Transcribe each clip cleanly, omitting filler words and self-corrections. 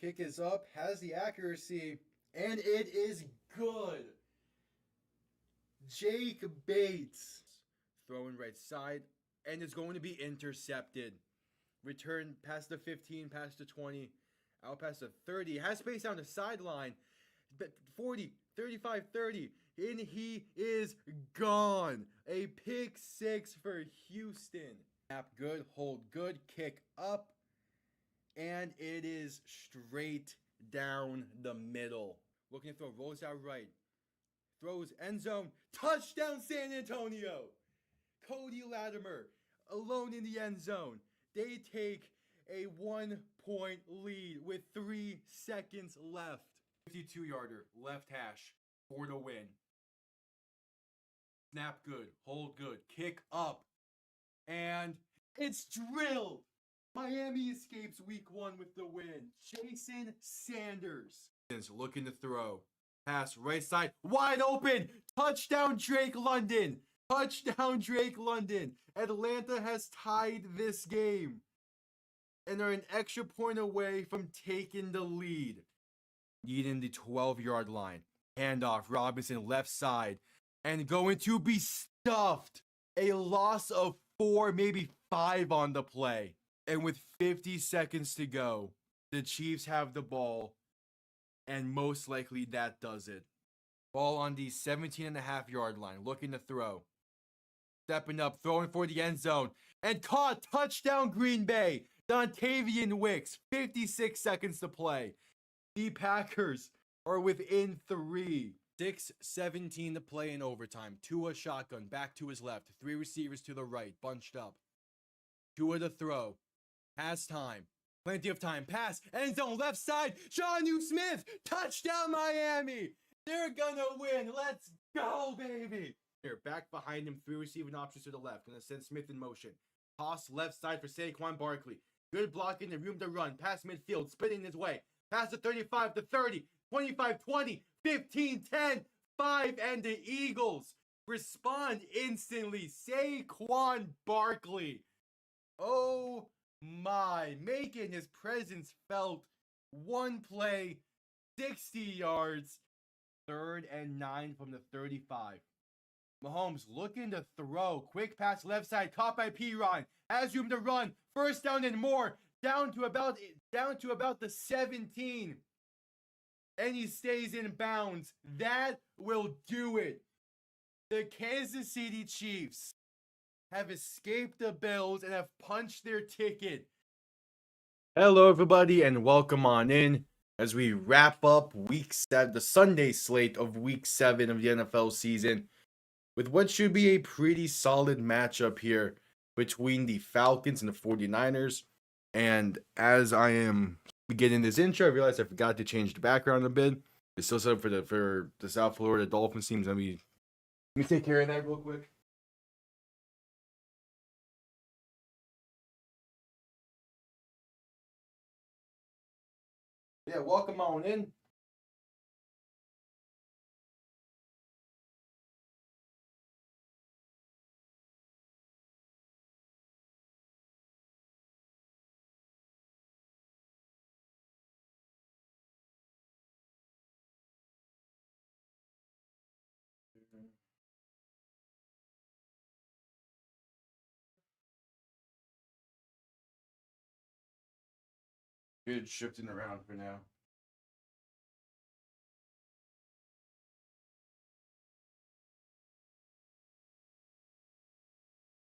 Kick is up, has the accuracy, and it is good. Jake Bates throwing right side, and it's going to be intercepted. Return past the 15, past the 20, out past the 30. Has space down the sideline. 40, 35, 30. And he is gone. A pick six for Houston. Snap good, hold good, kick up. And it is straight down the middle. Looking to throw, rolls out right. Throws end zone. Touchdown San Antonio. Cody Latimer alone in the end zone. They take a 1-point lead with 3 seconds left. 52-yarder, left hash for the win. Snap good, hold good, kick up, and it's drilled. Miami escapes week 1 with the win. Jason Sanders is looking to throw. Pass right side, wide open. Touchdown Drake London. Touchdown Drake London. Atlanta has tied this game and are an extra point away from taking the lead. Needing the 12-yard line. Handoff, Robinson left side. And going to be stuffed. A loss of 4, maybe 5 on the play. And with 50 seconds to go, the Chiefs have the ball. And most likely that does it. Ball on the 17.5-yard line. Looking to throw. Stepping up, throwing for the end zone. And caught. Touchdown Green Bay. Dontavian Wicks. 56 seconds to play. The Packers are within 3. 6:17 to play in overtime. Tua shotgun, back to his left. 3 receivers to the right, bunched up. Tua to throw. Has time. Plenty of time. Pass. End zone, left side. Jonnu Smith. Touchdown Miami. They're gonna win. Let's go, baby. Here, back behind him. 3 receiving options to the left. Gonna send Smith in motion. Toss left side for Saquon Barkley. Good blocking and room to run. Pass midfield, spinning his way. Pass the 35 to 30, 25, 20, 15, 10, 5, and the Eagles respond instantly. Saquon Barkley. Oh my, making his presence felt. 1 play, 60 yards, 3rd and 9 from the 35. Mahomes looking to throw. Quick pass left side, caught by Piron. Has room to run. First down and more. Down to about the 17. And he stays in bounds. That will do it. The Kansas City Chiefs have escaped the Bills and have punched their ticket. Hello, everybody, and welcome on in as we wrap up week 7, the Sunday slate of week 7 of the NFL season, with what should be a pretty solid matchup here between the Falcons and the 49ers. And as I am beginning this intro, I realized I forgot to change the background a bit. It's still set up for the South Florida Dolphins teams. Let me take care of that real quick. Yeah, welcome on in. Good shifting around for now.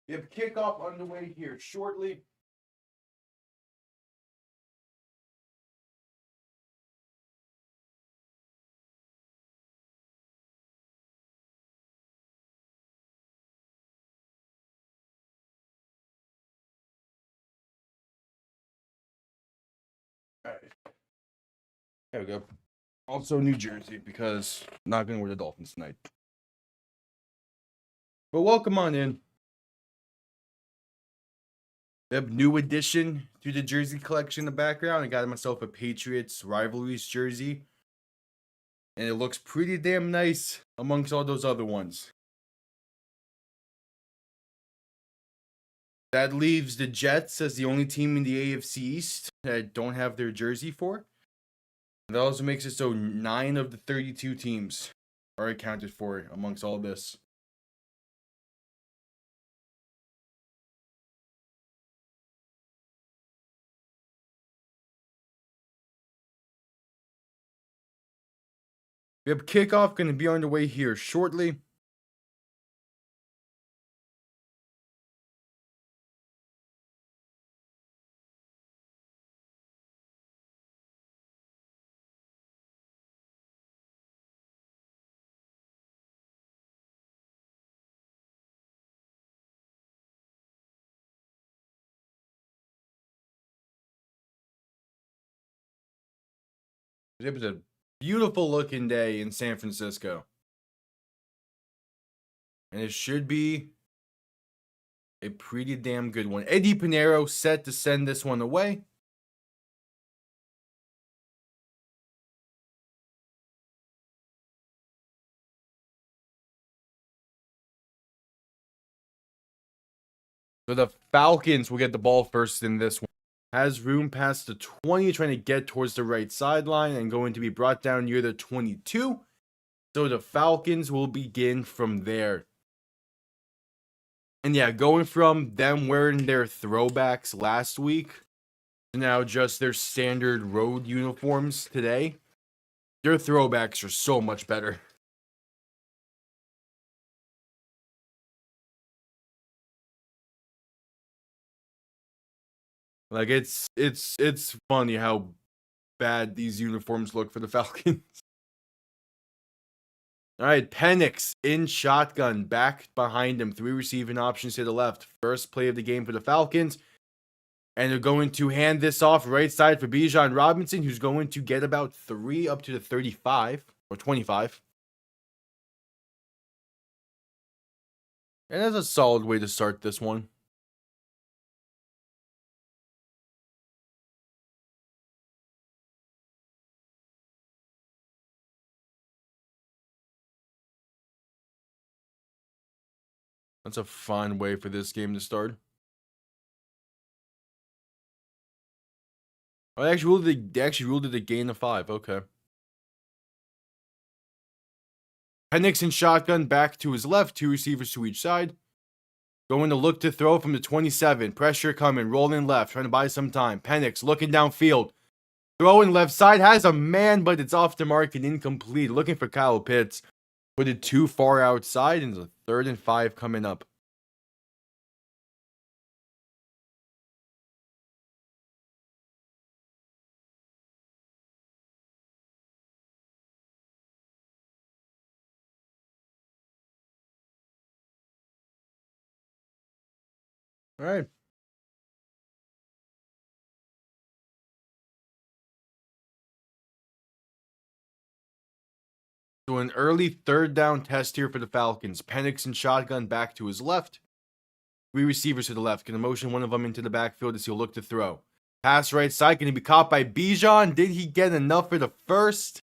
We have kickoff underway here shortly. All right. There we go. Also New Jersey, because I'm not going to wear the Dolphins tonight. But welcome on in. We have new addition to the jersey collection in the background. I got myself a Patriots rivalries jersey. And it looks pretty damn nice amongst all those other ones. That leaves the Jets as the only team in the AFC East that don't have their jersey for. That also makes it so 9 of the 32 teams are accounted for amongst all this. We have kickoff going to be underway here shortly. It was a beautiful looking day in San Francisco. And it should be a pretty damn good one. Eddie Pinheiro set to send this one away. So the Falcons will get the ball first in this one. Has room past the 20, trying to get towards the right sideline and going to be brought down near the 22. So the Falcons will begin from there. And yeah, going from them wearing their throwbacks last week to now just their standard road uniforms today, their throwbacks are so much better. Like it's funny how bad these uniforms look for the Falcons. All right, Penix in shotgun, back behind him. 3 receiving options to the left. First play of the game for the Falcons. And they're going to hand this off right side for Bijan Robinson, who's going to get about 3 up to the 35 or 25. And that's a solid way to start this one. That's a fun way for this game to start. Oh, they actually ruled it a gain of 5. Okay. Penix in shotgun, back to his left. 2 receivers to each side. Going to look to throw from the 27. Pressure coming. Rolling left. Trying to buy some time. Penix looking downfield. Throwing left side. Has a man, but it's off the mark and incomplete. Looking for Kyle Pitts. Put it too far outside. And it's a 3rd and 5 coming up. All right. So an early 3rd down test here for the Falcons. Penix and shotgun, back to his left. 3 receivers to the left. Going to motion one of them into the backfield as he'll look to throw. Pass right side. Going to be caught by Bijan. Did he get enough for the first?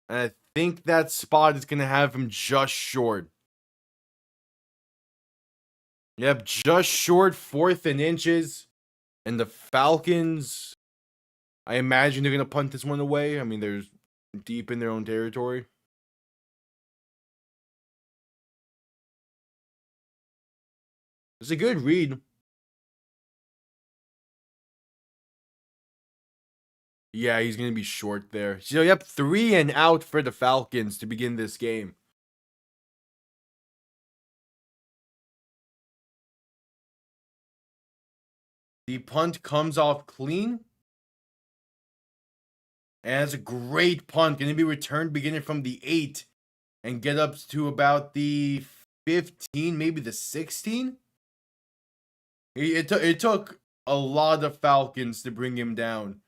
And I think that spot is going to have him just short. Yep, just short, 4th and inches. And the Falcons, I imagine they're going to punt this one away. I mean, they're deep in their own territory. It's a good read. Yeah, he's going to be short there. So, yep, 3 and out for the Falcons to begin this game. The punt comes off clean. And it's a great punt. Going to be returned beginning from the 8 and get up to about the 15, maybe the 16. It took a lot of Falcons to bring him down.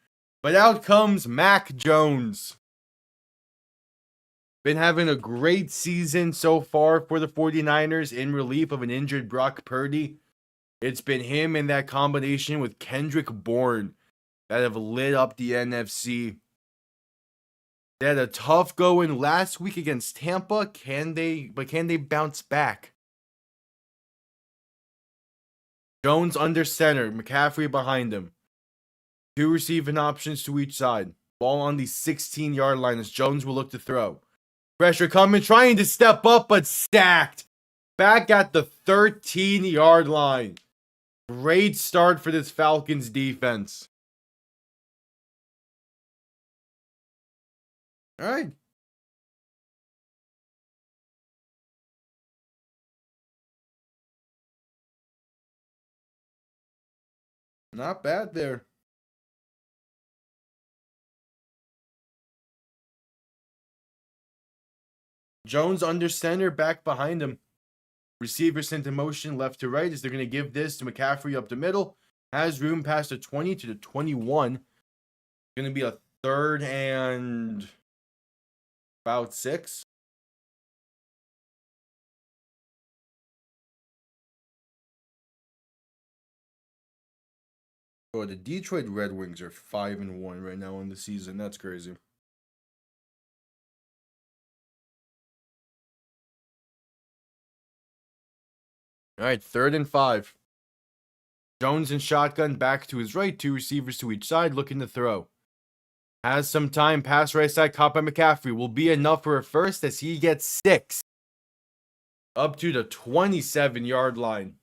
But out comes Mac Jones. Been having a great season so far for the 49ers in relief of an injured Brock Purdy. It's been him and that combination with Kendrick Bourne that have lit up the NFC. They had a tough going last week against Tampa. Can they bounce back? Jones under center. McCaffrey behind him. 2 receiving options to each side. Ball on the 16-yard line as Jones will look to throw. Pressure coming, trying to step up, but sacked. Back at the 13-yard line. Great start for this Falcons defense. All right. Not bad there. Jones under center, back behind him. Receiver sent in motion left to right as they're going to give this to McCaffrey up the middle. Has room past the 20 to the 21. Going to be a 3rd and about 6. Oh, the Detroit Red Wings are 5-1 right now in the season. That's crazy. All right, 3rd and 5. Jones in shotgun, back to his right, 2 receivers to each side, looking to throw. Has some time, pass right side, caught by McCaffrey. Will be enough for a first as he gets 6. Up to the 27-yard line.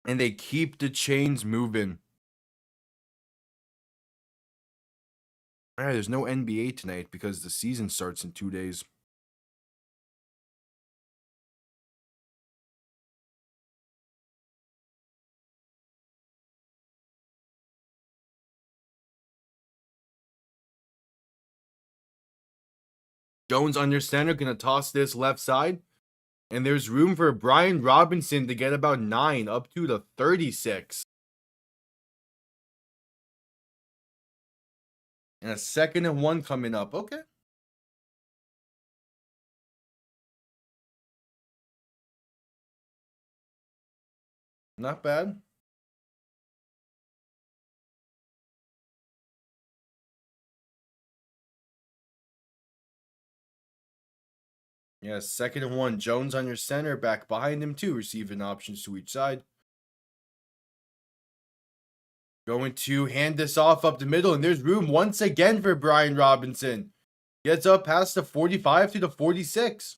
And they keep the chains moving. All right, there's no NBA tonight because the season starts in 2 days. Jones under center, going to toss this left side. And there's room for Brian Robinson to get about 9, up to the 36. And a 2nd and 1 coming up. Okay. Not bad. Yeah, 2nd and 1. Jones on your center, back behind him, 2 receiving options to each side. Going to hand this off up the middle, and there's room once again for Brian Robinson. Gets up past the 45 to the 46.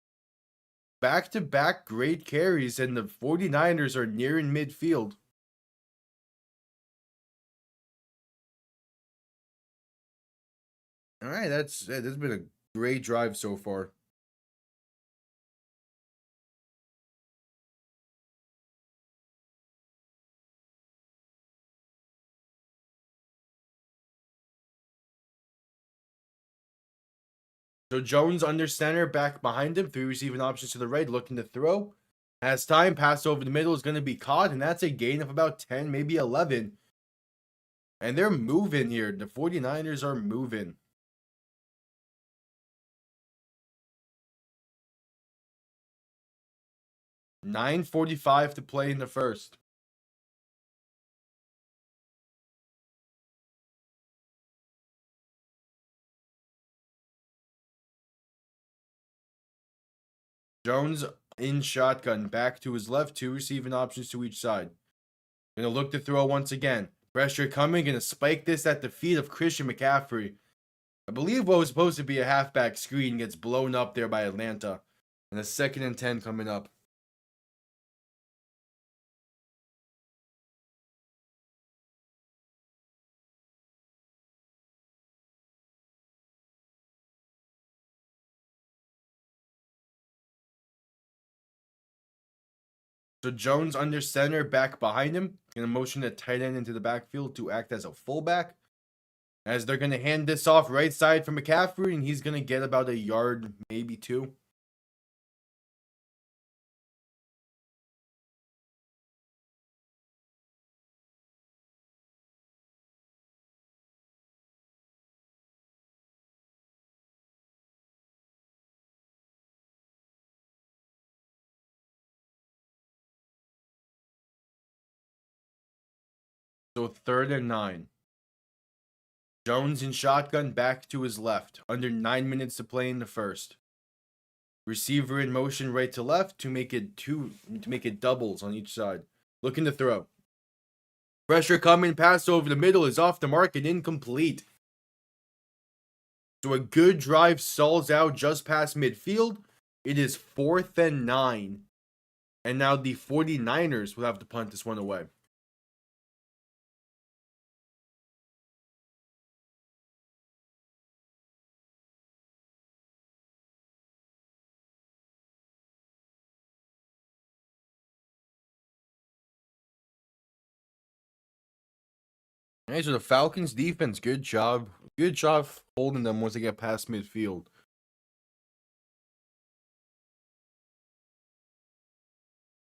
Back-to-back great carries, and the 49ers are nearing midfield. All right, that's been a great drive so far. So Jones under center, back behind him, 3 receiving options to the right, looking to throw. Has time, pass over the middle is going to be caught, and that's a gain of about 10, maybe 11. And they're moving here. The 49ers are moving. $9:45 to play in the first. Jones in shotgun, back to his left, 2 receiving options to each side. Gonna look to throw once again. Pressure coming, gonna spike this at the feet of Christian McCaffrey. I believe what was supposed to be a halfback screen gets blown up there by Atlanta. And a 2nd and 10 coming up. So Jones under center, back behind him. Gonna motion a tight end into the backfield to act as a fullback. As they're gonna hand this off right side for McCaffrey, and he's gonna get about a yard, maybe 2. So 3rd and 9. Jones in shotgun, back to his left. Under 9 minutes to play in the first. Receiver in motion right to left to make it doubles on each side. Looking to throw. Pressure coming, pass over the middle is off the mark and incomplete. So a good drive stalls out just past midfield. It is 4th and 9. And now the 49ers will have to punt this one away. Alright, so the Falcons defense, good job. Good job holding them once they get past midfield.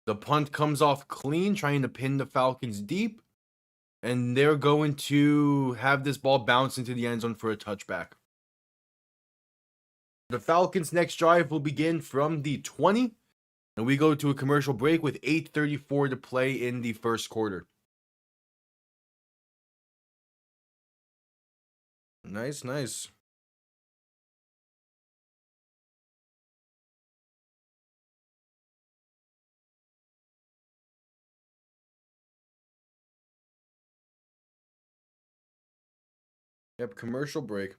The punt comes off clean, trying to pin the Falcons deep. And they're going to have this ball bounce into the end zone for a touchback. The Falcons' next drive will begin from the 20. And we go to a commercial break with 8:34 to play in the first quarter. Nice, nice. Yep, commercial break.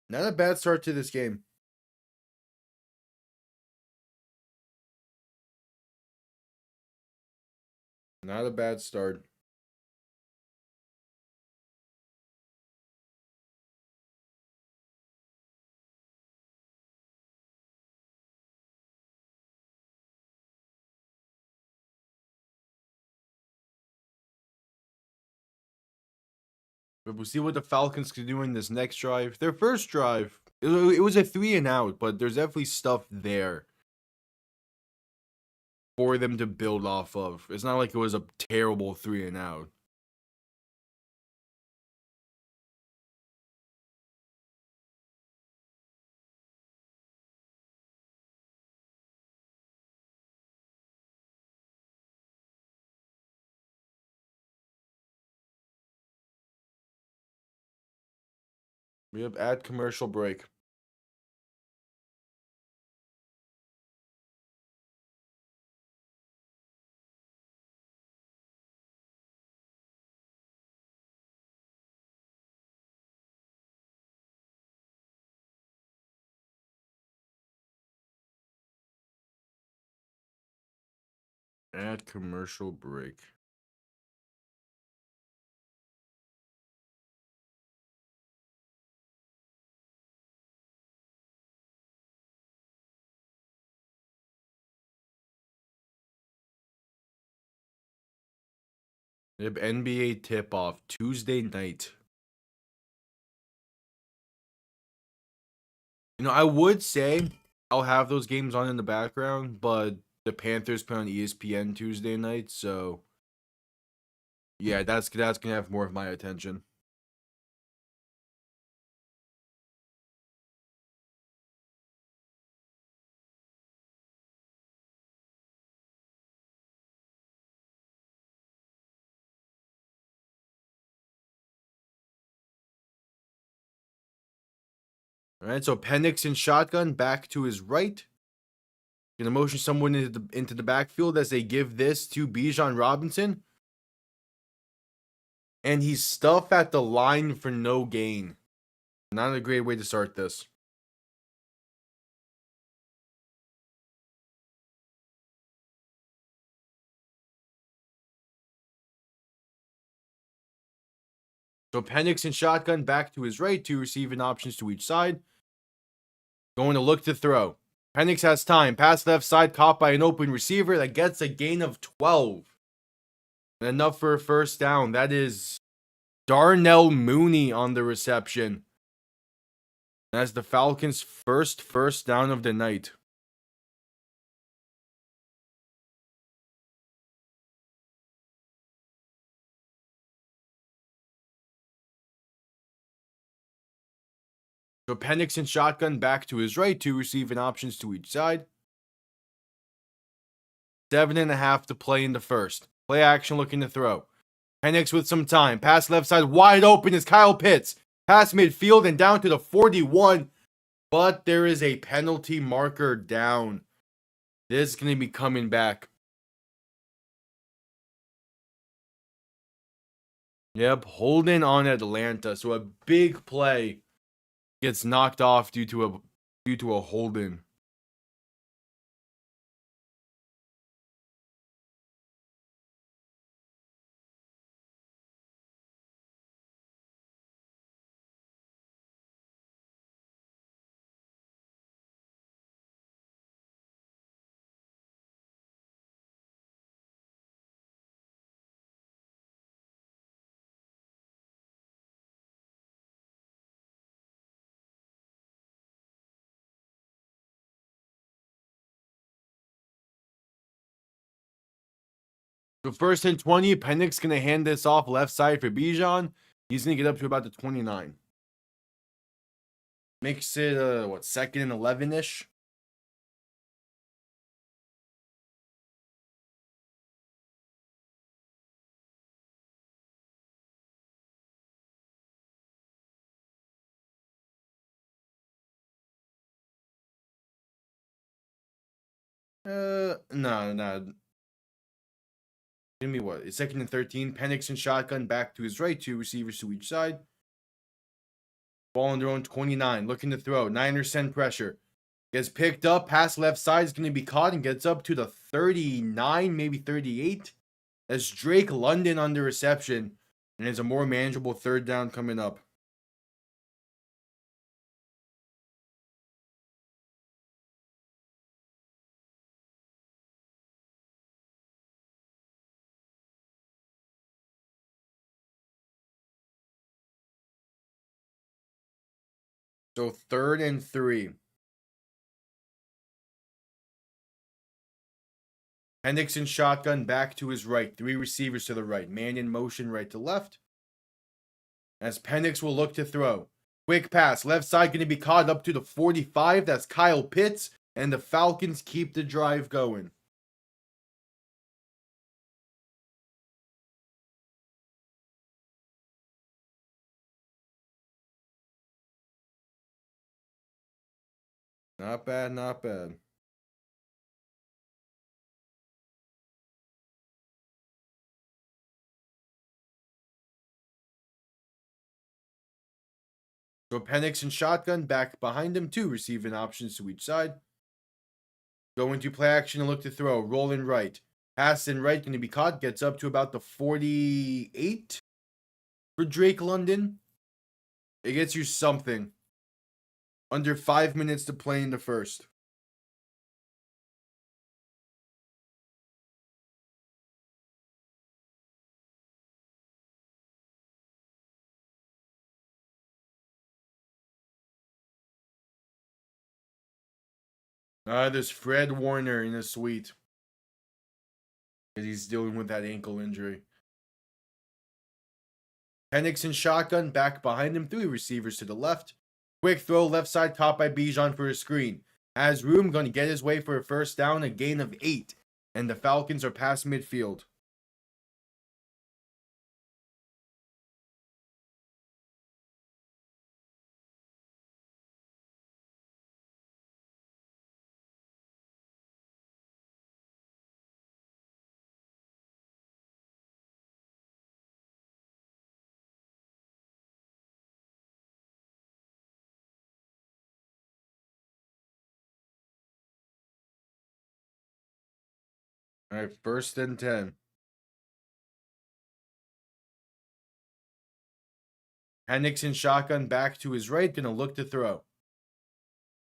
Not a bad start to this game. Not a bad start. But we'll see what the Falcons can do in this next drive. Their first drive, it was a 3 and out, but there's definitely stuff there for them to build off of. It's not like it was a terrible 3 and out. We have at commercial break. At commercial break. We have NBA tip-off Tuesday night. You know, I would say I'll have those games on in the background, but the Panthers play on ESPN Tuesday night, so yeah, that's gonna have more of my attention. All right, so Penix in shotgun back to his right. Gonna motion someone into the backfield as they give this to Bijan Robinson. And he's stuffed at the line for no gain. Not a great way to start this. So Penix in shotgun back to his right, 2 receiving options to each side. Going to look to throw. Penix has time. Pass left side, caught by an open receiver that gets a gain of 12. And enough for a first down. That is Darnell Mooney on the reception. That's the Falcons' first down of the night. So Penix in shotgun back to his right, 2 receiving options to each side. 7.5 to play in the first. Play action looking to throw. Penix with some time. Pass left side wide open is Kyle Pitts. Pass midfield and down to the 41. But there is a penalty marker down. This is going to be coming back. Yep, holding on Atlanta. So a big play gets knocked off due to a holding. So 1st and 20, Penix going to hand this off left side for Bijan. He's going to get up to about the 29. Makes it, 2nd and 11-ish? No. Give me what? It's 2nd and 13. Penix and shotgun back to his right. 2 receivers to each side. Ball on their own 29. Looking to throw. Niners send pressure. Gets picked up. Pass left side is going to be caught and gets up to the 39, maybe 38. That's Drake London under reception. And it's a more manageable 3rd down coming up. So 3rd and 3. Hendrickson shotgun back to his right. 3 receivers to the right. Man in motion right to left. As Penix will look to throw. Quick pass. Left side going to be caught up to the 45. That's Kyle Pitts. And the Falcons keep the drive going. Not bad, not bad. So Penix and shotgun back behind him. 2 receiving options to each side. Going to play action and look to throw. Rolling right. Pass in right. Going to be caught. Gets up to about the 48 for Drake London. It gets you something. Under 5 minutes to play in the first. There's Fred Warner in the suite. He's dealing with that ankle injury. Penix and shotgun back behind him. 3 receivers to the left. Quick throw left side caught by Bijan for a screen. Has room, going to get his way for a 1st down, a gain of 8. And the Falcons are past midfield. All right, 1st and 10. Penix and shotgun back to his right, gonna look to throw.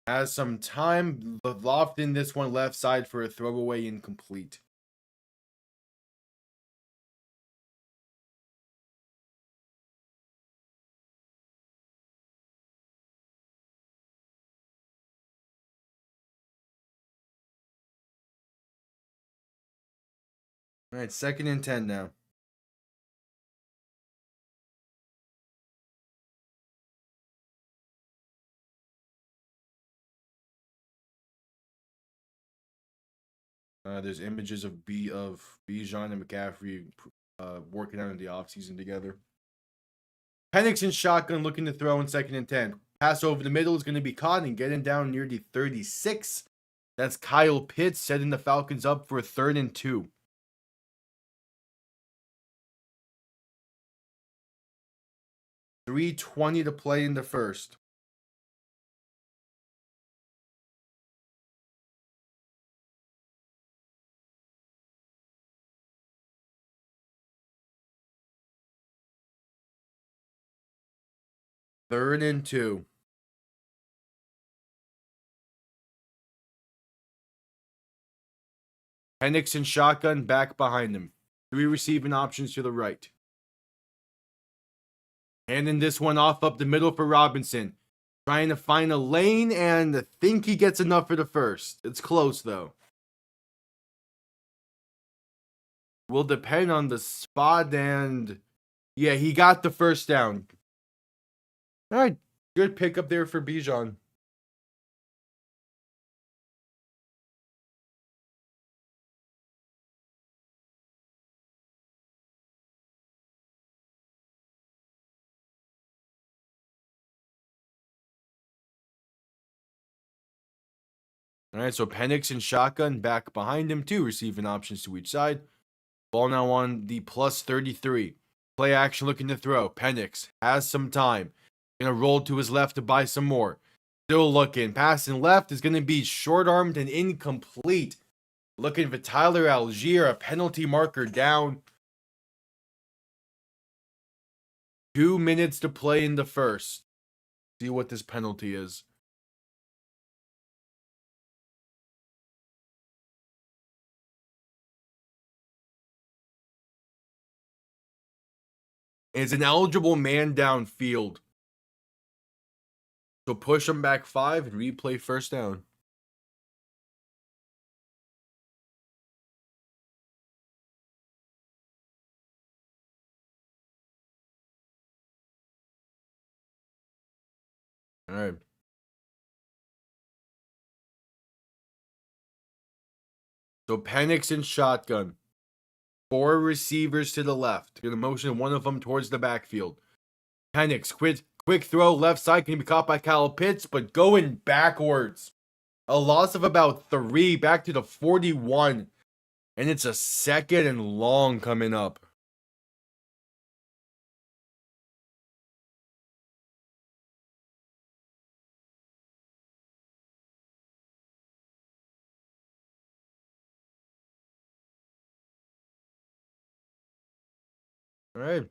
Has some time, loft in this one left side for a throwaway incomplete. All right, 2nd and 10 now. There's images of Bijan and McCaffrey working out in the offseason together. Penix and shotgun looking to throw in 2nd and 10. Pass over the middle is going to be caught and getting down near the 36. That's Kyle Pitts setting the Falcons up for a 3rd and 2. .320 to play in the first. Third and 2. Penix and shotgun back behind him. 3 receiving options to the right. Handing this one off up the middle for Robinson. Trying to find a lane and think he gets enough for the first. It's close though. Will depend on the spot and yeah, he got the first down. All right, good pickup there for Bijan. All right, so Penix and shotgun back behind him too, receiving options to each side. Ball now on the plus 33. Play action looking to throw. Penix has some time. Gonna roll to his left to buy some more. Still looking. Passing left is gonna be short-armed and incomplete. Looking for Tyler Algier, a penalty marker down. 2 minutes to play in the first. See what this penalty is. It's an eligible man downfield. So push him back 5 and replay first down. All right. So Penix and shotgun. 4 receivers to the left. Gonna motion one of them towards the backfield. Penix, quick throw left side, can be caught by Kyle Pitts, but going backwards. A loss of about 3 back to the 41. And it's a 2nd and long coming up. All right.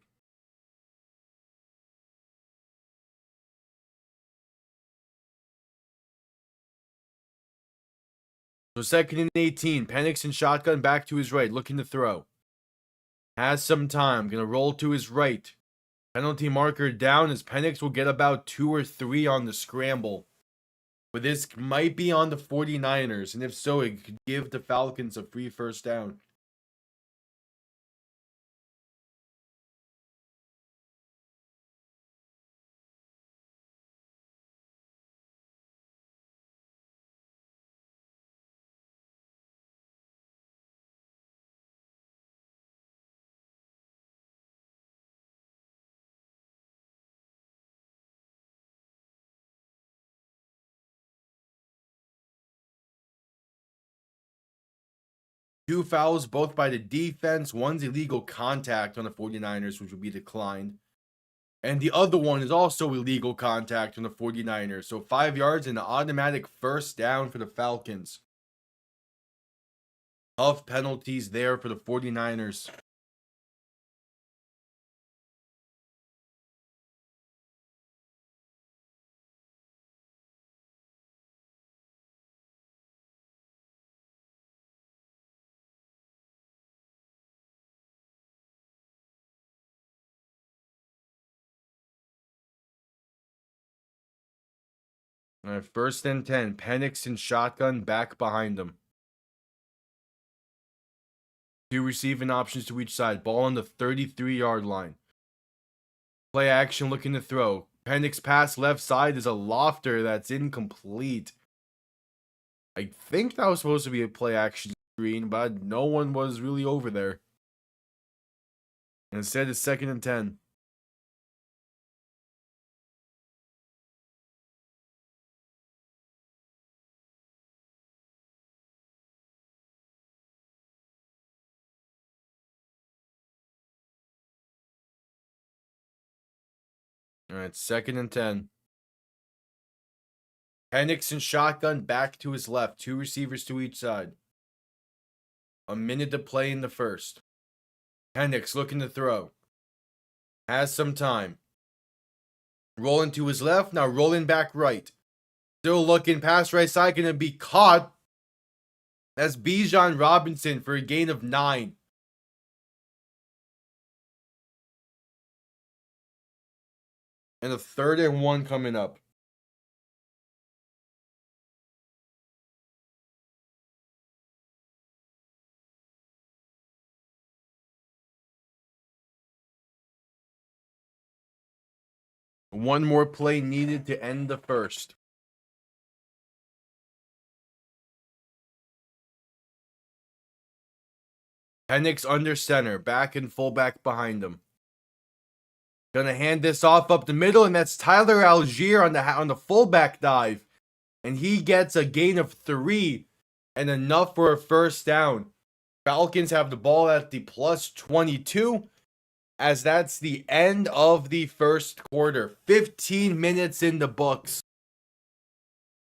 So 2nd and 18. Penix and shotgun back to his right, looking to throw. Has some time. Gonna roll to his right. Penalty marker down as Penix will get about 2 or 3 on the scramble. But this might be on the 49ers, and if so, it could give the Falcons a free first down. Two fouls, both by the defense. One's illegal contact on the 49ers, which will be declined. And the other one is also illegal contact on the 49ers. So 5 yards and an automatic first down for the Falcons. Tough penalties there for the 49ers. All right, 1st and 10. Penix and shotgun back behind them. 2 receiving options to each side. Ball on the 33-yard line. Play action looking to throw. Penix pass left side is a lofter that's incomplete. I think that was supposed to be a play action screen, but no one was really over there. Instead, it's 2nd and 10. All right, 2nd and 10. Penix and shotgun back to his left. 2 receivers to each side. A minute to play in the first. Penix looking to throw. Has some time. Rolling to his left. Now rolling back right. Still looking past right side. Going to be caught. That's Bijan Robinson for a gain of 9. And a 3rd and 1 coming up. One more play needed to end the first. Penix under center, back and fullback behind him. Gonna hand this off up the middle, and that's Tyler Algier on the fullback dive. And he gets a gain of 3 and enough for a first down. Falcons have the ball at the plus 22, as that's the end of the first quarter. 15 minutes in the books.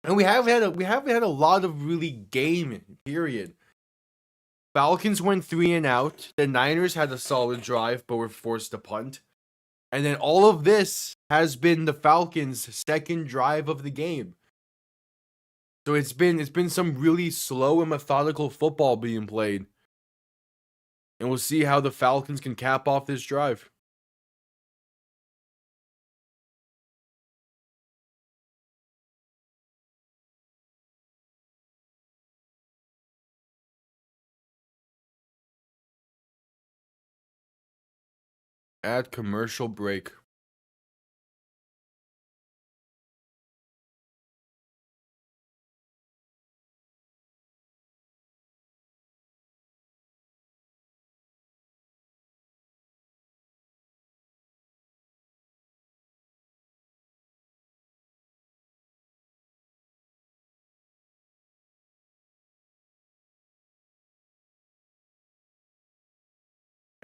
And we haven't had a lot of really game, period. Falcons went 3 and out. The Niners had a solid drive, but were forced to punt. And then all of this has been the Falcons' second drive of the game. So it's been some really slow and methodical football being played. And we'll see how the Falcons can cap off this drive. At commercial break.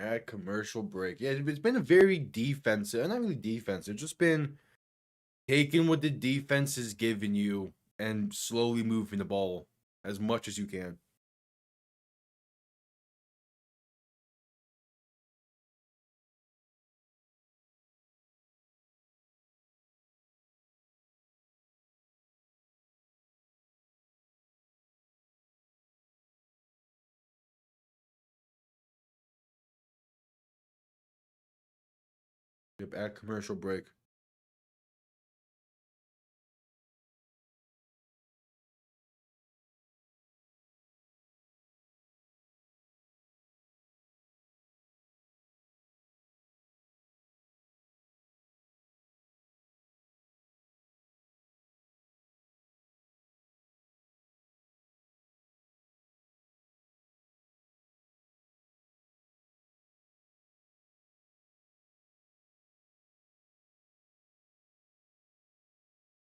At commercial break. Yeah, it's been a very defensive, not really defensive, just been taking what the defense is giving you and slowly moving the ball as much as you can. Yep, at commercial break.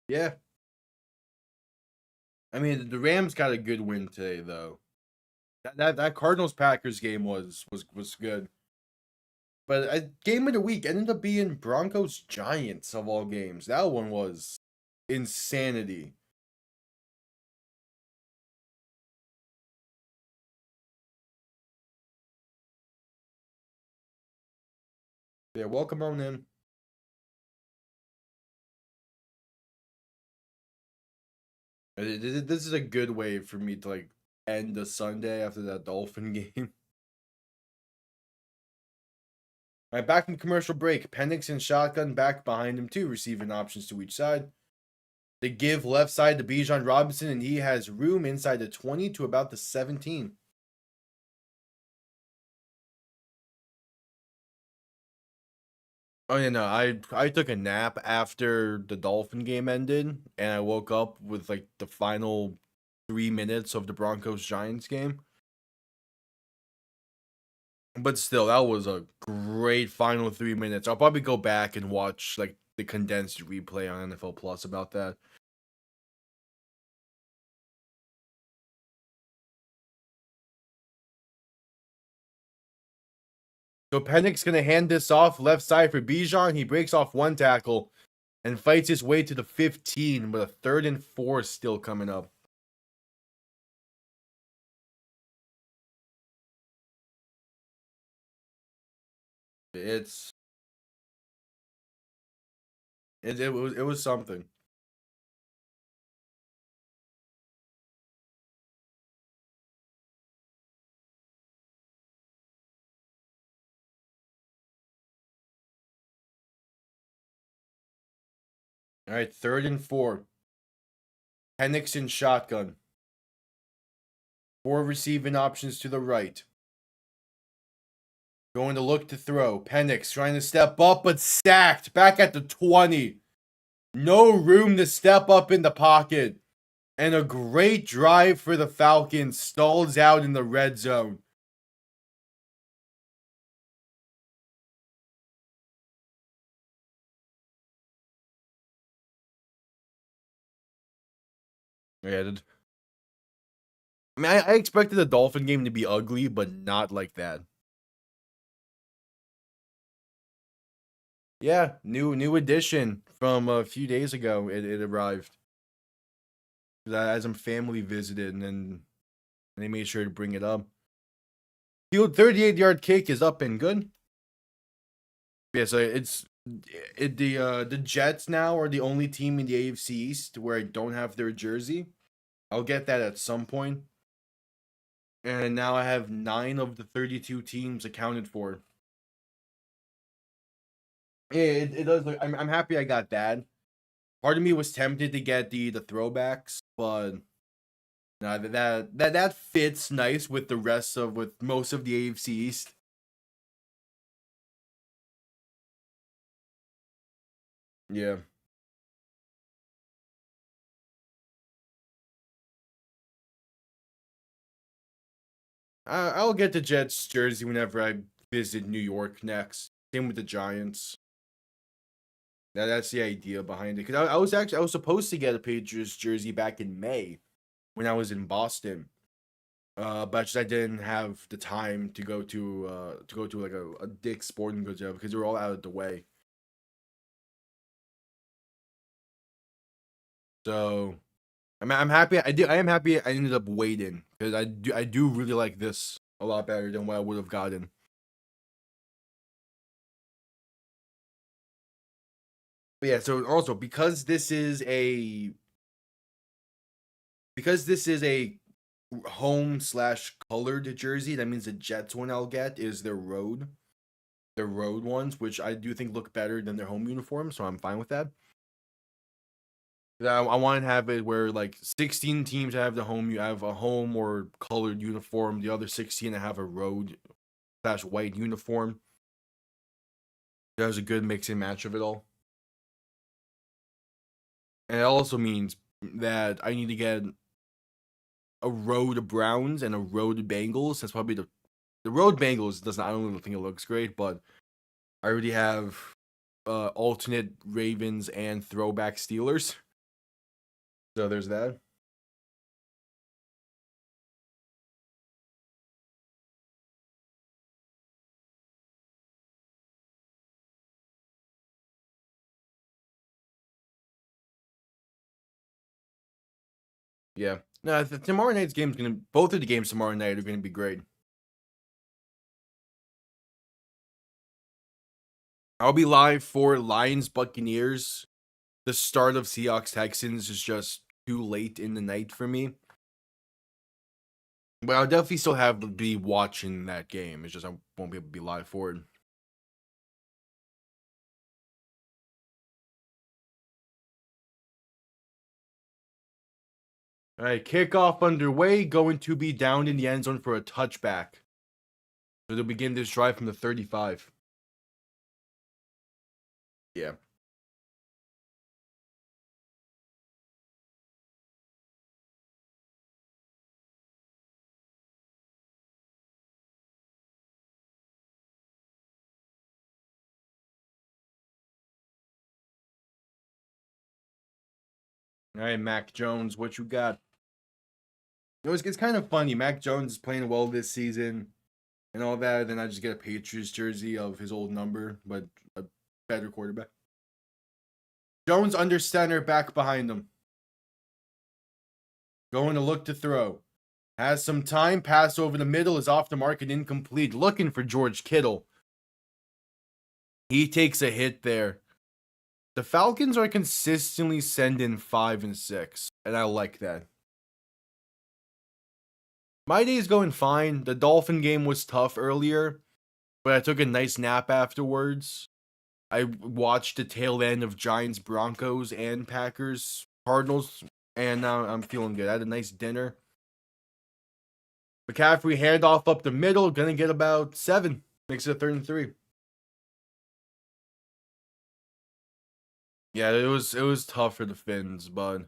Yeah. I mean, the Rams got a good win today, though. That Cardinals Packers game was good. But a game of the week ended up being Broncos Giants of all games. That one was insanity. Yeah, welcome on in. This is a good way for me to like end the Sunday after that Dolphin game. All right, back from commercial break. Penix and shotgun back behind him too, receiving options to each side. They give left side to Bijan Robinson, and he has room inside the 20 to about the 17. Oh yeah, no, I took a nap after the Dolphin game ended, and I woke up with like the final 3 minutes of the Broncos Giants game. But still, that was a great final 3 minutes. I'll probably go back and watch like the condensed replay on NFL Plus about that. So Penix gonna hand this off left side for Bijan. He breaks off one tackle. and fights his way to the 15 with a 3rd and 4 still coming up. It was something. All right, 3rd and 4. Penix in shotgun. 4 receiving options to the right. Going to look to throw. Penix trying to step up, but sacked. Back at the 20. No room to step up in the pocket. And a great drive for the Falcons. Stalls out in the red zone. Yeah, I mean, I expected the Dolphin game to be ugly, but not like that. Yeah, new edition from a few days ago. It arrived. I had some family visited, and then they made sure to bring it up. Field 38-yard kick is up and good. Yeah, so the Jets now are the only team in the AFC East where I don't have their jersey. I'll get that at some point. And now I have 9 of the 32 teams accounted for. Yeah, it does look. I'm happy I got that. Part of me was tempted to get the throwbacks, but no, that fits nice with the rest of with most of the AFC East. Yeah. I'll get the Jets jersey whenever I visit New York next. Same with the Giants. That's the idea behind it. Because I was supposed to get a Patriots jersey back in May when I was in Boston. But just I didn't have the time to go to like a Dick's Sporting Goods because they were all out of the way. So I'm happy. I am happy I ended up waiting because I do really like this a lot better than what I would have gotten. But yeah, so also because this is a home slash colored jersey, that means the Jets one I'll get is their road ones, which I do think look better than their home uniforms, so I'm fine with that. I want to have it where like 16 teams have the home, you have a home or colored uniform, the other 16 have a road slash white uniform. That was a good mix and match of it all. And it also means that I need to get a road Browns and a road Bengals. That's probably the road Bengals doesn't. I don't really think it looks great, but I already have alternate Ravens and throwback Steelers. So there's that. Yeah. No, tomorrow night's game's gonna. Both of the games tomorrow night are gonna be great. I'll be live for Lions Buccaneers. The start of Seahawks Texans is just too late in the night for me. But I'll definitely still have to be watching that game. It's just I won't be able to be live for it. All right, kickoff underway. Going to be down in the end zone for a touchback. So they'll begin this drive from the 35. Yeah. All right, Mac Jones, what you got? It's kind of funny. Mac Jones is playing well this season and all that. Then I just get a Patriots jersey of his old number, but a better quarterback. Jones under center, back behind him. Going to look to throw. Has some time. Pass over the middle is off the mark and incomplete. Looking for George Kittle. He takes a hit there. The Falcons are consistently sending 5 and 6, and I like that. My day's going fine. The Dolphin game was tough earlier, but I took a nice nap afterwards. I watched the tail end of Giants, Broncos, and Packers, Cardinals, and now I'm feeling good. I had a nice dinner. McCaffrey handoff up the middle, gonna get about 7. Makes it a 3rd and 3. Yeah, it was tough for the Finns, but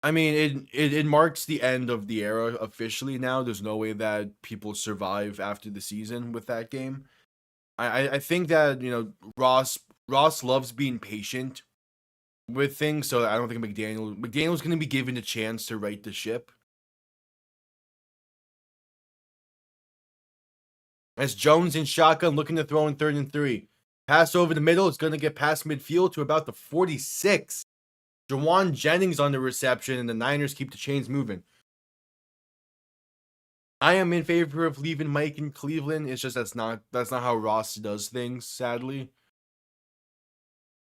I mean, it marks the end of the era officially now. There's no way that people survive after the season with that game. I think that, Ross loves being patient with things, so I don't think McDaniel's going to be given a chance to right the ship. As Jones in shotgun looking to throw in 3rd and 3. Pass over the middle. It's going to get past midfield to about the 46. Jawan Jennings on the reception, and the Niners keep the chains moving. I am in favor of leaving Mike in Cleveland. It's just that's not how Ross does things, sadly.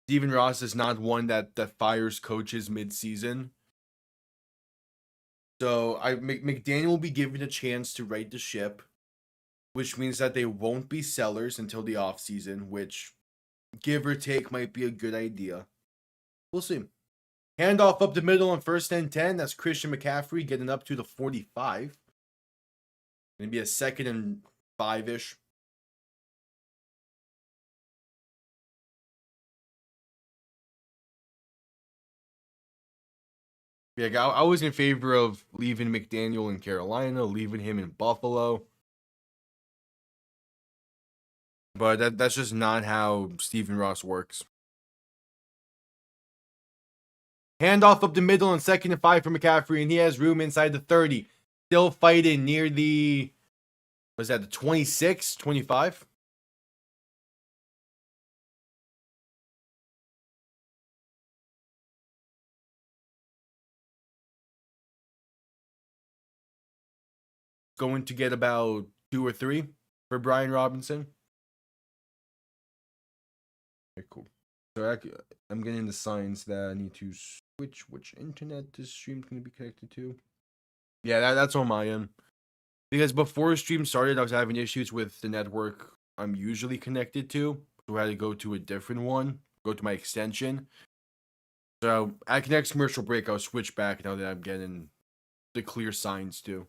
Stephen Ross is not one that fires coaches mid-season. So McDaniel will be given a chance to right the ship, which means that they won't be sellers until the offseason, which, give or take, might be a good idea. We'll see. Handoff up the middle on 1st and 10. That's Christian McCaffrey getting up to the 45. Gonna be a 2nd and 5-ish. Yeah, I was in favor of leaving McDaniel in Carolina, leaving him in Buffalo. But that's just not how Stephen Ross works. Handoff up the middle on 2nd and 5 for McCaffrey, and he has room inside the 30. Still fighting near the, was that the 26, 25? Going to get about 2 or 3 for Brian Robinson. Okay, cool. So I'm getting the signs that I need to switch which internet this stream's going to be connected to. Yeah, that's on my end. Because before the stream started, I was having issues with the network I'm usually connected to. So I had to go to a different one, go to my extension. So at the next commercial break, I'll switch back now that I'm getting the clear signs too.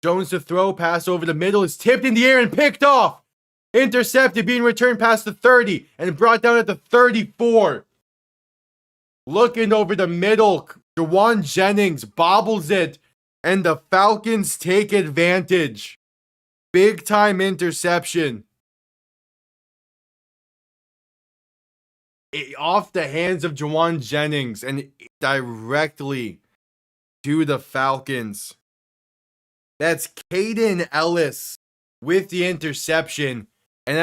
Jones to throw, pass over the middle, is tipped in the air and picked off. Intercepted, being returned past the 30 and brought down at the 34. Looking over the middle, Jawan Jennings bobbles it, and the Falcons take advantage. Big time interception. Off the hands of Jawan Jennings and directly to the Falcons. That's Caden Ellis with the interception, and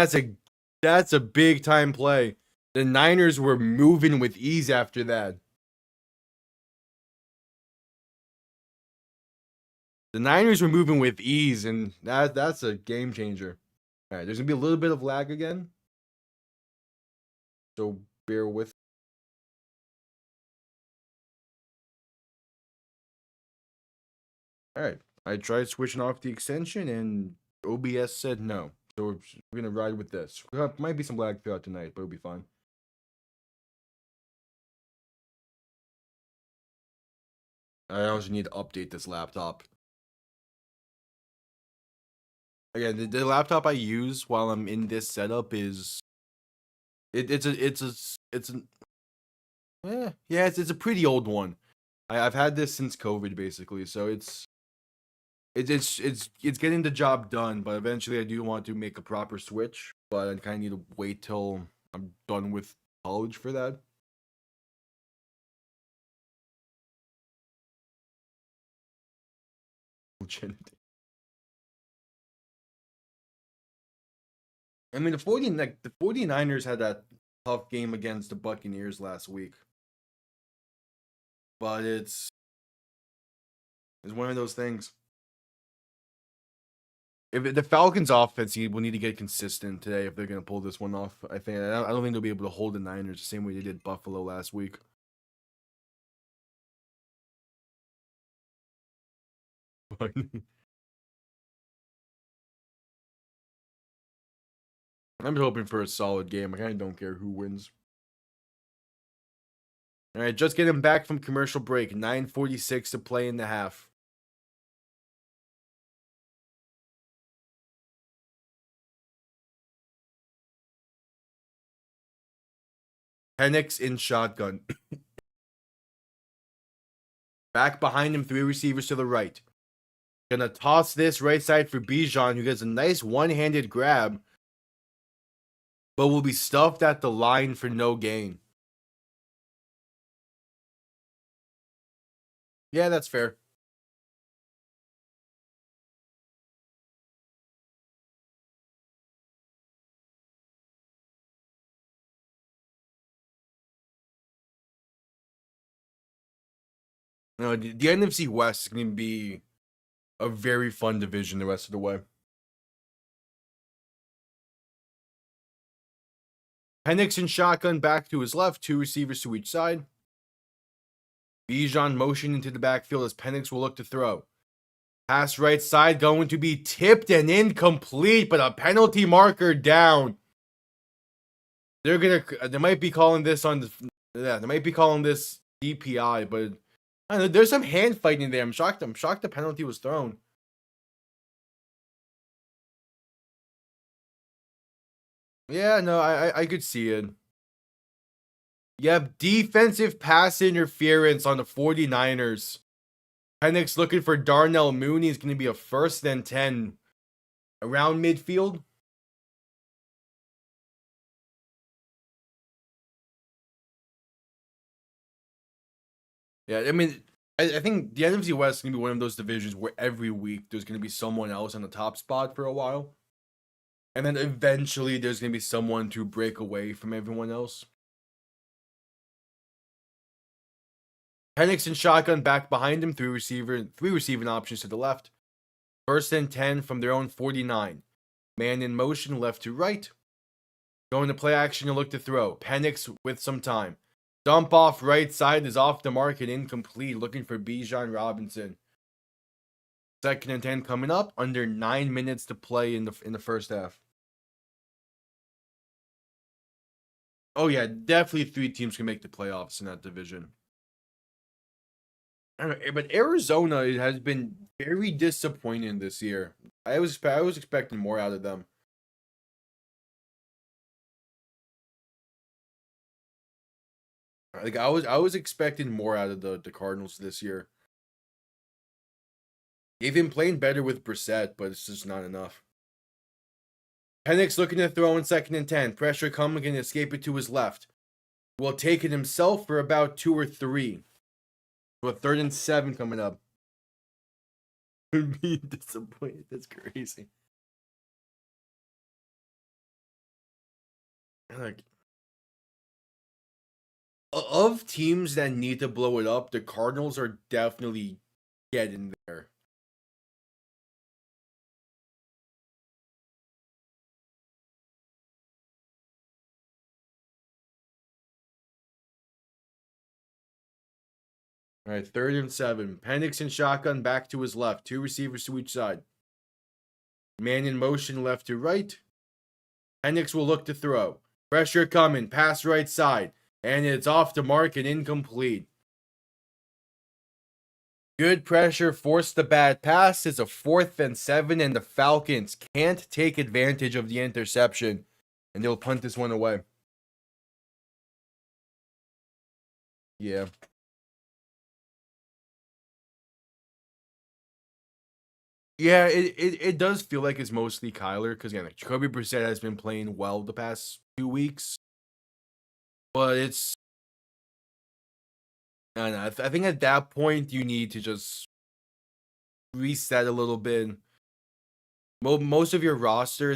that's a big time play. The Niners were moving with ease after that. The Niners were moving with ease, and that's a game changer. All right, there's going to be a little bit of lag again, so bear with. All right, I tried switching off the extension, and OBS said no. So we're going to ride with this. Might be some lag throughout tonight, but it'll be fine. I also need to update this laptop. Again, the laptop I use while I'm in this setup is it's a pretty old one. I've had this since COVID basically, so it's getting the job done, but eventually I do want to make a proper switch, but I kind of need to wait till I'm done with college for that. I mean, the 49ers had that tough game against the Buccaneers last week. But it's one of those things. If the Falcons offense will need to get consistent today if they're going to pull this one off. I don't think they'll be able to hold the Niners the same way they did Buffalo last week. I'm hoping for a solid game. I kind of don't care who wins. All right, just getting back from commercial break. 9:46 to play in the half. Penix in shotgun. Back behind him, 3 receivers to the right. Gonna toss this right side for Bijan, who gets a nice one-handed grab, but will be stuffed at the line for no gain. Yeah, that's fair. No, the NFC West is going to be a very fun division the rest of the way. Penix in shotgun back to his left, 2 receivers to each side. Bijan motion into the backfield as Penix will look to throw. Pass right side going to be tipped and incomplete, but a penalty marker down. They might be calling this they might be calling this DPI, but I don't know, there's some hand fighting there. I'm shocked the penalty was thrown. Yeah, no, I could see it. Yep, defensive pass interference on the 49ers. Penix looking for Darnell Mooney. Is going to be a 1st and 10 around midfield. Yeah, I mean, I think the NFC West is going to be one of those divisions where every week there's going to be someone else on the top spot for a while. And then eventually there's going to be someone to break away from everyone else. Penix and shotgun back behind him, 3 receiving options to the left. 1st and 10 from their own 49. Man in motion, left to right. Going to play action and look to throw. Penix with some time. Dump off right side is off the mark and incomplete. Looking for Bijan Robinson. 2nd and 10 coming up. Under 9 minutes to play in the first half. Oh yeah, definitely 3 teams can make the playoffs in that division. But Arizona has been very disappointing this year. I was expecting more out of them. Like I was expecting more out of the Cardinals this year. They've been playing better with Brissett, but it's just not enough. Penix looking to throw in 2nd and 10. Pressure coming and escape it to his left. Will take it himself for about 2 or 3. So a 3rd and 7 coming up. Being disappointed. That's crazy. Like, of teams that need to blow it up, the Cardinals are definitely getting there. All right, 3rd and 7. Penix and shotgun back to his left. 2 receivers to each side. Man in motion left to right. Penix will look to throw. Pressure coming. Pass right side. And it's off the mark and incomplete. Good pressure forced the bad pass. It's a 4th and 7, and the Falcons can't take advantage of the interception. And they'll punt this one away. Yeah. Yeah, it does feel like it's mostly Kyler because again, Jacoby Brissett has been playing well the past 2 weeks, but it's I don't know. I think at that point you need to just reset a little bit. Most of your roster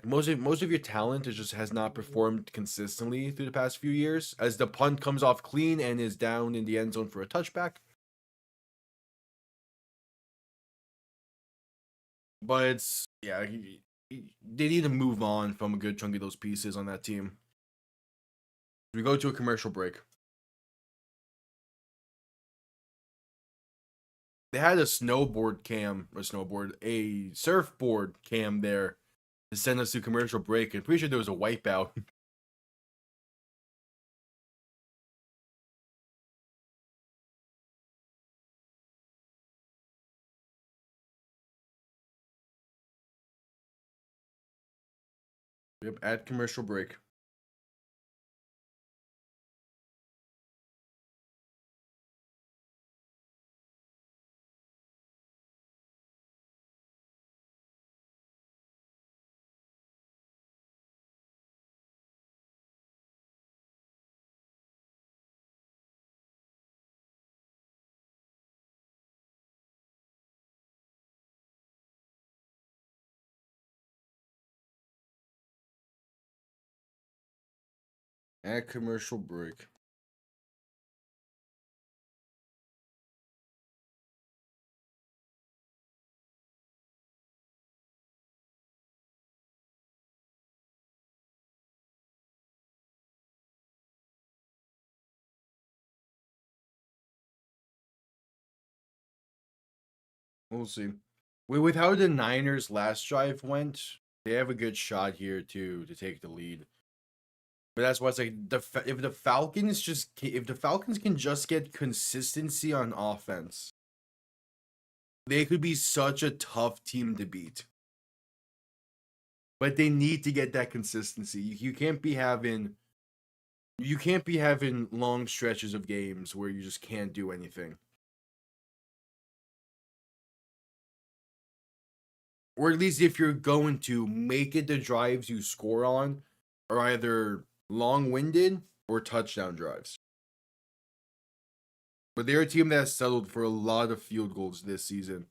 most of your talent has not performed consistently through the past few years. As the punt comes off clean and is down in the end zone for a touchback. But it's they need to move on from a good chunk of those pieces on that team. We go to a commercial break. They had a surfboard cam there to send us to commercial break. I'm pretty sure there was a wipeout. Yep, at commercial break. At commercial break. We'll see. With how the Niners' last drive went, they have a good shot here to take the lead. But that's why it's like if the Falcons can just get consistency on offense, they could be such a tough team to beat. But they need to get that consistency. You can't be having long stretches of games where you just can't do anything. Or at least if you're going to make it the drives you score on are either long-winded or touchdown drives. But they're a team that has settled for a lot of field goals this season.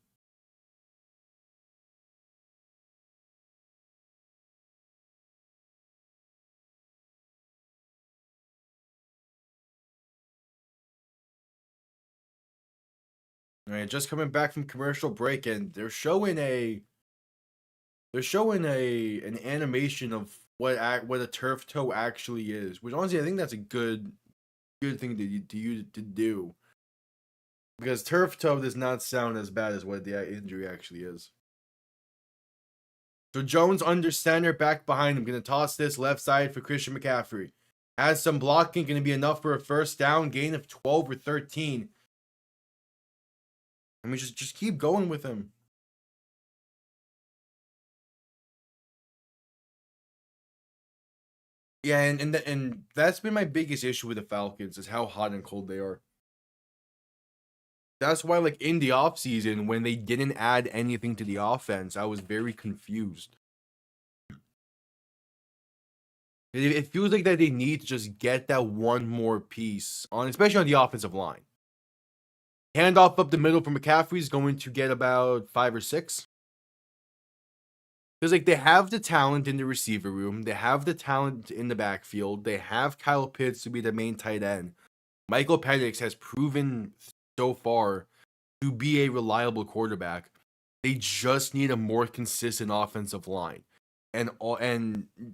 All right, just coming back from commercial break, and they're showing an animation of what a turf toe actually is. Which honestly, I think that's a good thing to do. Because turf toe does not sound as bad as what the injury actually is. So Jones under center, back behind him. Going to toss this left side for Christian McCaffrey. Has some blocking. Going to be enough for a first down. Gain of 12 or 13. I mean, just keep going with him. Yeah, and that's been my biggest issue with the Falcons is how hot and cold they are. That's why, like, in the offseason, when they didn't add anything to the offense, I was very confused. It feels like that they need to just get that one more piece on, especially on the offensive line. Handoff up the middle for McCaffrey is going to get about 5 or 6. Because, like, they have the talent in the receiver room. They have the talent in the backfield. They have Kyle Pitts to be the main tight end. Michael Penix has proven so far to be a reliable quarterback. They just need a more consistent offensive line. And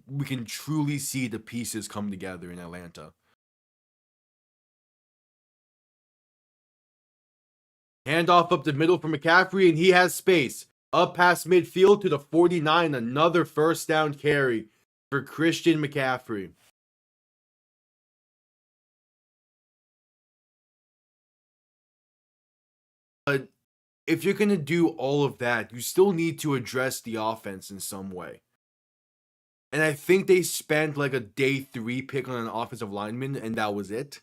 we can truly see the pieces come together in Atlanta. Handoff up the middle for McCaffrey, and he has space. Up past midfield to the 49, another first down carry for Christian McCaffrey. But if you're going to do all of that, you still need to address the offense in some way. And I think they spent like a day 3 pick on an offensive lineman, and that was it.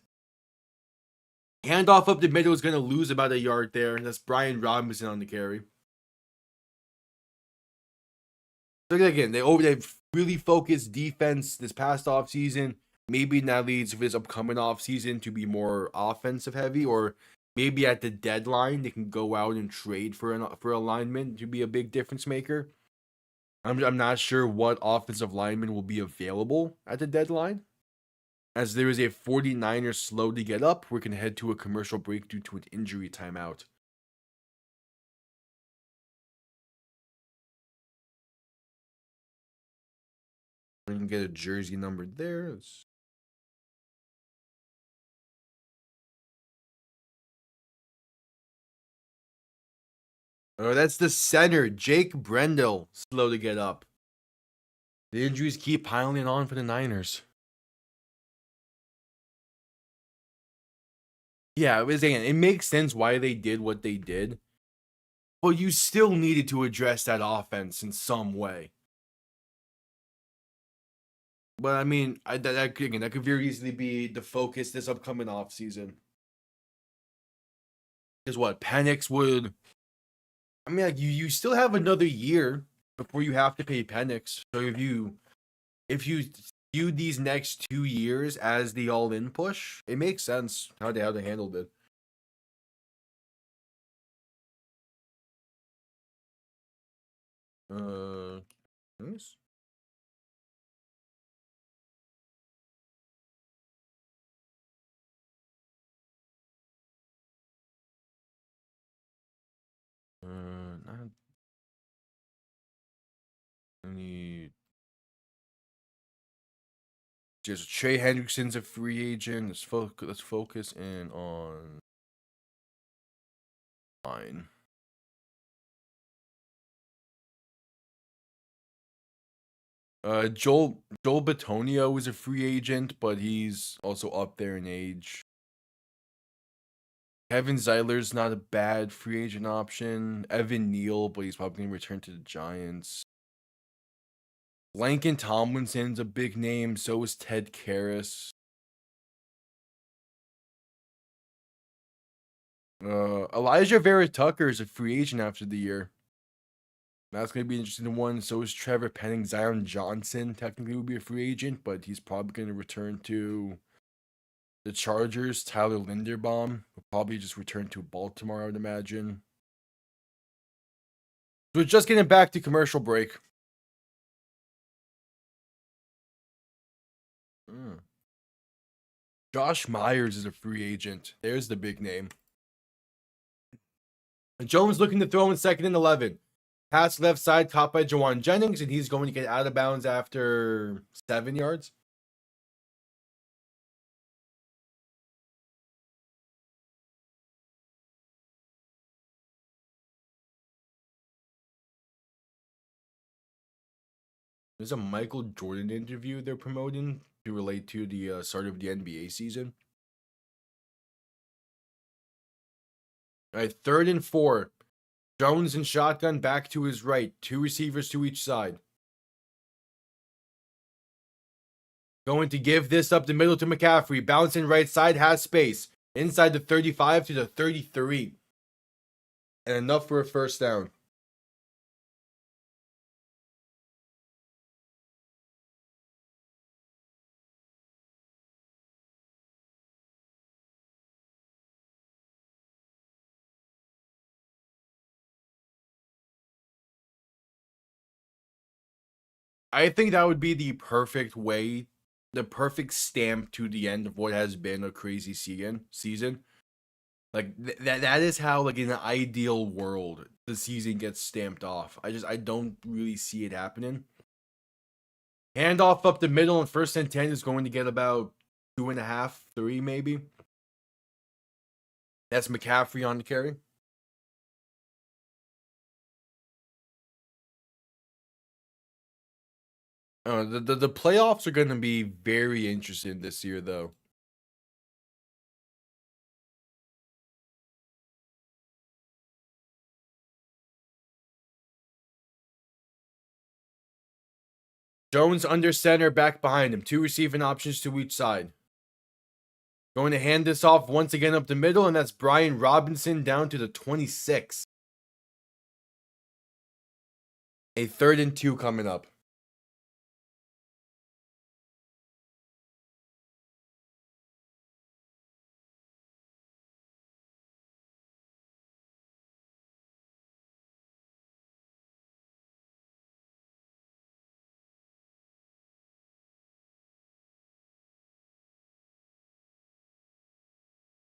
Handoff up the middle is going to lose about a yard there. That's Brian Robinson on the carry. So again, they've really focused defense this past offseason. Maybe that leads for this upcoming offseason to be more offensive heavy, or maybe at the deadline they can go out and trade for a lineman to be a big difference maker. I'm not sure what offensive lineman will be available at the deadline. As there is a 49ers slow to get up, we're going to head to a commercial break due to an injury timeout. We can get a jersey number there. Oh, that's the center, Jake Brendel, slow to get up. The injuries keep piling on for the Niners. Yeah, it makes sense why they did what they did, but you still needed to address that offense in some way. But I mean, that could very easily be the focus this upcoming offseason. Because what Penix would, I mean, like you still have another year before you have to pay Penix. So if you view these next 2 years as the all-in push, it makes sense how they handled it. Nice. Not any. Just Trey Hendrickson's a free agent. Let's focus in on line. Joel Bitonio is a free agent, but he's also up there in age. Kevin Zeiler's not a bad free agent option. Evan Neal, but he's probably going to return to the Giants. Blanken Tomlinson's a big name. So is Ted Karras. Elijah Vera Tucker is a free agent after the year. That's going to be an interesting one. So is Trevor Penning. Zion Johnson technically would be a free agent, but he's probably going to return to the Chargers. Tyler Linderbaum will probably just return to Baltimore, I would imagine. So we're just getting back to commercial break. Josh Myers is a free agent. There's the big name. Jones looking to throw in 2nd and 11. Pass left side, caught by Jawan Jennings, and he's going to get out of bounds after 7 yards. There's a Michael Jordan interview they're promoting to relate to the start of the NBA season. All right, 3rd and 4. Jones and shotgun back to his right. 2 receivers to each side. Going to give this up the middle to McCaffrey. Bouncing right side, has space. Inside the 35 to the 33. And enough for a first down. I think that would be the perfect way, the perfect stamp to the end of what has been a crazy season. Like that is how, like, in an ideal world, the season gets stamped off. I don't really see it happening. Handoff up the middle, and 1st and 10 is going to get about 2.5, 3 maybe. That's McCaffrey on the carry. The playoffs are going to be very interesting this year, though. Jones under center, back behind him. 2 receiving options to each side. Going to hand this off once again up the middle, and that's Brian Robinson down to the 26. A 3rd and 2 coming up.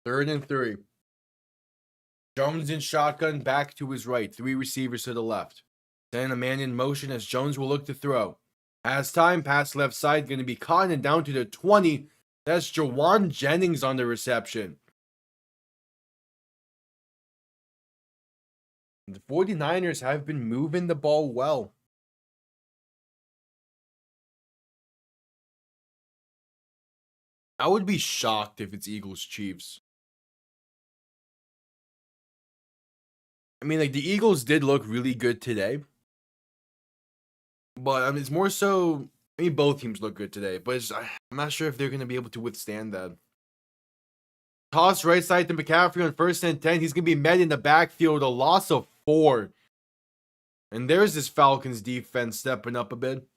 3rd and 3. Jones in shotgun, back to his right. 3 receivers to the left. Then a man in motion as Jones will look to throw. As time, pass left side, going to be caught and down to the 20. That's Jawan Jennings on the reception. The 49ers have been moving the ball well. I would be shocked if it's Eagles-Chiefs. I mean, like, the Eagles did look really good today. But, I mean, it's more so... I mean, both teams look good today. But I'm not sure if they're going to be able to withstand that. Toss right side to McCaffrey on 1st and 10. He's going to be met in the backfield. A loss of 4. And there's this Falcons defense stepping up a bit.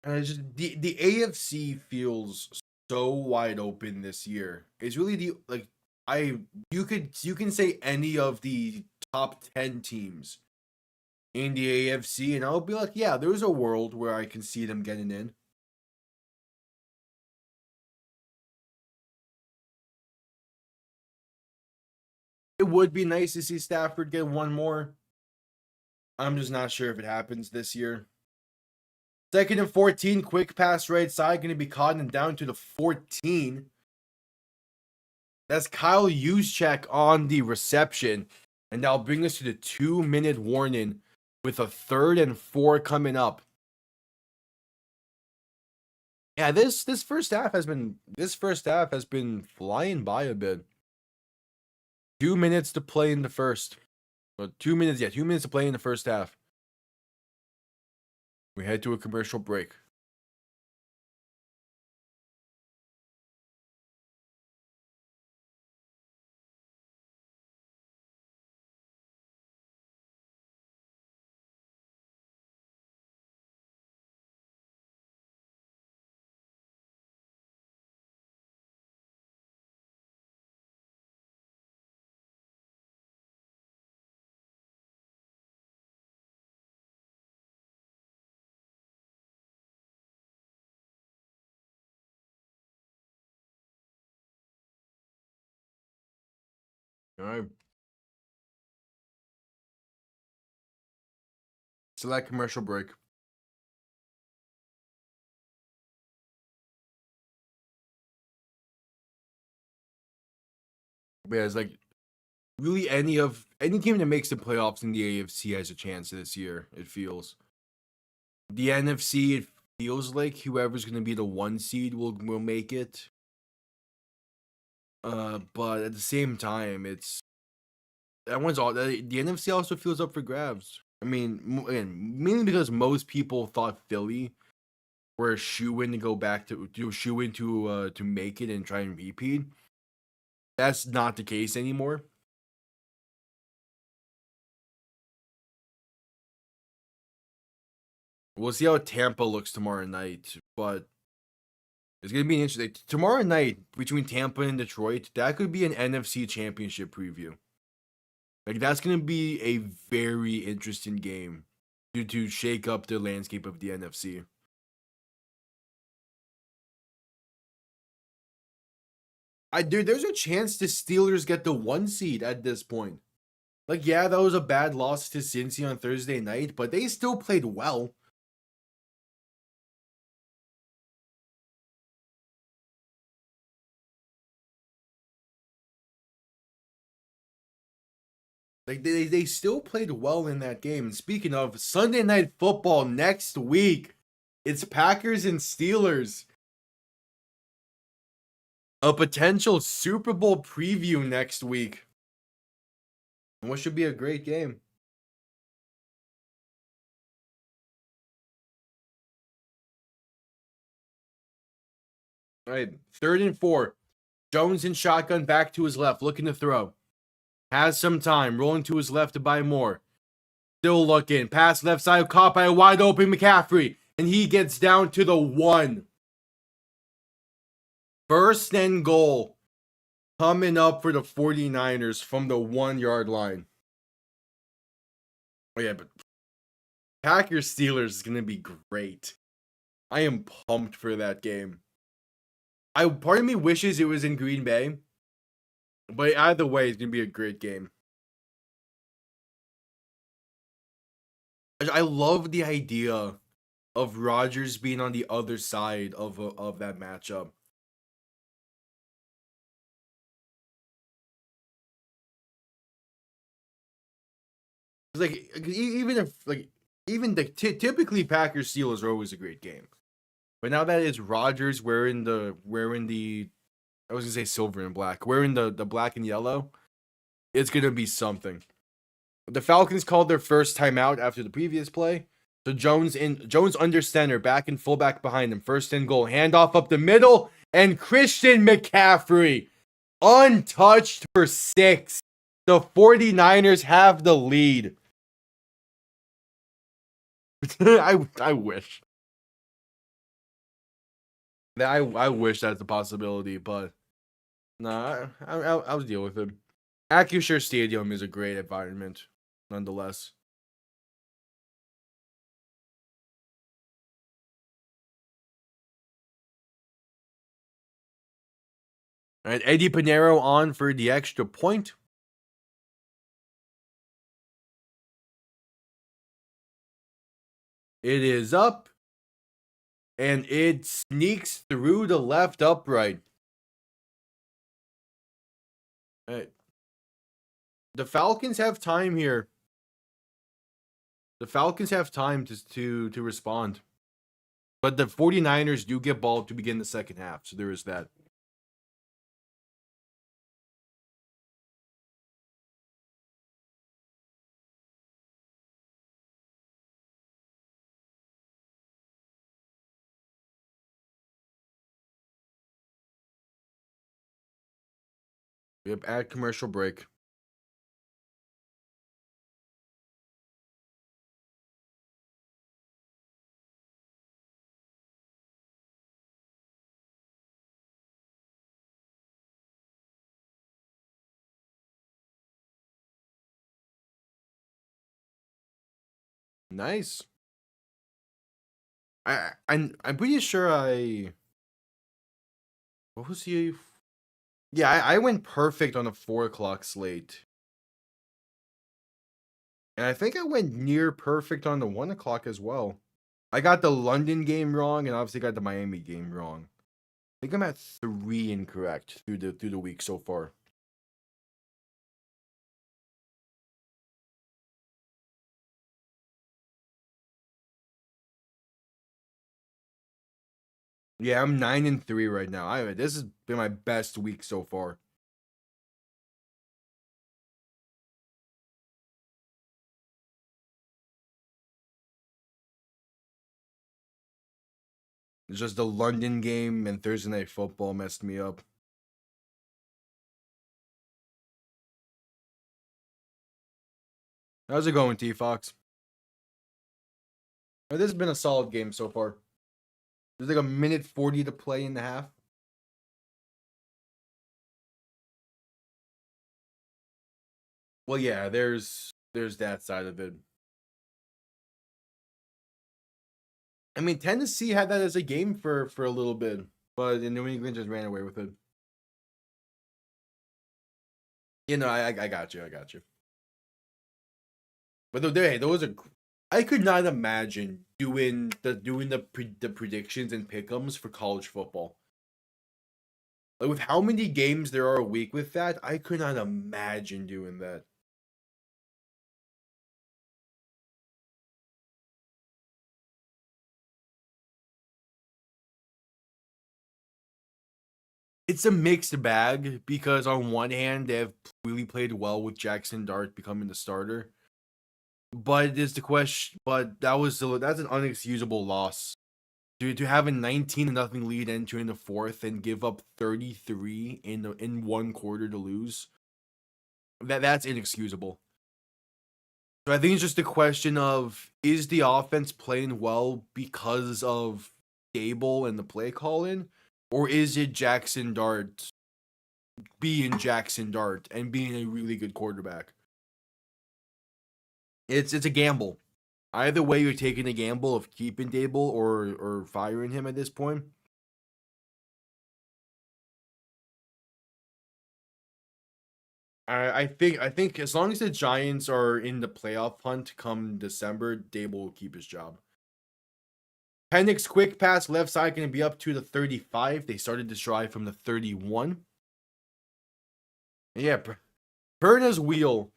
And it's just, the AFC feels so wide open this year. It's really you can say any of the top 10 teams in the AFC, and I'll be like, yeah, there's a world where I can see them getting in. It would be nice to see Stafford get one more. I'm just not sure if it happens this year. 2nd and 14, quick pass right side, going to be caught and down to the 14. That's Kyle Juszczyk on the reception. And that'll bring us to the 2-minute warning with a 3rd and 4 coming up. Yeah, this first half has been flying by a bit. 2 minutes to play in the first. 2 minutes, yeah, 2 minutes to play in the first half. We head to a commercial break. All right. Select commercial break. Yeah, it's like really any team that makes the playoffs in the AFC has a chance this year, it feels. The NFC, it feels like whoever's going to be the 1 seed will make it. But at the same time, it's that one's all the NFC also feels up for grabs. I mean, again, mainly because most people thought Philly were a shoe-in to go back to shoe-in to make it and try and repeat. That's not the case anymore. We'll see how Tampa looks tomorrow night, but it's gonna be interesting. Tomorrow night between Tampa and Detroit, that could be an NFC Championship preview. Like, that's gonna be a very interesting game to shake up the landscape of the NFC. There's a chance the Steelers get the 1 seed at this point. Like, yeah, that was a bad loss to Cincy on Thursday night, but they still played well. Like, they still played well in that game. And speaking of Sunday Night Football next week, it's Packers and Steelers. A potential Super Bowl preview next week. What should be a great game. All right, 3rd and 4. Jones in shotgun, back to his left, looking to throw. Has some time, rolling to his left to buy more. Still looking, pass left side, caught by a wide open McCaffrey. And he gets down to the 1. 1st and goal. Coming up for the 49ers from the 1-yard line. Oh yeah, but Packers Steelers is going to be great. I am pumped for that game. Part of me wishes it was in Green Bay, but either way, it's gonna be a great game. I love the idea of Rodgers being on the other side of that matchup. Like even if even typically Packers Steelers are always a great game, but now that it's Rodgers wearing the I was gonna say silver and black, wearing the black and yellow, it's gonna be something. The Falcons called their first timeout after the previous play. So Jones under center, back and fullback behind him. First and goal, handoff up the middle, and Christian McCaffrey untouched for 6. The 49ers have the lead. I wish. I wish that's a possibility, but nah, I'll deal with it. AccuSure Stadium is a great environment, nonetheless. All right, Eddie Pinheiro on for the extra point. It is up, and it sneaks through the left upright. All right. The Falcons have time here. The Falcons have time to respond. But the 49ers do get ball to begin the second half, so there is that. Yep, add commercial break. Nice. I'm pretty sure what was he? Yeah, I went perfect on a 4 o'clock slate. And I think I went near perfect on the 1 o'clock as well. I got the London game wrong, and obviously got the Miami game wrong. I think I'm at 3 incorrect through the week so far. Yeah, I'm 9-3 right now. This has been my best week so far. It's just the London game and Thursday Night Football messed me up. How's it going, T-Fox? This has been a solid game so far. There's like a minute 40 to play in the half. Well, yeah, there's that side of it. I mean, Tennessee had that as a game for a little bit, but New England just ran away with it. You know, I got you. I got you. But those are. I could not imagine doing the predictions and pick'ems for college football. Like with how many games there are a week with that, I could not imagine doing that. It's a mixed bag because on one hand they have really played well with Jackson Dart becoming the starter, but it's the question. But that's an unexcusable loss. To have a 19-0 lead entering the fourth and give up 33 in 1 quarter to lose, that's inexcusable. So I think it's just a question of, is the offense playing well because of Dable and the play calling, or is it Jackson Dart being Jackson Dart and being a really good quarterback? It's a gamble. Either way, you're taking a gamble of keeping Dable or firing him at this point. I think as long as the Giants are in the playoff hunt come December, Dable will keep his job. Penix quick pass left side going to be up to the 35. They started this drive from the 31. Yeah, Perna's wheel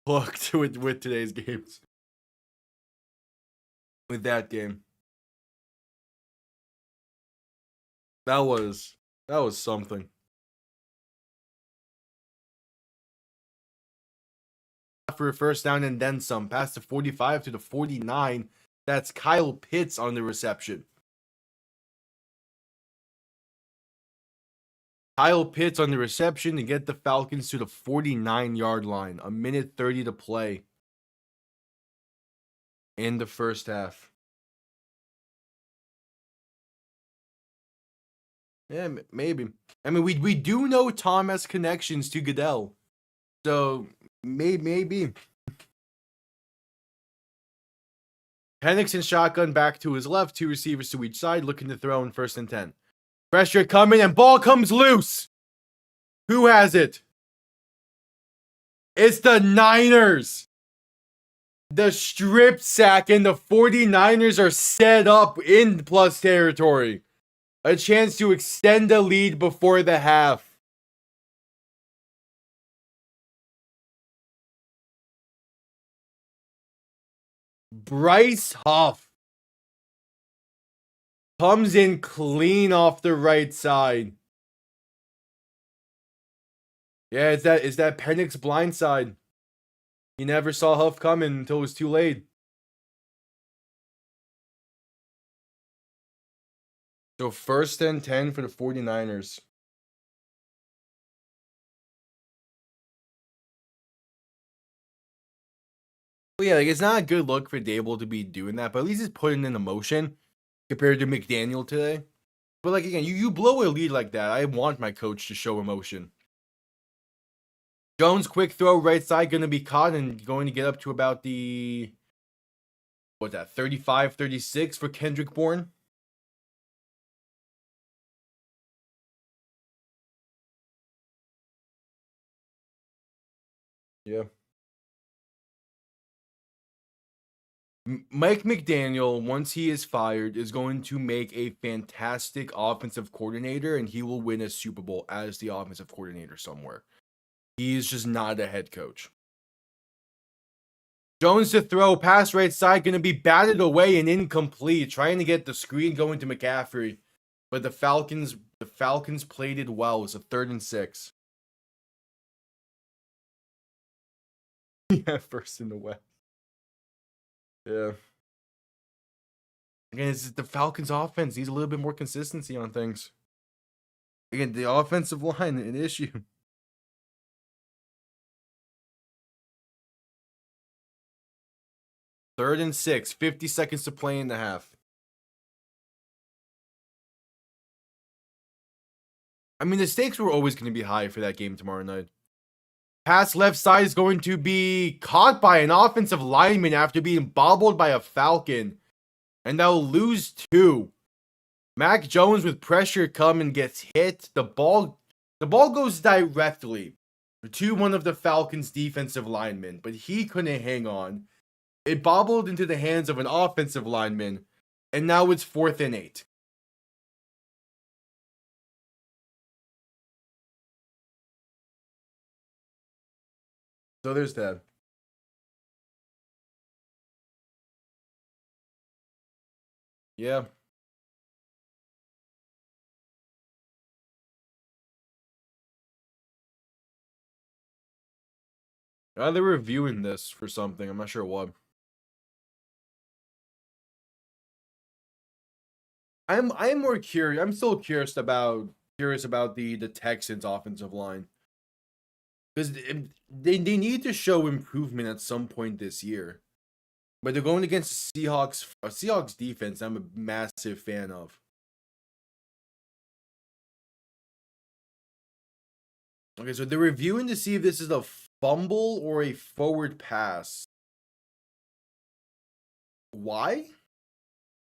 hooked with today's games. With that game. That was something. For a first down and then some. Past the 45 to the 49. That's Kyle Pitts on the reception. Kyle Pitts on the reception to get the Falcons to the 49-yard line. A minute 30 to play in the first half. Yeah, maybe. I mean, we do know Tom has connections to Goodell. So, maybe. Penix and shotgun back to his left. 2 receivers to each side. Looking to throw in 1st and 10. Pressure coming and ball comes loose. Who has it? It's the Niners. The strip sack and the 49ers are set up in plus territory. A chance to extend the lead before the half. Bryce Huff comes in clean off the right side. Yeah, it's that Penix blind side. He never saw Huff coming until it was too late. So 1st and 10 for the 49ers. Well, yeah, like it's not a good look for Dable to be doing that, but at least he's putting in emotion compared to McDaniel today. But like again, you blow a lead like that. I want my coach to show emotion. Jones quick throw right side going to be caught and going to get up to about the 35-36 for Kendrick Bourne. Yeah. Mike McDaniel, once he is fired, is going to make a fantastic offensive coordinator, and he will win a Super Bowl as the offensive coordinator somewhere. He is just not a head coach. Jones to throw, pass right side, going to be batted away and incomplete, trying to get the screen going to McCaffrey. But the Falcons played it well. It's a 3rd and 6. Yeah, 1st in the West. Yeah. Again, it's the Falcons offense needs a little bit more consistency on things. Again, the offensive line, an issue. 3rd and 6, 50 seconds to play in the half. I mean, the stakes were always going to be high for that game tomorrow night. Pass left side is going to be caught by an offensive lineman after being bobbled by a Falcon. And they'll lose 2. Mac Jones with pressure come and gets hit. The ball goes directly to one of the Falcons' defensive linemen, but he couldn't hang on. It bobbled into the hands of an offensive lineman, and now it's 4th and 8. So there's that. Yeah. They're reviewing this for something. I'm not sure what. I'm more curious. I'm still curious about the Texans offensive line. Because they need to show improvement at some point this year. But they're going against the Seahawks defense I'm a massive fan of. Okay, so they're reviewing to see if this is a fumble or a forward pass. Why?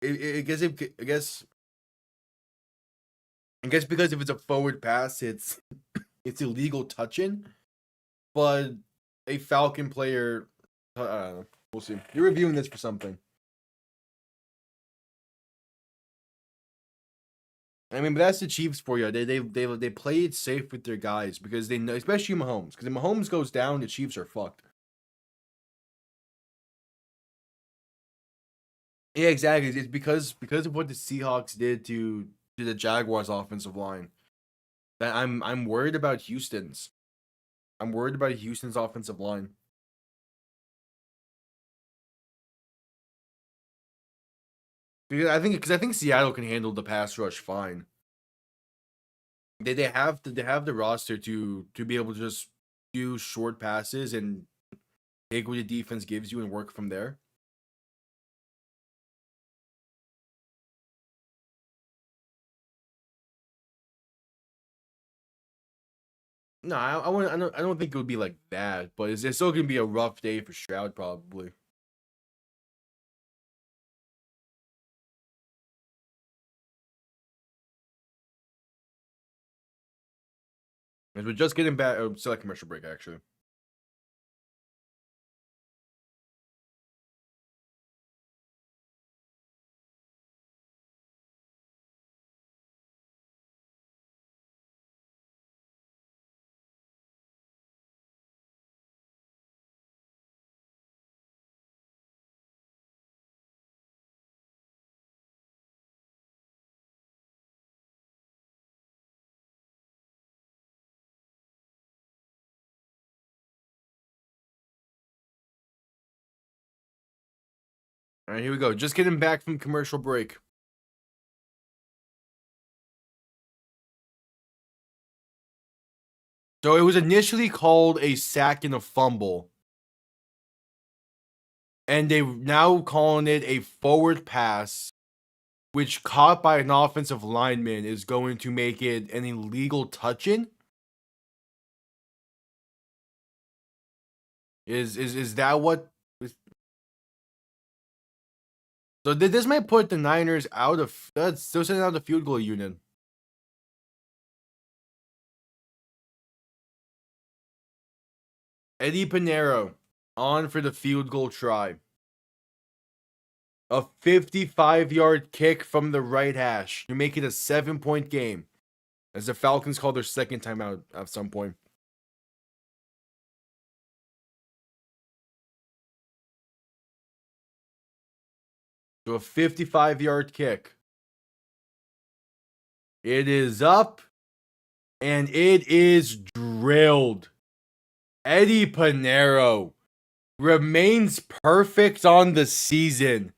I guess because if it's a forward pass, it's illegal touching. But a Falcon player, I don't know. We'll see. You're reviewing this for something. I mean, but that's the Chiefs for you. They play it safe with their guys because they know, especially Mahomes. Because if Mahomes goes down, the Chiefs are fucked. Yeah, exactly. It's because of what the Seahawks did to the Jaguars' offensive line. That I'm worried about Houston's. I'm worried about Houston's offensive line. Because I think Seattle can handle the pass rush fine. They have the roster to be able to just do short passes and take what the defense gives you and work from there. No, I don't think it would be like that, but it's still gonna be a rough day for Stroud probably. As we're just getting back, select commercial break actually. All right, here we go. Just getting back from commercial break. So it was initially called a sack and a fumble. And they now calling it a forward pass, which caught by an offensive lineman is going to make it an illegal touching. Is that what? So this might put the Niners out of that's still sending out the field goal unit. Eddie Pinheiro on for the field goal try. A 55-yard kick from the right hash to make it a 7-point game. As the Falcons call their second timeout at some point. So a 55-yard kick. It is up. And it is drilled. Eddie Pinheiro remains perfect on the season.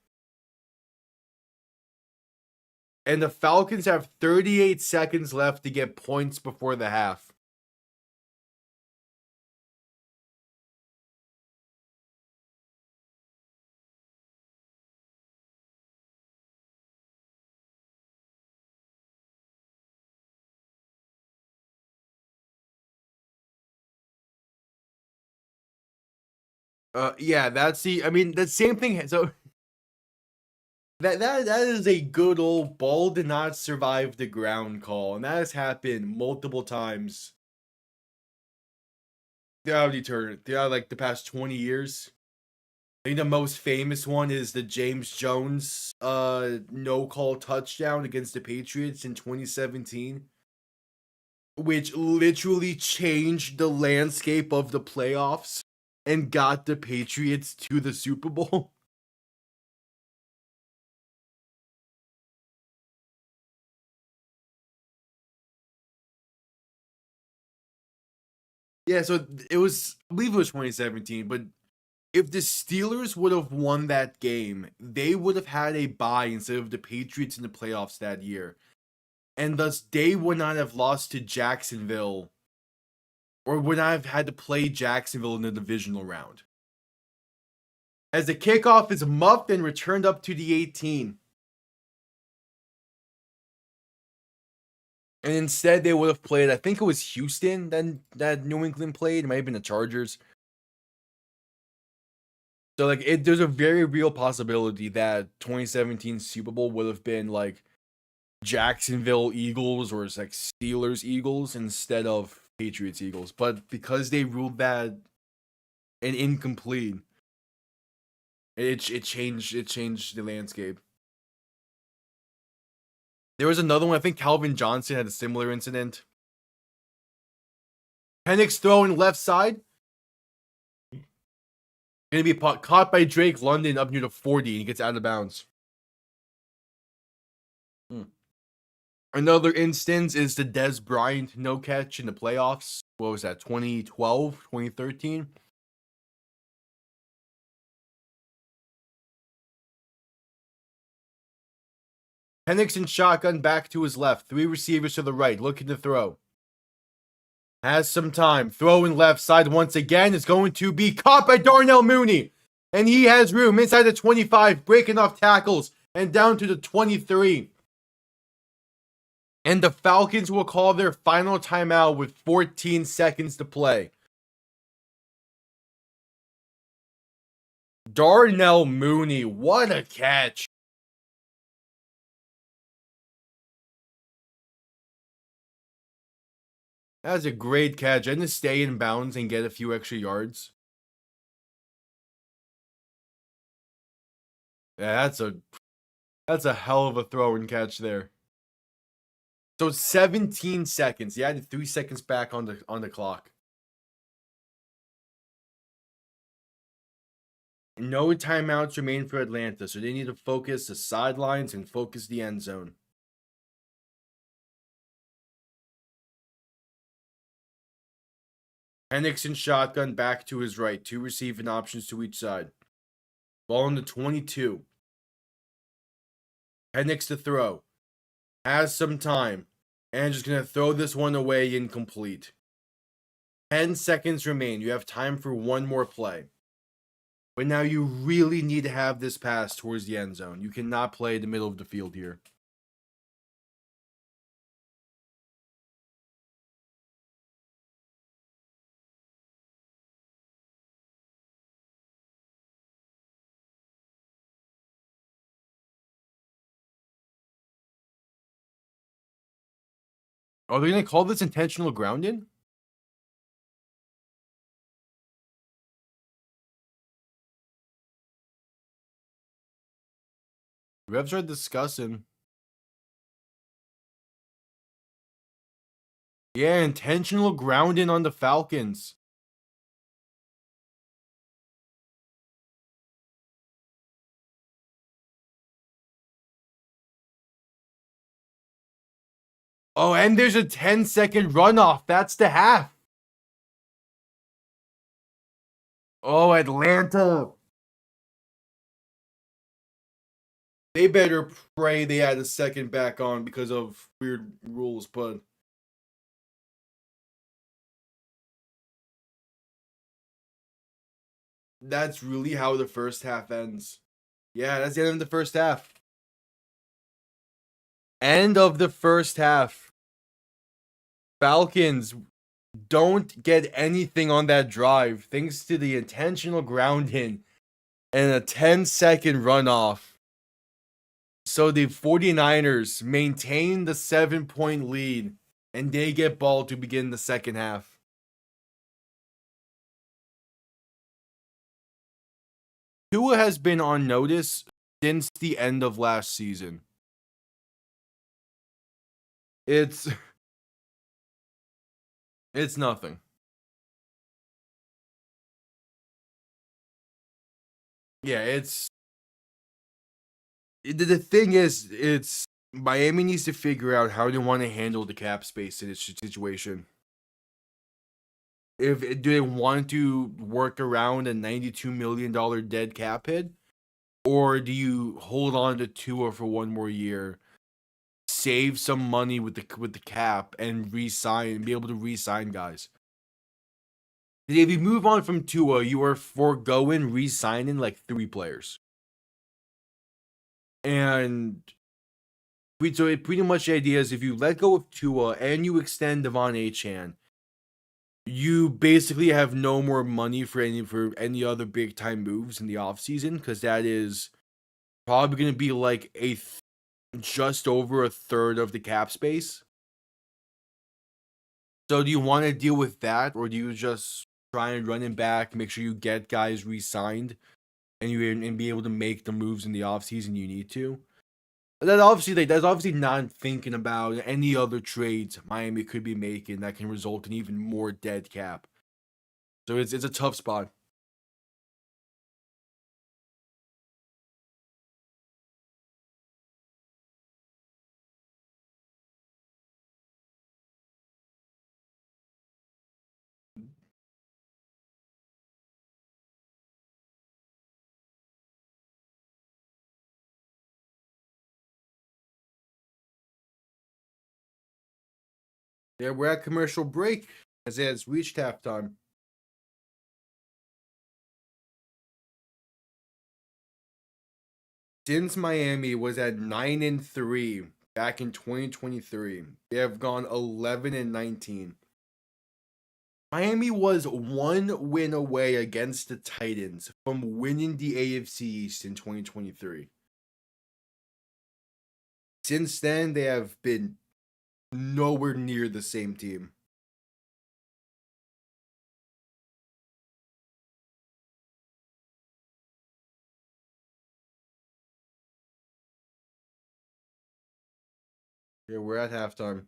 And the Falcons have 38 seconds left to get points before the half. Yeah, that's the. I mean, the same thing. So that is a good old ball did not survive the ground call, and that has happened multiple times throughout like the past 20 years. I think the most famous one is the James Jones no call touchdown against the Patriots in 2017, which literally changed the landscape of the playoffs and got the Patriots to the Super Bowl. Yeah, so it was, I believe it was 2017, but if the Steelers would have won that game, they would have had a bye instead of the Patriots in the playoffs that year. And thus, they would not have lost to Jacksonville or would not have had to play Jacksonville in the divisional round. As the kickoff is muffed and returned up to the 18. And instead, they would have played, I think it was Houston that New England played. It might have been the Chargers. So like there's a very real possibility that 2017 Super Bowl would have been like Jacksonville Eagles or it's like Steelers Eagles instead of Patriots Eagles. But because they ruled that an incomplete, it changed the landscape. There was another one. I think Calvin Johnson had a similar incident. Penix throwing left side. Gonna be caught by Drake London up near the 40 and he gets out of bounds. Another instance is the Dez Bryant no catch in the playoffs. What was that, 2012, 2013? Penix in shotgun back to his left. 3 receivers to the right, looking to throw. Has some time. Throwing left side once again. Is going to be caught by Darnell Mooney. And he has room inside the 25, breaking off tackles and down to the 23. And the Falcons will call their final timeout with 14 seconds to play. Darnell Mooney, what a catch. That was a great catch. And to stay in bounds and get a few extra yards. Yeah, that's a hell of a throw and catch there. So 17 seconds. He added 3 seconds back on the clock. No timeouts remain for Atlanta, so they need to focus the sidelines and focus the end zone. Penix in shotgun back to his right. 2 receiving options to each side. Ball on the 22. Penix to throw. Has some time. And just going to throw this one away incomplete. 10 seconds remain. You have time for one more play. But now you really need to have this pass towards the end zone. You cannot play the middle of the field here. Are they going to call this intentional grounding? Refs are discussing. Yeah, intentional grounding on the Falcons. Oh, and there's a 10-second runoff. That's the half. Oh, Atlanta. They better pray they had a second back on because of weird rules, but that's really how the first half ends. Yeah, that's the end of the first half. End of the first half. Falcons don't get anything on that drive thanks to the intentional grounding and a 10-second runoff. So the 49ers maintain the 7-point lead and they get ball to begin the second half. Tua has been on notice since the end of last season. It's nothing. Yeah, the thing is, it's Miami needs to figure out how they want to handle the cap space in this situation. Do they want to work around a $92 million dead cap hit, or do you hold on to Tua for one more year, save some money with the cap, and be able to re-sign guys? If you move on from Tua, you are foregoing re-signing like 3 players. And so pretty much the idea is if you let go of Tua and you extend Devon Achane, you basically have no more money for any other big time moves in the offseason, because that is probably going to be like just over a third of the cap space. So do you want to deal with that, or do you just try and run it back, make sure you get guys re-signed, and be able to make the moves in the offseason you need to? That's obviously not thinking about any other trades Miami could be making that can result in even more dead cap. So it's a tough spot. Yeah, we're at commercial break as it has reached halftime. Since Miami was at 9-3 back in 2023, they have gone 11-19. Miami was one win away against the Titans from winning the AFC East in 2023. Since then, they have been nowhere near the same team. Yeah, we're at halftime.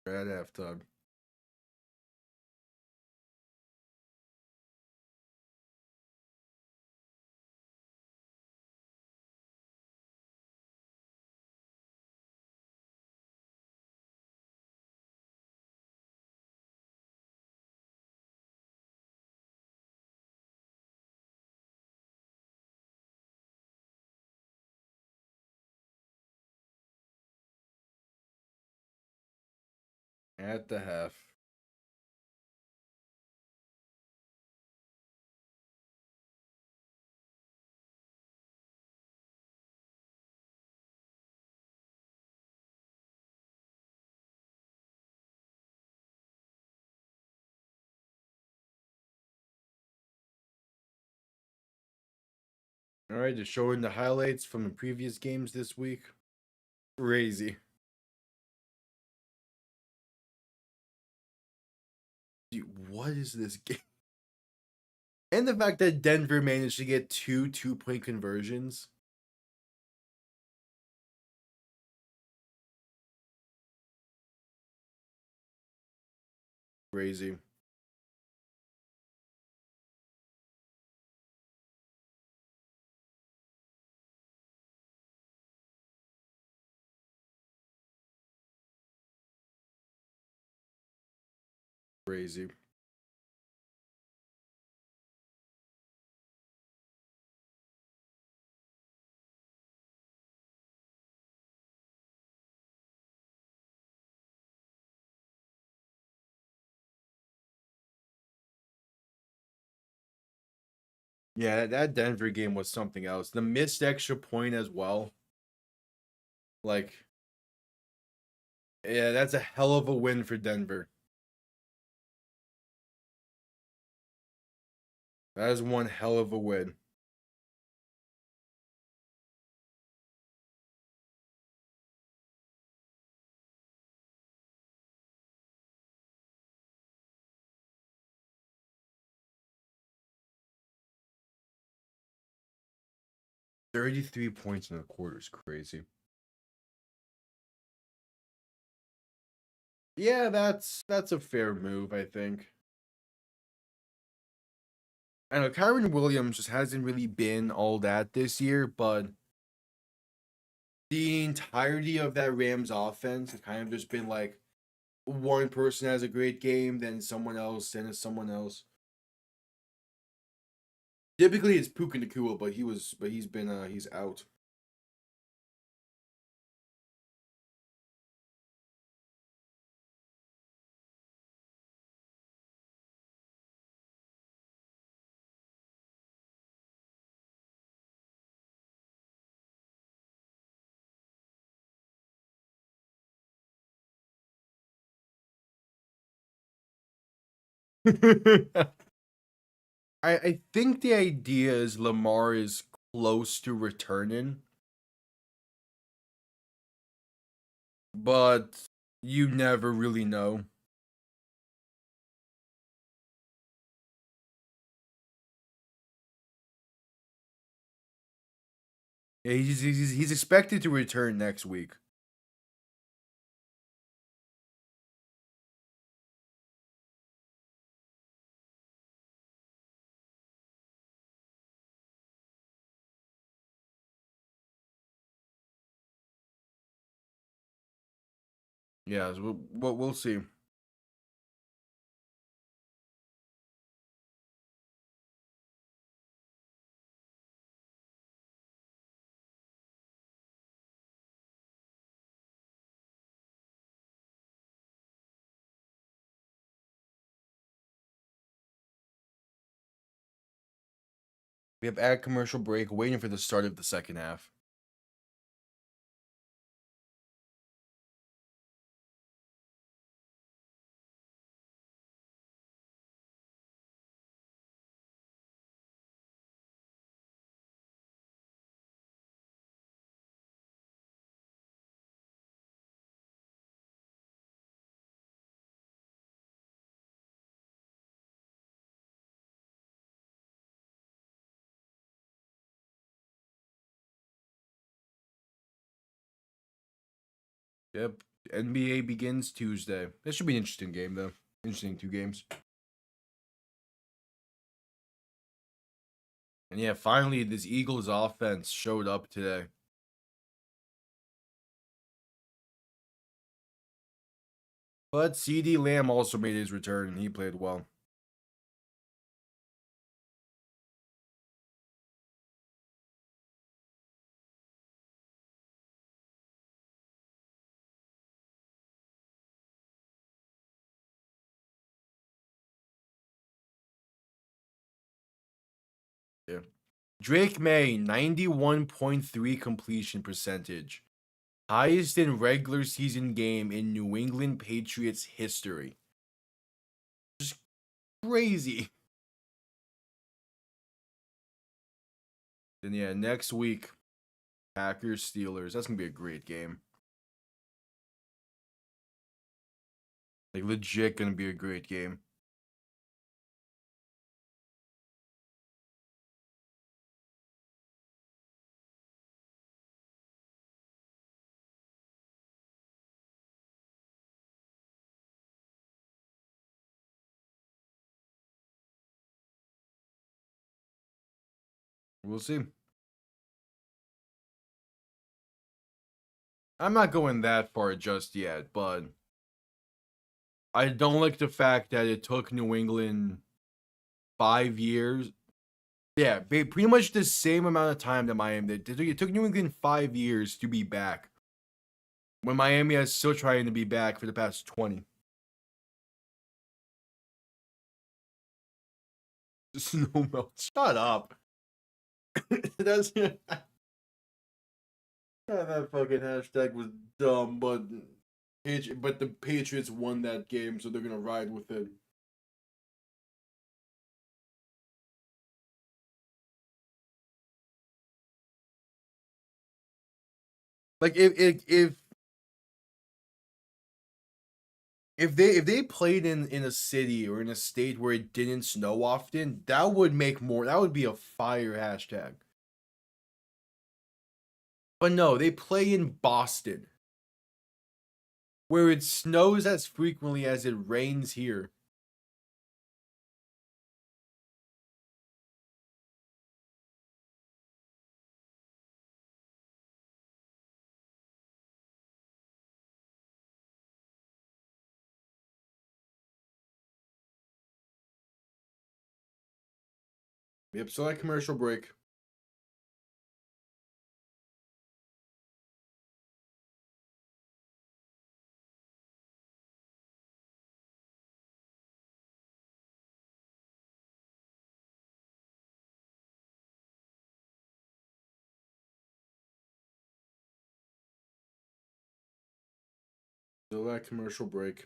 We're at halftime. At the half. All right, just showing the highlights from the previous games this week. Crazy. Dude, what is this game? And the fact that Denver managed to get two 2-point conversions. Crazy. Crazy. Yeah, that Denver game was something else. The missed extra point as well. Like, yeah, that's a hell of a win for Denver. That is one hell of a win. $33 points in a quarter is crazy. Yeah, that's a fair move, I think. I know Kyron Williams just hasn't really been all that this year, but the entirety of that Rams offense has kind of just been like one person has a great game, then someone else, then it's someone else. Typically it's Puka Nacua, but he's out. I think the idea is Lamar is close to returning, but you never really know. Yeah, he's expected to return next week. Yeah, so we'll see. We have ad commercial break, waiting for the start of the second half. Yep, NBA begins Tuesday. This should be an interesting game, though. Interesting 2 games. And yeah, finally, this Eagles offense showed up today. But CD Lamb also made his return, and he played well. Yeah. Drake May, 91.3 completion percentage. Highest in regular season game in New England Patriots history. Just crazy. And yeah, next week, Packers Steelers. That's gonna be a great game. Like legit gonna be a great game. We'll see. I'm not going that far just yet, but I don't like the fact that it took New England 5 years. Yeah, pretty much the same amount of time that Miami did. It took New England 5 years to be back, when Miami is still trying to be back for the past 20. Snow melt. Shut up. That's that fucking hashtag was dumb, but the Patriots won that game, so they're gonna ride with it. Like if they played in a city or in a state where it didn't snow often, that would make more. That would be a fire hashtag. But no, they play in Boston, where it snows as frequently as it rains here. Yep, so that commercial break. So that commercial break.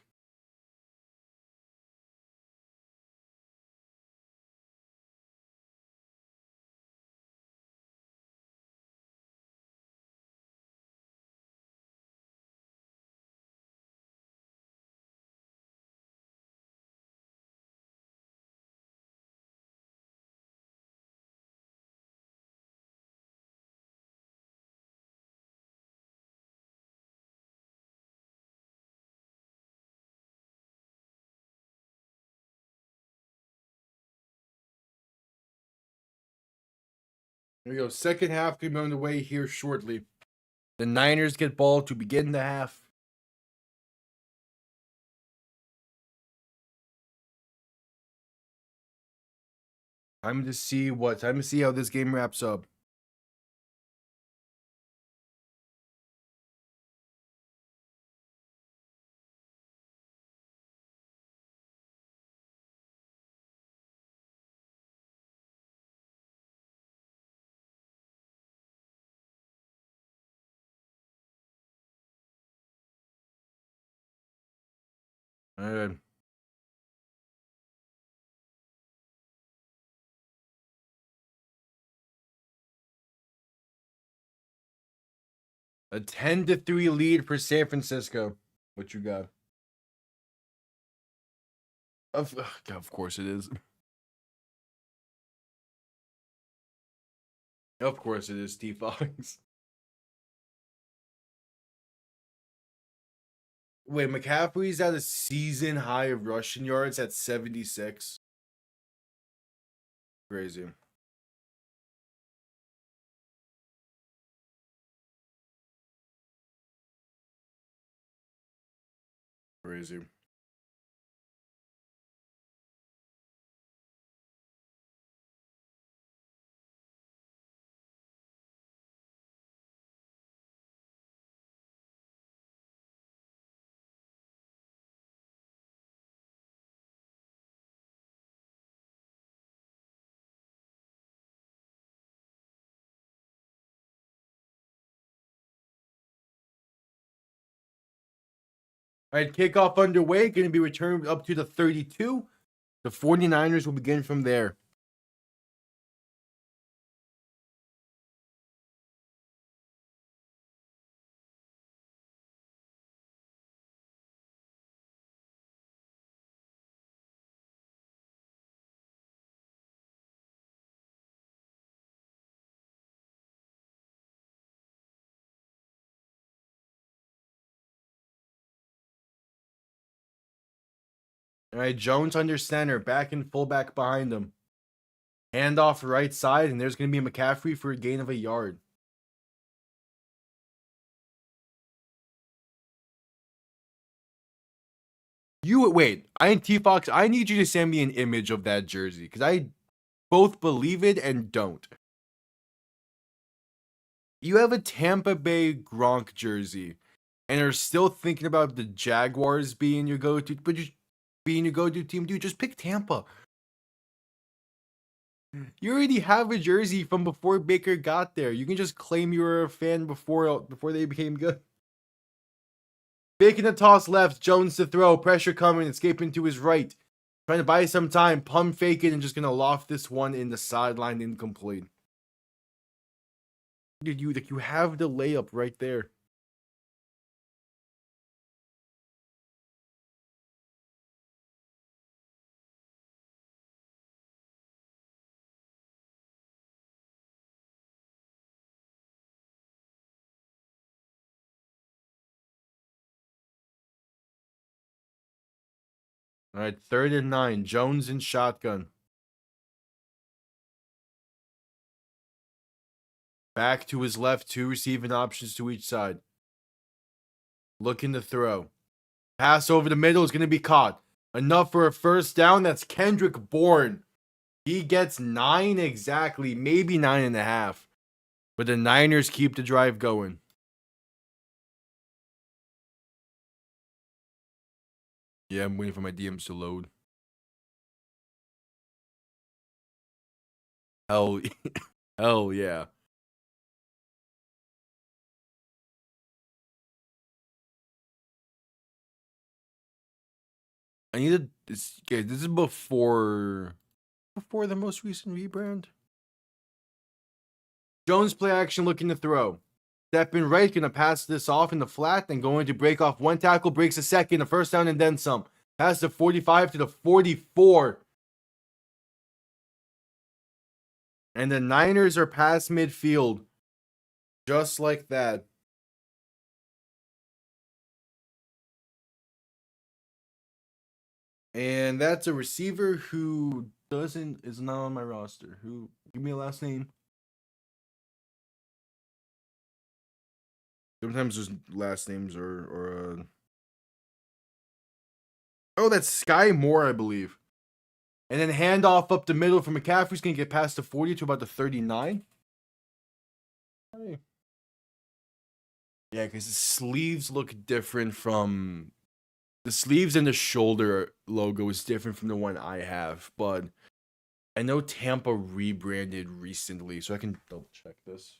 There we go. Second half going to be on the way here shortly. The Niners get ball to begin the half. Time to see how this game wraps up. All right. A 10-3 lead for San Francisco. What you got? Of course it is. Of course it is, Steve Fox. Wait, McCaffrey's at a season high of rushing yards at 76. Crazy. Crazy. All right, kickoff underway. Going to be returned up to the 32. The 49ers will begin from there. All right, Jones under center, back and fullback behind him. Hand off right side, and there's going to be McCaffrey for a gain of a yard. Wait, T-Fox, I need you to send me an image of that jersey, because I both believe it and don't. You have a Tampa Bay Gronk jersey, and are still thinking about the Jaguars being your go-to, team, dude. Just pick Tampa. You already have a jersey from before Baker got there. You can just claim you were a fan before they became good. Making the toss left, Jones to throw, pressure coming, escaping to his right. Trying to buy some time, pump fake it, and just gonna loft this one in the sideline, incomplete. Dude, you have the layup right there. All right, 3rd and 9. Jones in shotgun. Back to his left, 2 receiving options to each side. Looking to throw. Pass over the middle is going to be caught. Enough for a first down. That's Kendrick Bourne. He gets 9 exactly, maybe 9.5. But the Niners keep the drive going. Yeah, I'm waiting for my DMs to load. Hell, hell yeah. I needed this. Okay, this is before the most recent rebrand. Jones play action, looking to throw. Stepping right, gonna pass this off in the flat, then going to break off one tackle, breaks a second, a first down, and then some. Pass the 45 to the 44. And the Niners are past midfield. Just like that. And that's a receiver who is not on my roster. Who, give me a last name. Sometimes those last names are oh, that's Sky Moore, I believe. And then handoff up the middle for McCaffrey's gonna get past the 40 to about the 39. Hey. Yeah, because the sleeves look different from the sleeves, and the shoulder logo is different from the one I have, but I know Tampa rebranded recently, so I can double check this.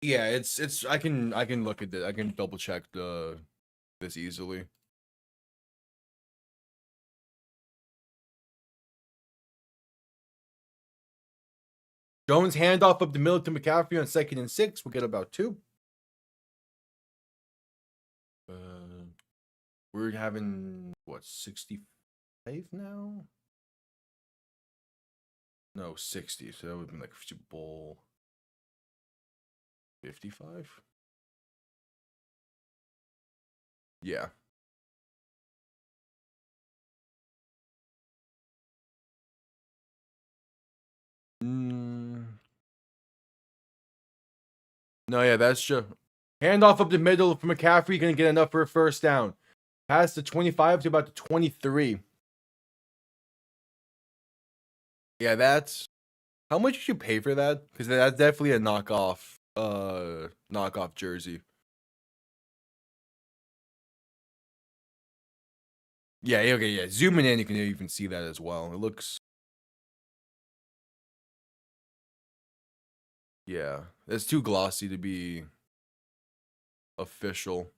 Yeah, it's I can look at it. I can double check this easily. Jones handoff up the middle to McCaffrey on 2nd and 6. We'll get about 2. We're having what, 65 now? No, 60. So that would be like Super Bowl 55. Yeah. No, yeah, that's just handoff up the middle for McCaffrey. Gonna get enough for a first down. Past the 25 to about the 23. Yeah, that's how much did you pay for that? Because that's definitely a knockoff jersey. Yeah, okay, yeah. Zooming in, you can even see that as well. It looks, yeah, it's too glossy to be official.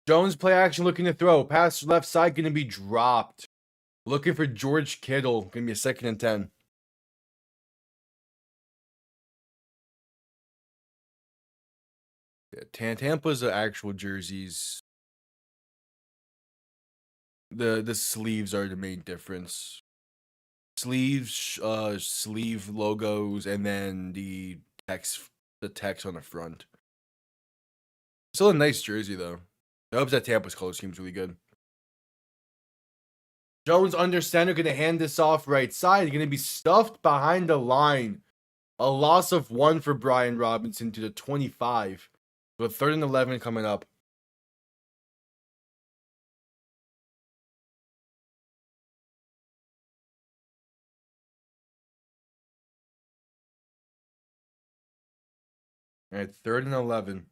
Jones play action, looking to throw. Pass left side, gonna be dropped. Looking for George Kittle. Gonna be a 2nd and 10. Yeah, Tampa's actual jerseys. The sleeves are the main difference. Sleeves, sleeve logos, and then the text on the front. Still a nice jersey though. I hope that Tampa's color scheme's really good. Jones under center, gonna hand this off right side. Gonna be stuffed behind the line. A loss of 1 for Brian Robinson to the 25. So 3rd and 11 coming up. All right, 3rd and 11.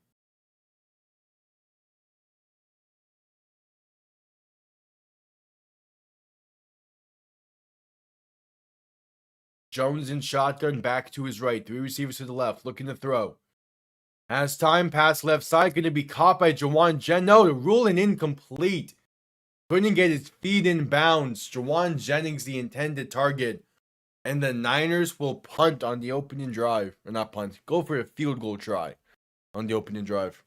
Jones in shotgun, back to his right. 3 receivers to the left, looking to throw. Has time, pass left side, going to be caught by Jawan No, the ruling incomplete. Couldn't get his feet in bounds. Jawan Jennings, the intended target. And the Niners will punt on the opening drive. Or not punt, go for a field goal try on the opening drive.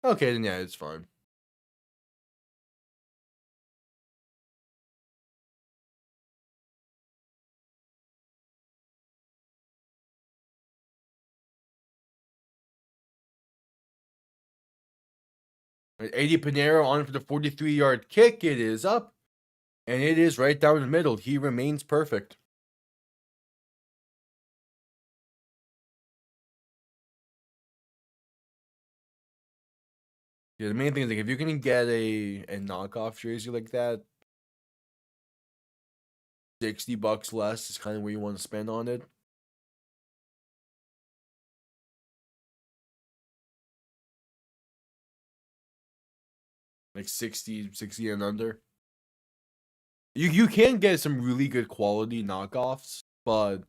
Okay, then yeah, it's fine. Eddie Pinero on for the 43-yard kick. It is up. And it is right down the middle. He remains perfect. Yeah, the main thing is like if you can get a knockoff jersey like that, $60 less is kind of where you want to spend on it. Like 60 and under. You can get some really good quality knockoffs, but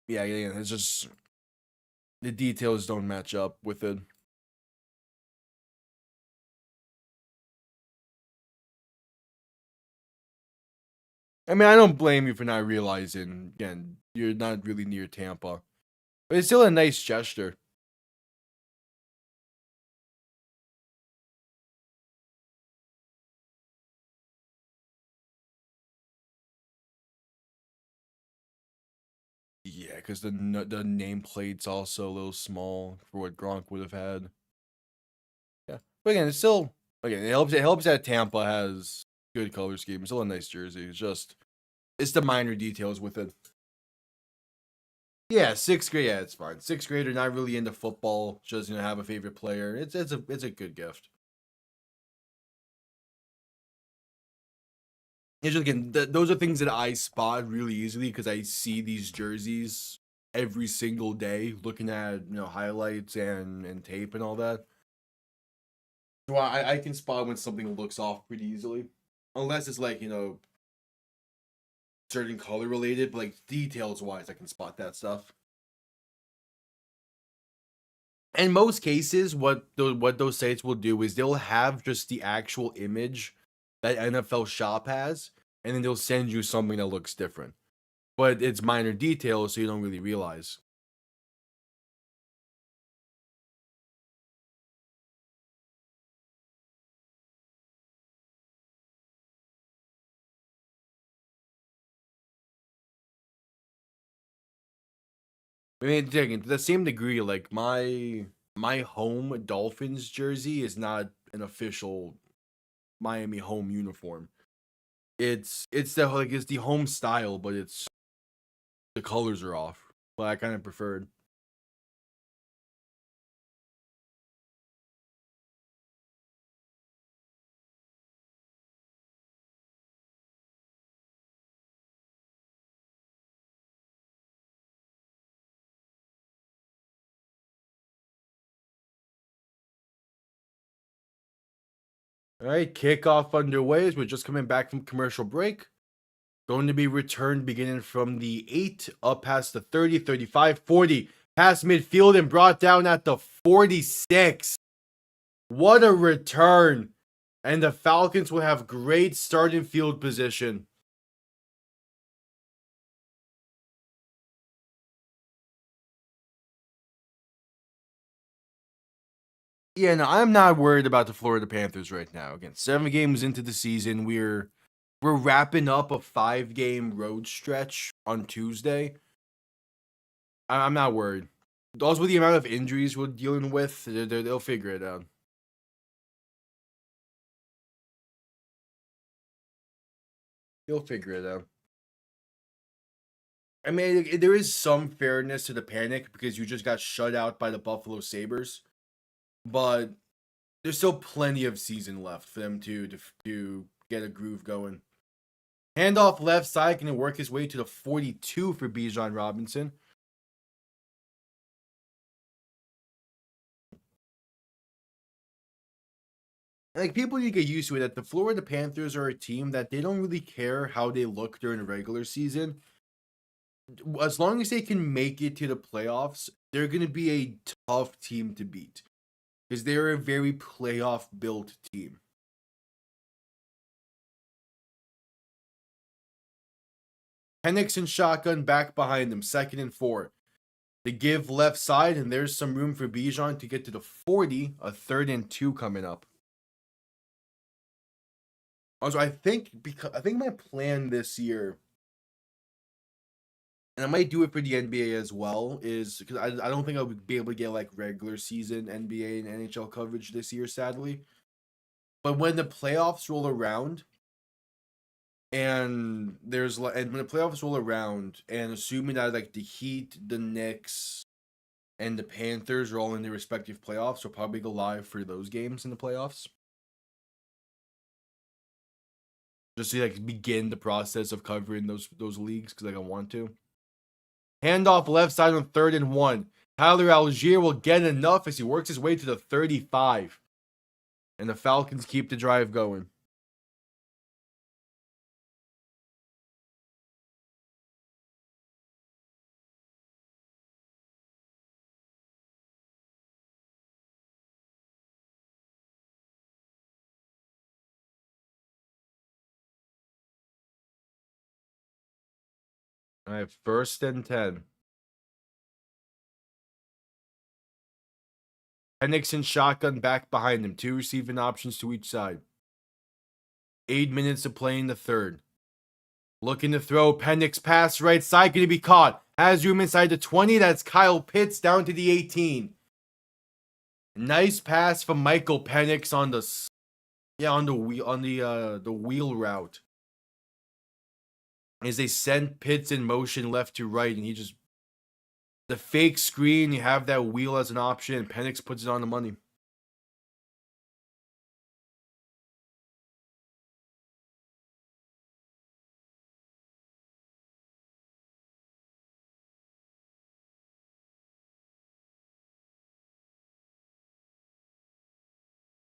yeah, it's just the details don't match up with it. I mean, I don't blame you for not realizing. Again, you're not really near Tampa, but it's still a nice gesture. Yeah, because the nameplate's also a little small for what Gronk would have had. But again, it's still it helps that Tampa has good color scheme. It's still a nice jersey. It's the minor details with it. Yeah, 6th grade. Yeah, it's fine. 6th grader not really into football. Just have a favorite player. It's a good gift. It's just, again, those are things that I spot really easily because I see these jerseys every single day, looking at highlights and tape and all that. So I can spot when something looks off pretty easily, unless it's like certain color related, but like details wise, I can spot that stuff. In most cases, what those sites will do is they'll have just the actual image that NFL Shop has, and then they'll send you something that looks different. But it's minor details, so you don't really realize. I mean, to the same degree, like my home Dolphins jersey is not an official Miami home uniform. It's the home style, but the colors are off. But I kind of preferred. All right, kickoff underway as we're just coming back from commercial break. Going to be returned beginning from the 8 up past the 30, 35, 40, past midfield and brought down at the 46. What a return. And the Falcons will have great starting field position. Yeah, no, I'm not worried about the Florida Panthers right now. Again, 7 games into the season, we're wrapping up a 5-game road stretch on Tuesday. I'm not worried. Also, with the amount of injuries we're dealing with, they'll figure it out. They'll figure it out. I mean, there is some fairness to the panic because you just got shut out by the Buffalo Sabres, but there's still plenty of season left for them to get a groove going. Handoff left side, going to work his way to the 42 for Bijan Robinson. Like, people need to get used to it that the Florida Panthers are a team that they don't really care how they look during the regular season. As long as they can make it to the playoffs, they're going to be a tough team to beat because they're a very playoff built team. Penix and shotgun back behind them, 2nd and 4. They give left side, and there's some room for Bijan to get to the 40, a 3rd and 2 coming up. Also, I think my plan this year, and I might do it for the NBA as well, is because I don't think I would be able to get like regular season NBA and NHL coverage this year, sadly. But when the playoffs roll around, and when the playoffs roll around, and assuming that like the Heat, the Knicks, and the Panthers are all in their respective playoffs, we'll probably go live for those games in the playoffs. Just to like begin the process of covering those leagues because like I want to. Handoff left side on 3rd and 1. Tyler Algier will get enough as he works his way to the 35. And the Falcons keep the drive going. All right, 1st and 10. Penix and shotgun back behind him. 2 receiving options to each side. 8 minutes to play in the 3rd. Looking to throw. Penix pass right side. Going to be caught. Has room inside the 20. That's Kyle Pitts down to the 18. Nice pass from Michael Penix on the wheel route. As they send Pitts in motion left to right, and he just the fake screen, you have that wheel as an option, and Penix puts it on the money.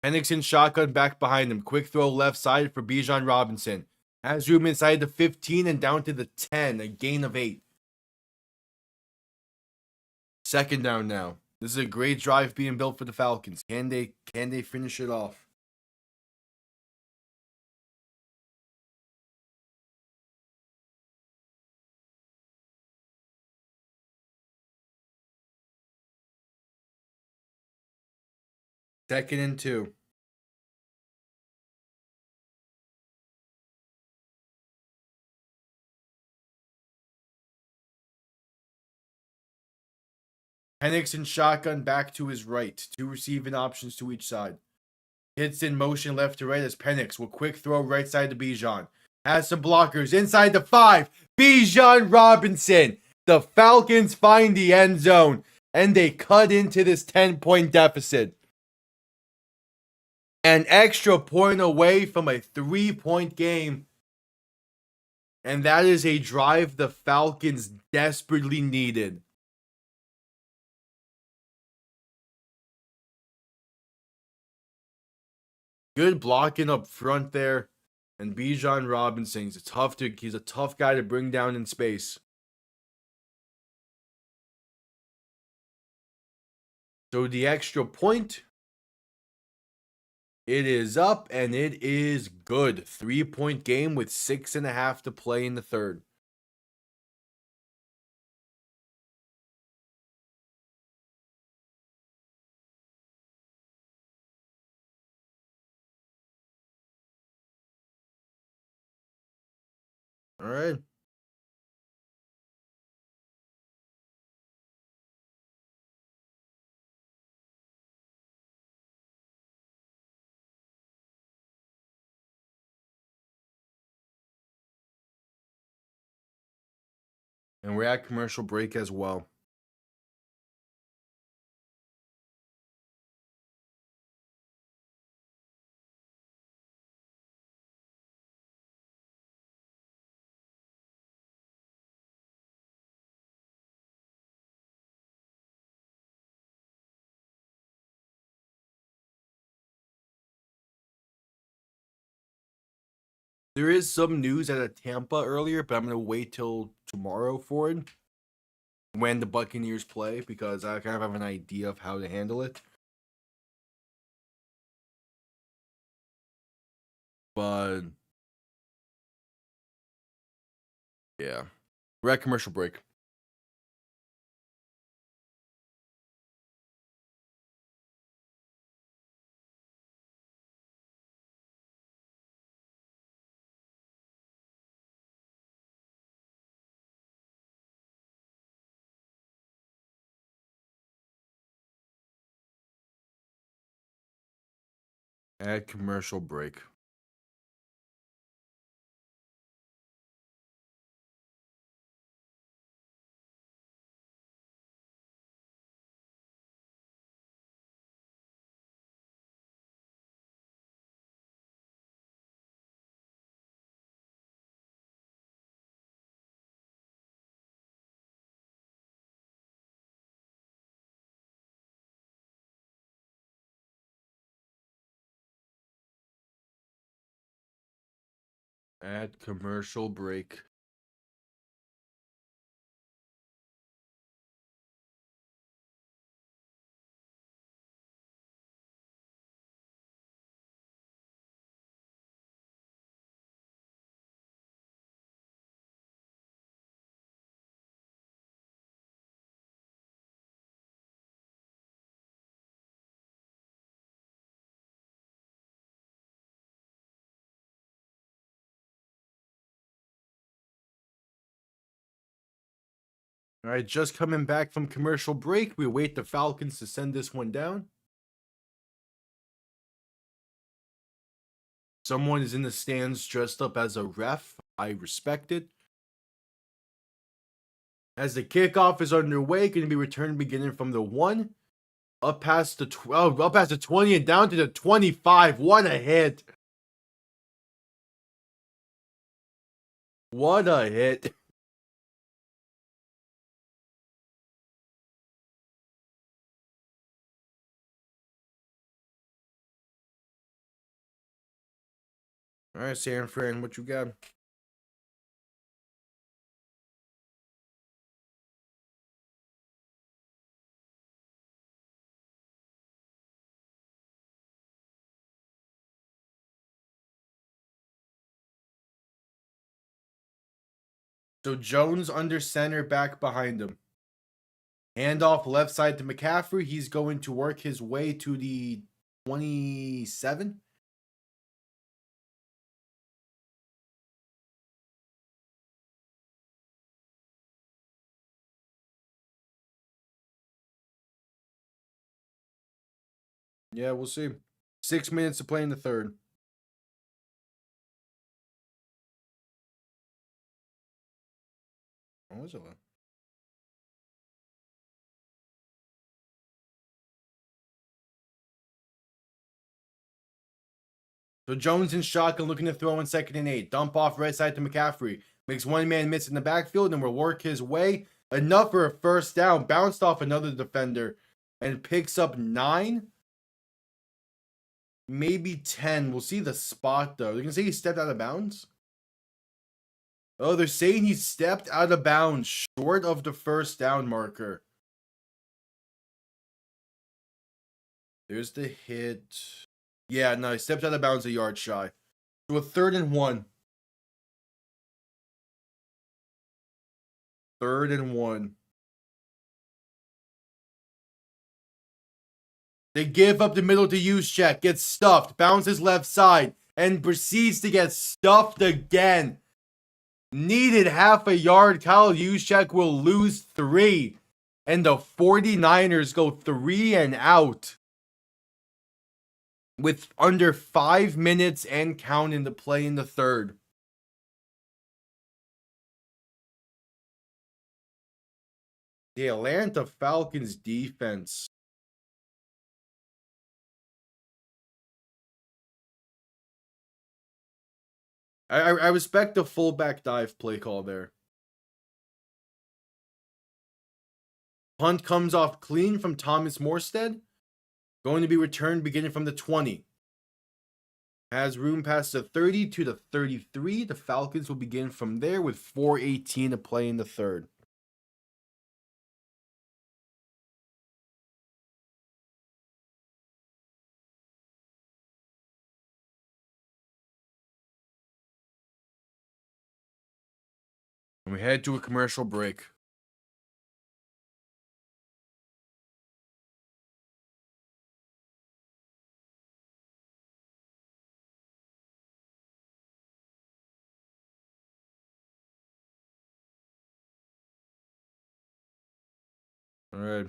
Penix in shotgun back behind him. Quick throw left side for Bijan Robinson. Has room inside the 15 and down to the 10. A gain of 8. Second down now. This is a great drive being built for the Falcons. Can they finish it off? Second and 2. Penix in shotgun back to his right. 2 receiving options to each side. Hits in motion left to right as Penix will quick throw right side to Bijan. Has some blockers inside the 5. Bijan Robinson. The Falcons find the end zone and they cut into this 10-point deficit. An extra point away from a 3-point game. And that is a drive the Falcons desperately needed. Good blocking up front there. And Bijan Robinson, he's a tough guy to bring down in space. So the extra point, it is up and it is good. 3-point game with 6.5 to play in the third. All right. And we're at commercial break as well. There is some news out of Tampa earlier, but I'm going to wait till tomorrow for it. When the Buccaneers play, because I kind of have an idea of how to handle it. But yeah. We're at commercial break. At commercial break. At commercial break. All right, just coming back from commercial break. We await the Falcons to send this one down. Someone is in the stands dressed up as a ref. I respect it. As the kickoff is underway, going to be returned beginning from the 1, up past the 12, up past the 20, and down to the 25. What a hit. What a hit. All right, San Fran, what you got? So Jones under center, back behind him. Handoff left side to McCaffrey. He's going to work his way to the 27. Yeah, we'll see. 6 minutes to play in the third. What was it? So Jones in shotgun looking to throw in 2nd and 8. Dump off right side to McCaffrey. Makes one man miss in the backfield and will work his way. Enough for a first down. Bounced off another defender and picks up 9. Maybe 10. We'll see the spot though. They're going to say he stepped out of bounds? Oh, they're saying he stepped out of bounds short of the first down marker. There's the hit. Yeah, no, he stepped out of bounds a yard shy. So a 3rd and 1. 3rd and 1. They give up the middle to Juszczyk. Gets stuffed. Bounces left side. And proceeds to get stuffed again. Needed half a yard. Kyle Juszczyk will lose 3. And the 49ers go 3 and out. With under 5 minutes and counting to play in the third. The Atlanta Falcons defense. I respect the fullback dive play call there. Punt comes off clean from Thomas Morstead. Going to be returned beginning from the 20. Has room past the 30 to the 33. The Falcons will begin from there with 4:18 to play in the third. And we head to a commercial break. All right.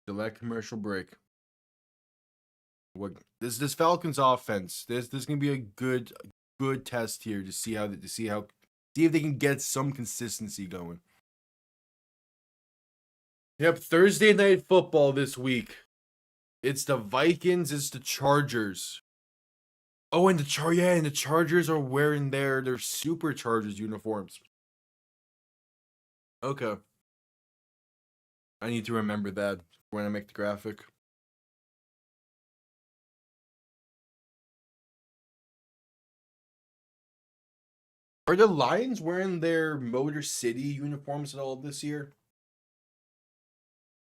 Select commercial break. What this Falcons offense? This is gonna be a good test here to see if they can get some consistency going. Yep, Thursday night football this week. It's the Vikings. It's the Chargers. Oh, and the Chargers are wearing their Superchargers uniforms. Okay. I need to remember that when I make the graphic. Are the Lions wearing their Motor City uniforms at all this year?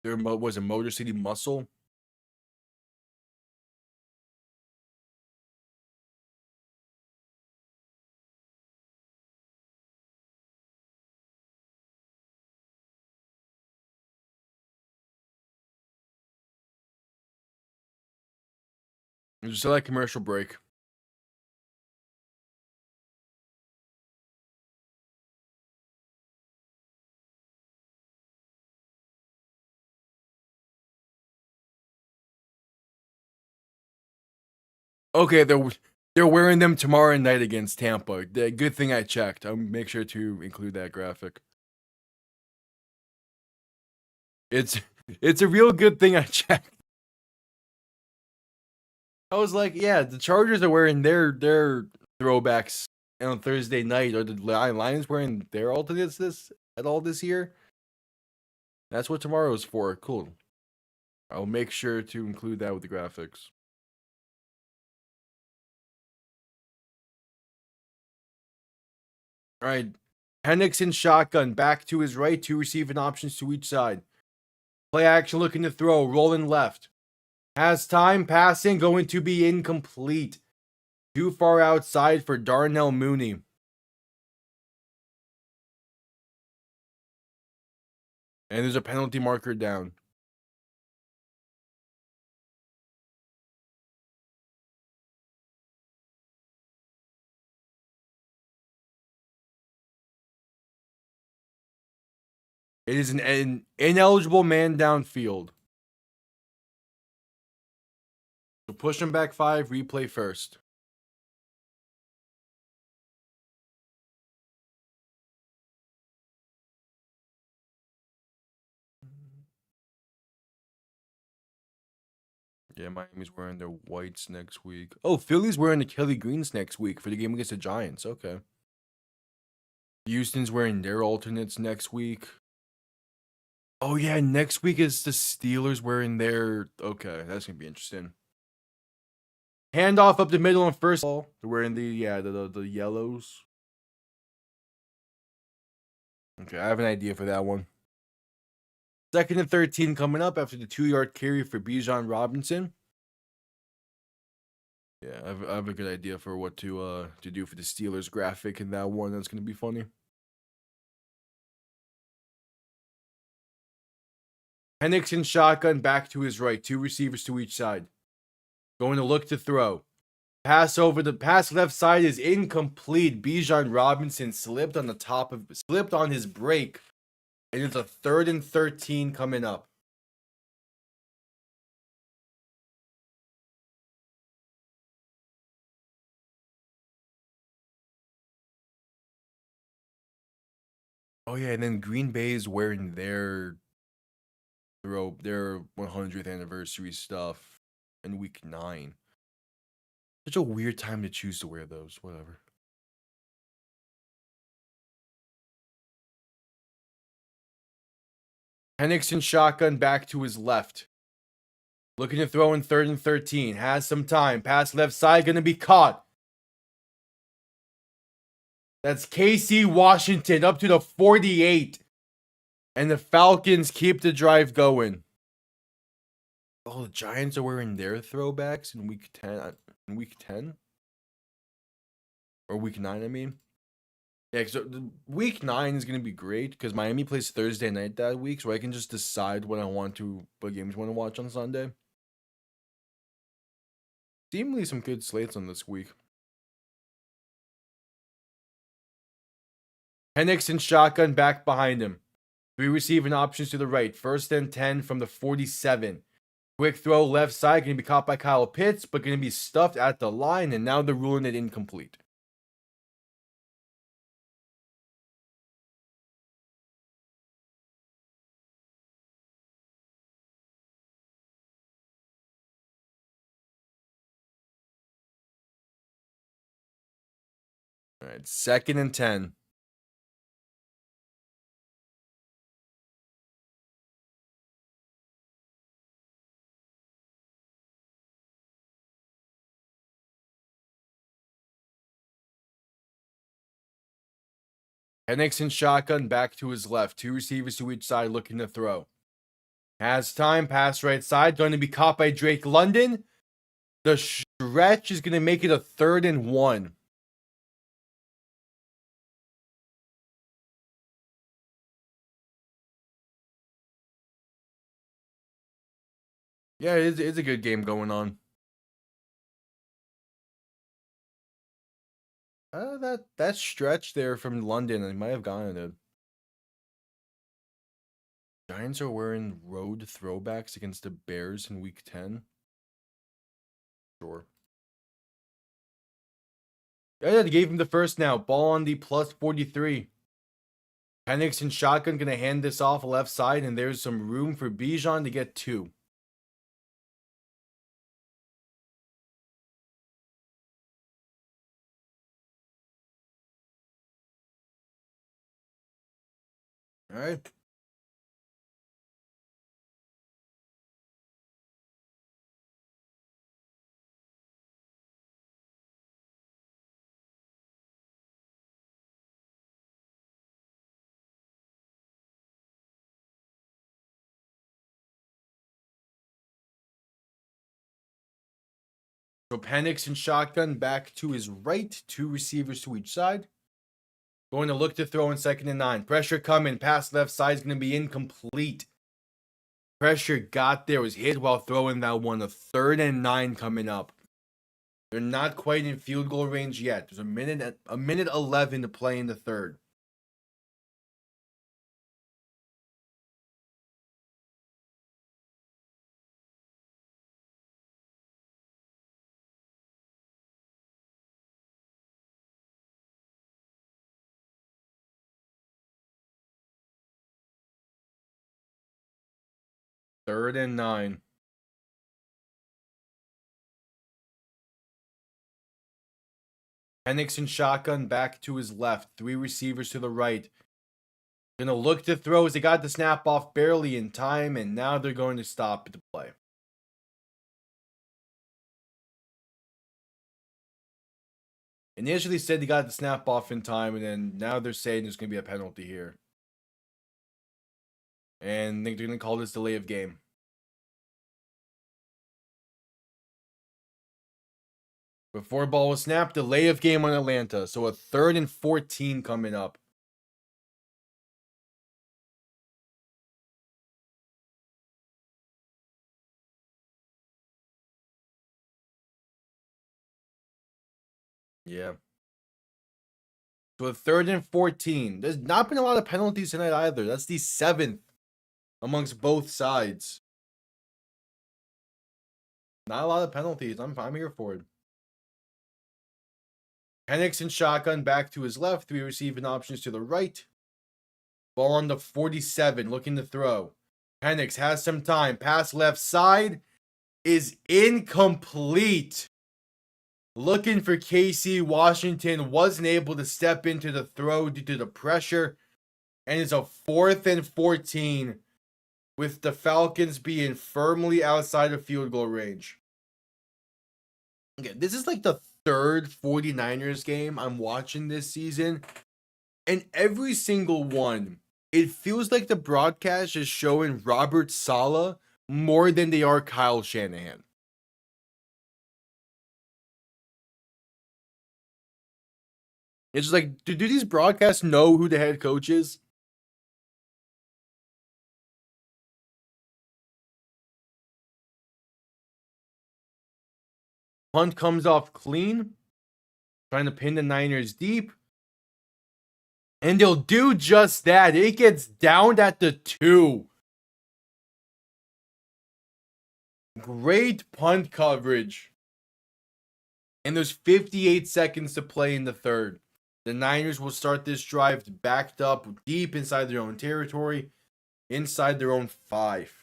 Was it Motor City Muscle? Just like commercial break. Okay, they're wearing them tomorrow night against Tampa. Good thing I checked. I'll make sure to include that graphic. It's a real good thing I checked. I was like, yeah, the Chargers are wearing their throwbacks on Thursday night. Are the Lions wearing their alternates this year? That's what tomorrow's for. Cool. I'll make sure to include that with the graphics. All right. Penix in shotgun, back to his right, two receiving options to each side. Play action looking to throw, rolling left. Has time, passing, going to be incomplete. Too far outside for Darnell Mooney. And there's a penalty marker down. It is an ineligible man downfield. So push him back 5, replay first. Yeah, Miami's wearing their whites next week. Oh, Philly's wearing the Kelly Greens next week for the game against the Giants. Okay. Houston's wearing their alternates next week. Oh, yeah, next week is the Steelers wearing their... Okay, that's going to be interesting. Handoff up the middle on first ball. They're wearing the yellows. Okay, I have an idea for that one. 2nd and 13 coming up after the 2-yard carry for Bijan Robinson. Yeah, I have a good idea for what to do for the Steelers graphic in that one. That's going to be funny. Penix in shotgun, back to his right. 2 receivers to each side. Going to look to throw. Pass left side is incomplete. Bijan Robinson slipped on his break. And it's a 3rd and 13 coming up. Oh yeah, and then Green Bay is wearing their 100th anniversary stuff in week 9. Such a weird time to choose to wear those. Whatever. Penix in shotgun, back to his left. Looking to throw in 3rd and 13. Has some time. Pass left side, gonna be caught. That's KC Washington up to the 48. And the Falcons keep the drive going. Oh, the Giants are wearing their throwbacks in week 10. In week 10? Or week 9, I mean. Yeah, so week 9 is going to be great because Miami plays Thursday night that week, so I can just decide what games I want to watch on Sunday. Seemingly some good slates on this week. Penix and shotgun, back behind him. 3 receiving options to the right. 1st and 10 from the 47. Quick throw left side, going to be caught by Kyle Pitts, but going to be stuffed at the line, and now they're ruling it incomplete. All right, 2nd and 10. Penix and shotgun, back to his left. 2 receivers to each side looking to throw. Has time, pass right side, going to be caught by Drake London. The stretch is going to make it a 3rd and 1. Yeah, it's a good game going on. That stretch there from London, I might have gotten it. Giants are wearing road throwbacks against the Bears in Week 10. Sure. Yeah, they gave him the first now. Ball on the plus 43. Penix and shotgun gonna hand this off left side, and there's some room for Bijan to get 2. All right. So Penix and shotgun back to his right, 2 receivers to each side. Going to look to throw in 2nd and 9. Pressure coming, pass left side is going to be incomplete. Pressure got there, was hit while throwing that one. A 3rd and 9 coming up. They're not quite in field goal range yet. There's a minute 11 to play in the 3rd. Third and 9. Penix and shotgun back to his left. 3 receivers to the right. Gonna look to throw as they got the snap off barely in time, and now they're going to stop the play. Initially said they got the snap off in time, and then now they're saying there's gonna be a penalty here. And they're gonna call this delay of game. Before ball was snapped, delay of game on Atlanta. So a 3rd and 14 coming up. Yeah. So a 3rd and 14. There's not been a lot of penalties tonight either. That's the 7th amongst both sides. Not a lot of penalties. I'm here for it. Penix and shotgun back to his left. 3 receiving options to the right. Ball on the 47, looking to throw. Penix has some time. Pass left side is incomplete. Looking for KC. Washington wasn't able to step into the throw due to the pressure. And it's a 4th and 14 with the Falcons being firmly outside of field goal range. Okay, this is like the 3rd 49ers game I'm watching this season. And every single one, it feels like the broadcast is showing Robert Saleh more than they are Kyle Shanahan. It's just like, do these broadcasts know who the head coach is? Punt comes off clean, trying to pin the Niners deep. And they'll do just that. It gets downed at the 2. Great punt coverage. And there's 58 seconds to play in the 3rd. The Niners will start this drive backed up deep inside their own territory, inside their own 5.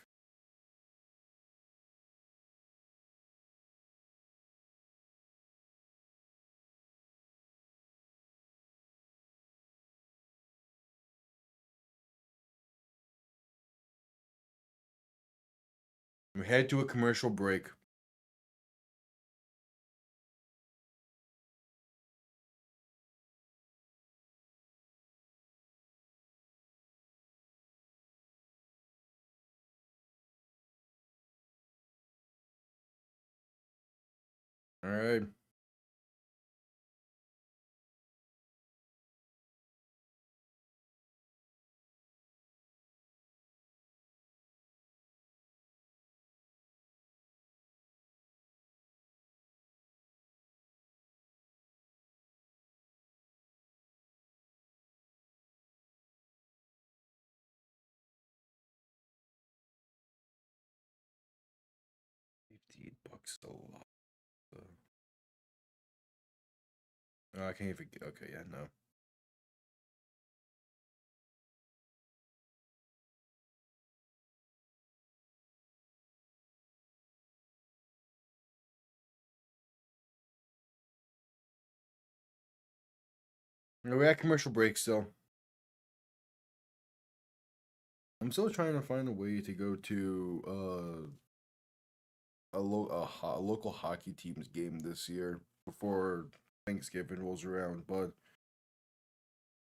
We head to a commercial break. All right. seed. Bucks a lot. I can't even. Okay, yeah, no. We're at commercial break still. I'm still trying to find a way to go to a local hockey team's game this year before Thanksgiving rolls around, but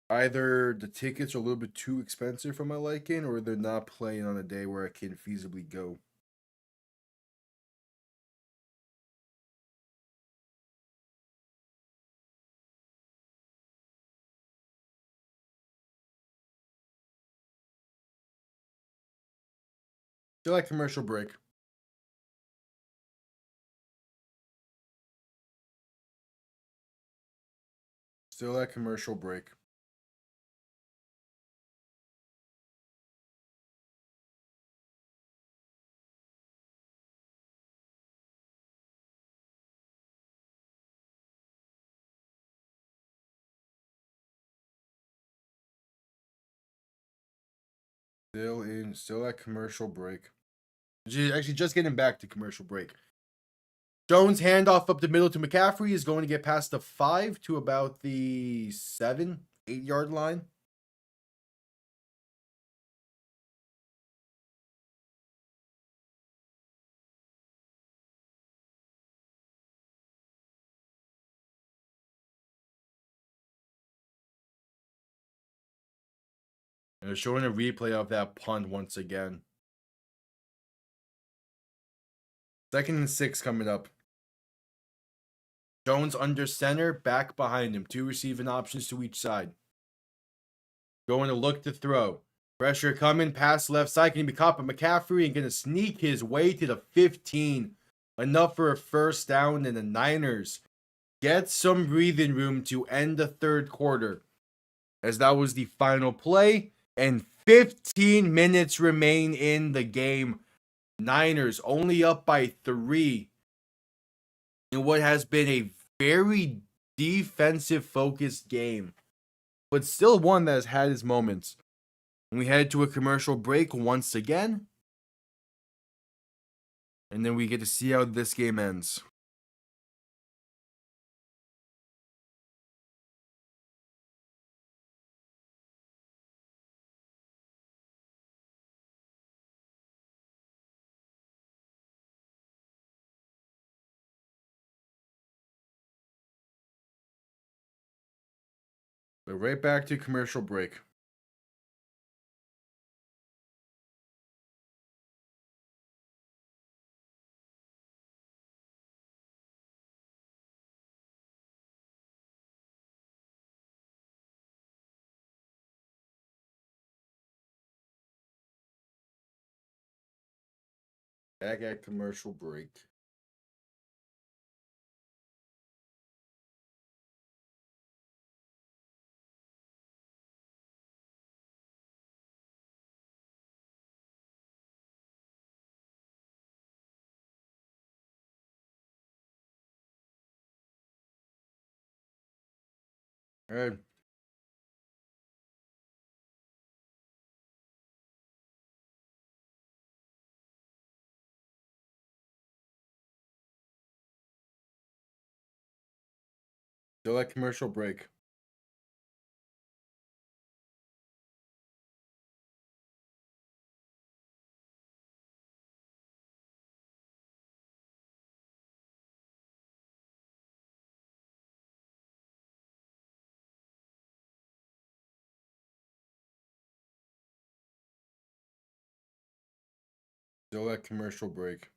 either the tickets are a little bit too expensive for my liking, or they're not playing on a day where I can feasibly go. Still at commercial break. Still at commercial break. Still at commercial break. Actually, just getting back to commercial break. Jones handoff up the middle to McCaffrey is going to get past the 5 to about the 7, 8 yard line. And they're showing a replay of that punt once again. 2nd and 6 coming up. Jones under center, back behind him. 2 receiving options to each side. Going to look to throw. Pressure coming, pass left side. Can be caught by McCaffrey and going to sneak his way to the 15. Enough for a first down, and the Niners get some breathing room to end the third quarter. As that was the final play, and 15 minutes remain in the game. Niners only up by 3 in what has been a very defensive focused game, but still one that has had its moments. And we head to a commercial break once again, and then we get to see how this game ends. So right back to commercial break. Back at commercial break. All right. Still at commercial break. Still at commercial break.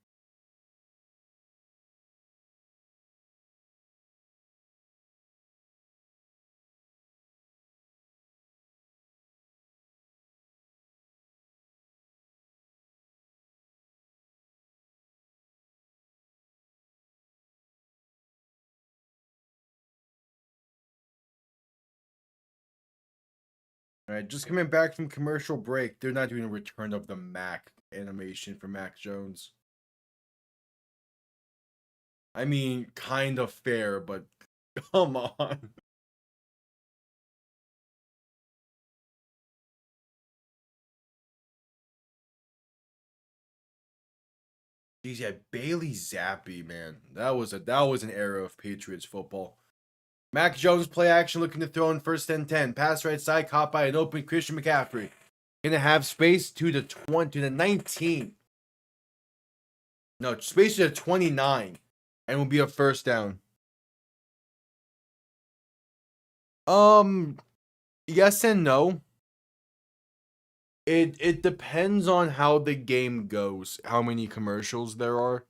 All right, just coming back from commercial break. They're not doing a return of the Mac animation for Mac Jones. I mean, kind of fair, but come on. Jeez, yeah, Bailey Zappi, man. That was an era of Patriots football. Mac Jones play action looking to throw in first and 10. Pass right side caught by an open Christian McCaffrey. Gonna have space to the 20 to the 19. No, space to the 29. And will be a first down. Um yes and no. It depends on how the game goes, how many commercials there are.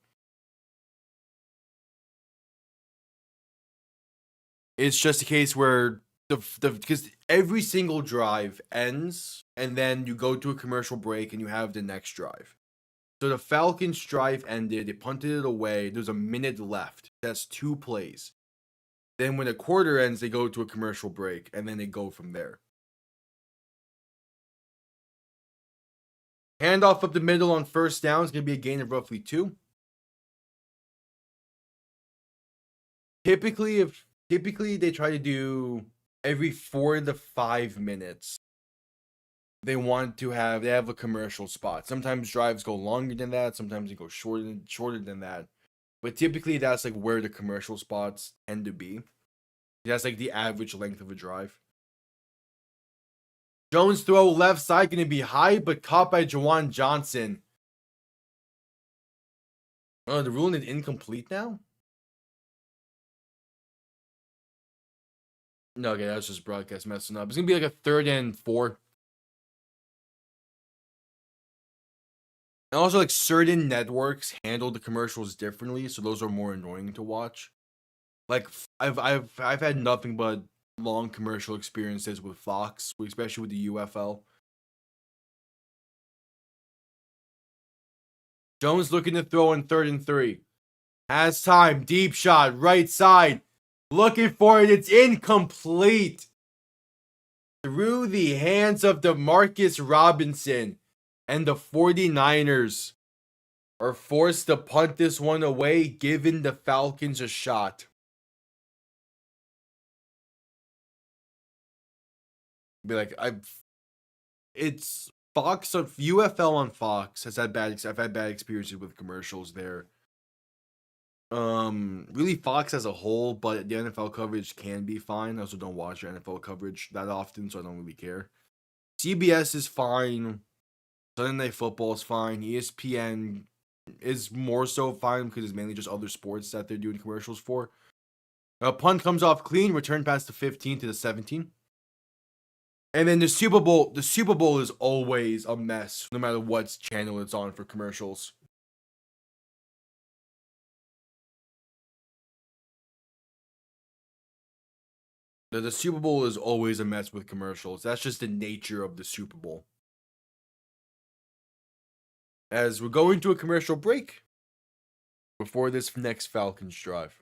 It's just a case where the because every single drive ends and then you go to a commercial break and you have the next drive. So the Falcons drive ended, they punted it away. There's a minute left. That's 2 plays. Then when the quarter ends, they go to a commercial break and then they go from there. Handoff up the middle on first down is going to be a gain of roughly 2. Typically they try to do every 4 to 5 minutes. They have a commercial spot. Sometimes drives go longer than that, sometimes they go shorter than that. But typically that's like where the commercial spots tend to be. That's like the average length of a drive. Jones throw left side going to be high, but caught by Jawan Johnson. Oh, the ruling is incomplete now? No, okay, that's just broadcast messing up. It's going to be like a 3rd and 4. And also, like, certain networks handle the commercials differently, so those are more annoying to watch. Like, I've had nothing but long commercial experiences with Fox, especially with the UFL. Jones looking to throw in 3rd and 3. Has time. Deep shot. Right side. Looking for it. It's incomplete. Through the hands of Demarcus Robinson. And the 49ers are forced to punt this one away, giving the Falcons a shot. Be like, it's Fox of UFL on Fox has had I've had bad experiences with commercials there. Really Fox as a whole, but the NFL coverage can be fine. I also don't watch NFL coverage that often, so I don't really care. CBS is fine. Sunday Night Football is fine. ESPN is more so fine because it's mainly just other sports that they're doing commercials for. A punt comes off clean, return past the 15 to the 17. And then the Super Bowl is always a mess, no matter what channel it's on for commercials. The Super Bowl is always a mess with commercials. That's just the nature of the Super Bowl. As we're going to a commercial break before this next Falcons drive.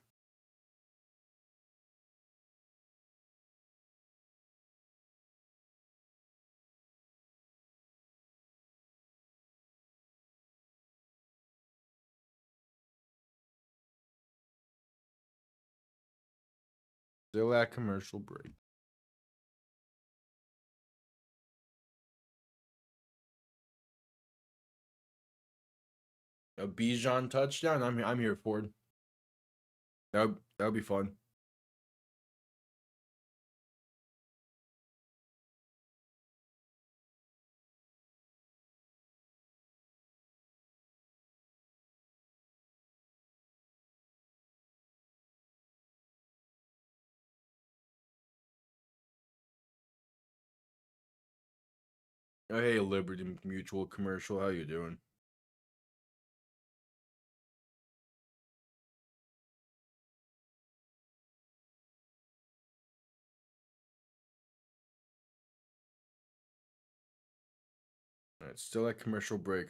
Still at commercial break. A Bijan touchdown. I'm here for it. That would be fun. Oh, hey, Liberty Mutual commercial. How you doing? All right, still at commercial break.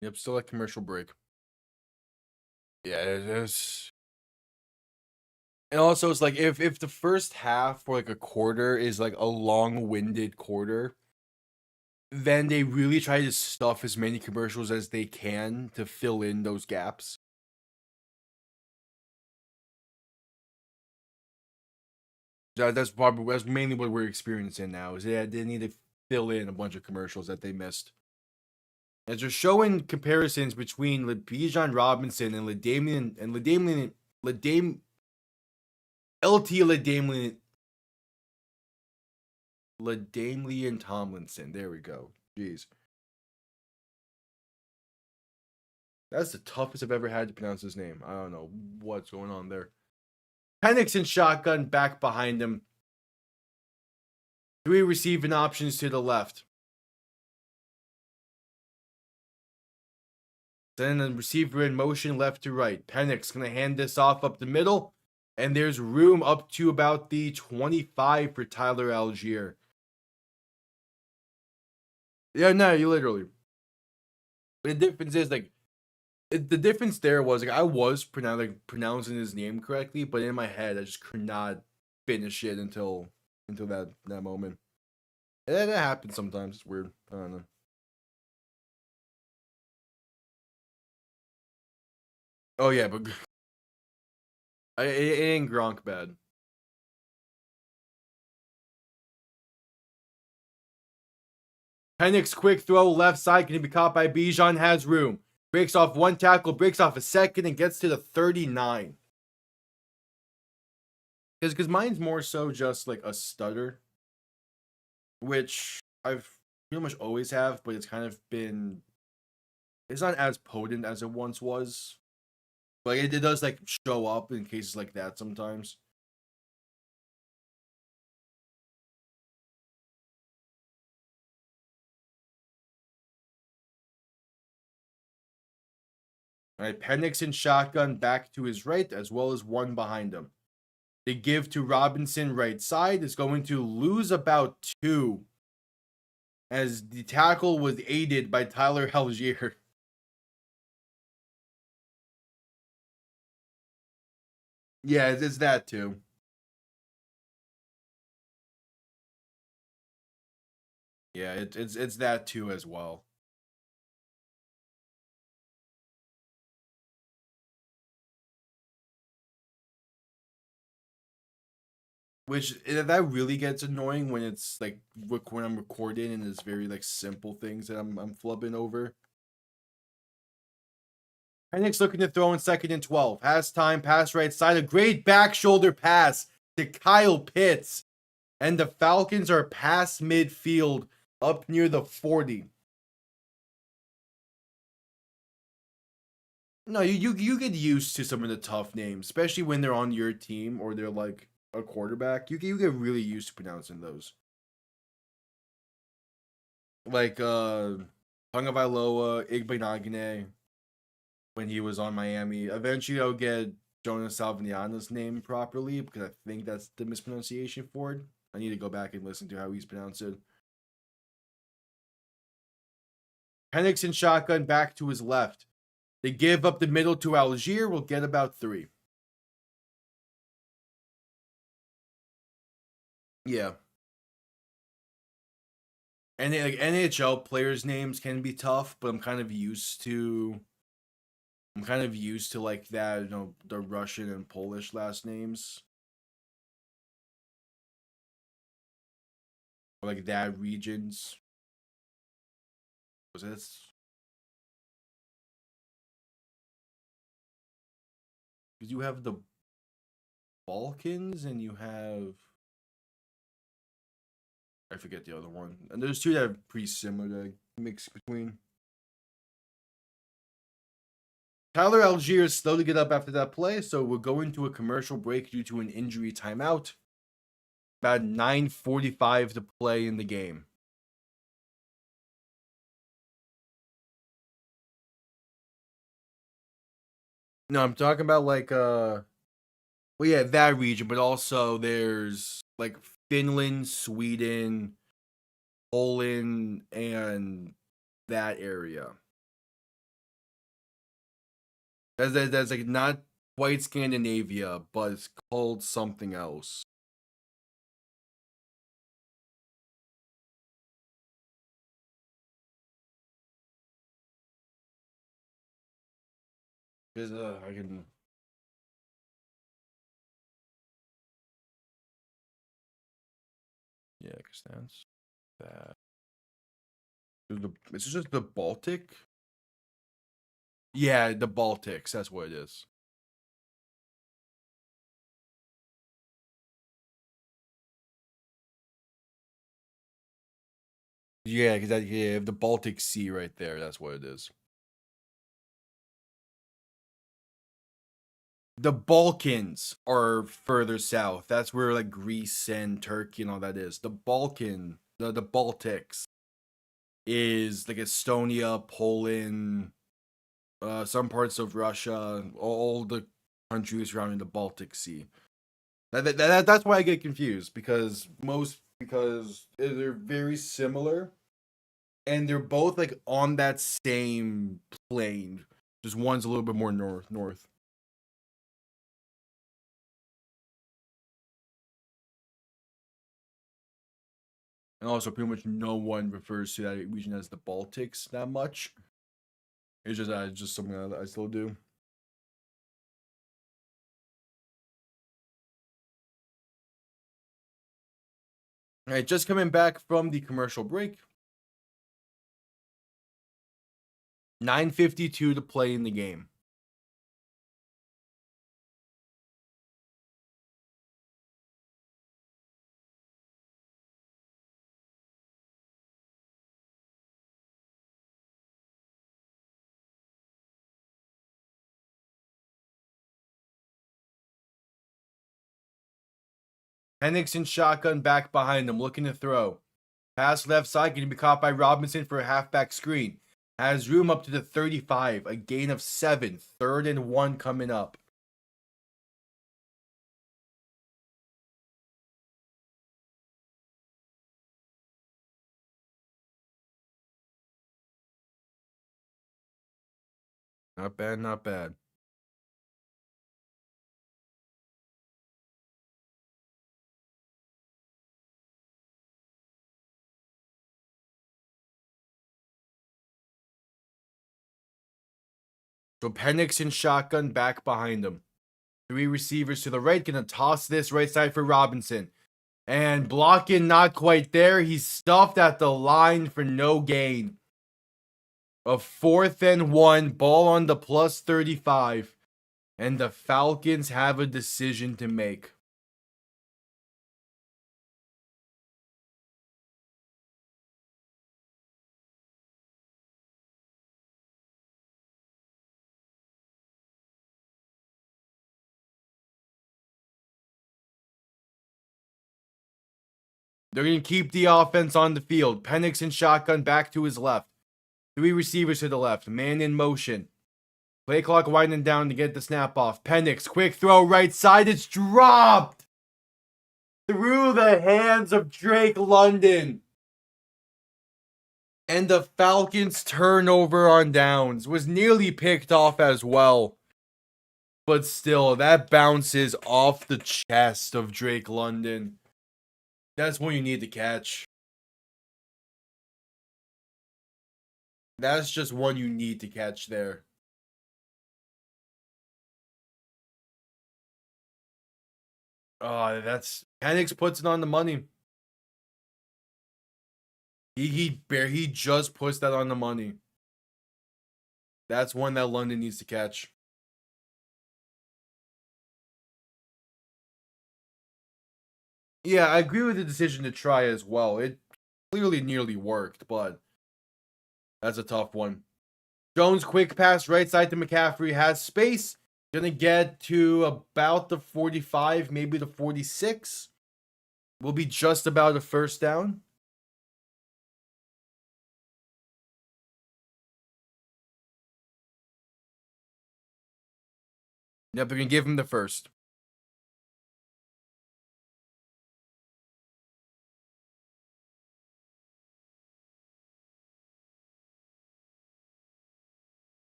Yep, still at commercial break. Yeah, it is. And also, it's like if the first half or like a quarter is like a long-winded quarter, then they really try to stuff as many commercials as they can to fill in those gaps. That's mainly what we're experiencing now. Is they need to fill in a bunch of commercials that they missed. As they're showing comparisons between Bijan Robinson and LaDainian Tomlinson. There we go. Jeez. That's the toughest I've ever had to pronounce his name. I don't know what's going on there. Penix and shotgun back behind him. 3 receiving options to the left. Then the receiver in motion left to right. Penix going to hand this off up the middle. And there's room up to about the 25 for Tyler Algier. Yeah, no, you literally. The difference is like the difference there was like I was pronouncing his name correctly, but in my head I just could not finish it until that moment. And that happens sometimes. It's weird. I don't know. Oh yeah, but it ain't Gronk bad. Penix quick throw left side, can he be caught by Bijan? Has room. Breaks off one tackle, breaks off a second, and gets to the 39. Because mine's more so just like a stutter, which I've pretty much always have, but it's kind of been. It's not as potent as it once was. But it does like show up in cases like that sometimes. All right, Penix and shotgun back to his right, as well as one behind him. They give to Robinson right side. Is going to lose about 2. As the tackle was aided by Tyler Algier. Yeah, it's that too. Yeah, it's that too as well. Which that really gets annoying when it's like when I'm recording and it's very like simple things that I'm flubbing over. Penix looking to throw in 2nd and 12. Has time, pass right side. A great back shoulder pass to Kyle Pitts. And the Falcons are past midfield up near the 40. No, you get used to some of the tough names, especially when they're on your team or they're like a quarterback. You get really used to pronouncing those. Like Tagovailoa, Igbenogany when he was on Miami. Eventually I'll get Jonas Salviniana's name properly because I think that's the mispronunciation for it. I need to go back and listen to how he's pronounced it. Penix and shotgun back to his left. They give up the middle to Algier. We'll get about 3. Yeah. And like NHL players' names can be tough, but I'm kind of used to like that, the Russian and Polish last names. Or like that regions. Was it? Because you have the Balkans and you have I forget the other one. And there's 2 that are pretty similar to mix between. Tyler Algier slowly get up after that play, so we'll go into a commercial break due to an injury timeout. About 9:45 to play in the game. No, I'm talking about like well yeah, that region, but also there's like Finland, Sweden, Poland, and that area. That's like not quite Scandinavia, but it's called something else. There's I can. Yeah, stands that. Is it just the Baltic? Yeah, the Baltics. That's what it is. Yeah, because yeah, the Baltic Sea right there. That's what it is. The Balkans are further south. That's where like Greece and Turkey and all that is. The Baltics is like Estonia, Poland, some parts of Russia, all the countries surrounding the Baltic Sea. That's why I get confused because they're very similar and they're both like on that same plane. Just one's a little bit more north. And also, pretty much no one refers to that region as the Baltics that much. It's just something that I still do. All right, just coming back from the commercial break. 9:52 to play in the game. Penix and shotgun back behind him, looking to throw. Pass left side, going to be caught by Robinson for a halfback screen. Has room up to the 35, a gain of 7. 3rd and 1 coming up. Not bad, not bad. So Penix and shotgun back behind him. 3 receivers to the right, gonna toss this right side for Robinson. And blocking not quite there. He's stuffed at the line for no gain. A 4th and 1, ball on the plus 35. And the Falcons have a decision to make. They're going to keep the offense on the field. Penix and shotgun back to his left. 3 receivers to the left. Man in motion. Play clock winding down to get the snap off. Penix, quick throw right side. It's dropped through the hands of Drake London. And the Falcons' turnover on downs was nearly picked off as well. But still, that bounces off the chest of Drake London. That's what you need to catch. That's just one you need to catch there. That's Penix puts it on the money. He just puts that on the money. That's one that London needs to catch. Yeah, I agree with the decision to try as well. It clearly nearly worked, but that's a tough one. Jones quick pass right side to McCaffrey, has space. Gonna get to about the 45, maybe the 46. Will be just about a first down. Yep, they're gonna give him the first.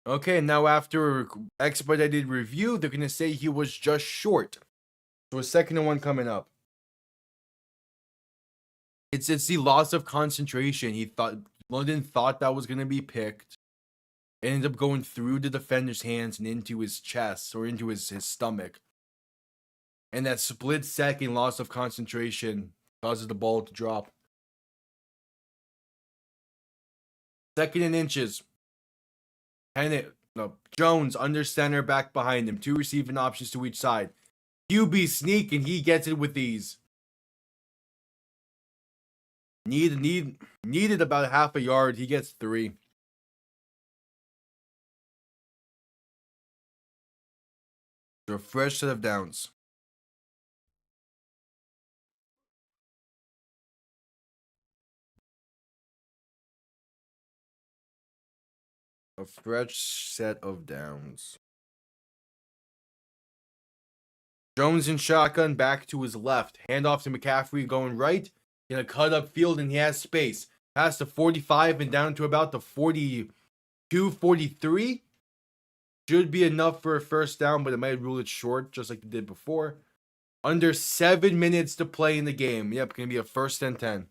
Okay, now after expedited review, they're going to say he was just short. So a 2nd and 1 coming up. It's the loss of concentration. London thought that was going to be picked. It ended up going through the defender's hands and into his chest or into his stomach. And that split second loss of concentration causes the ball to drop. 2nd and inches. Jones under center, back behind him. 2 receiving options to each side. QB sneak, and he gets it with ease. Needed about half a yard. He gets 3. So a fresh set of downs. A fresh set of downs. Jones in shotgun, back to his left. Handoff to McCaffrey going right. In a cut up field, and he has space. Past the 45 and down to about the 42, 43. Should be enough for a first down, but it might rule it short, just like they did before. Under 7 minutes to play in the game. Yep, going to be a 1st and 10.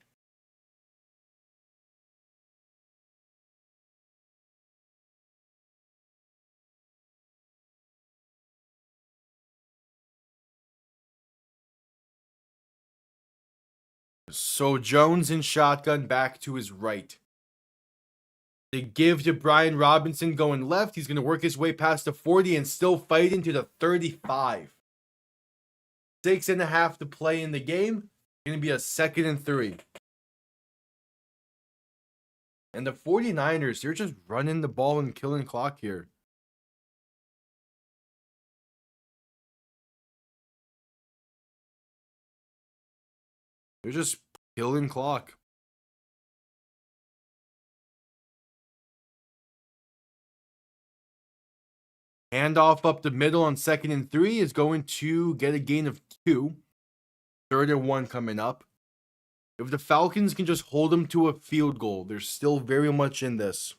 So Jones in shotgun, back to his right. They give to Brian Robinson going left. He's going to work his way past the 40 and still fight into the 35. 6.5 to play in the game. Going to be a 2nd and 3. And the 49ers, they're just running the ball and killing clock here. They're just killing clock. Handoff up the middle on 2nd and 3 is going to get a gain of 2. 3rd and 1 coming up. If the Falcons can just hold them to a field goal, they're still very much in this.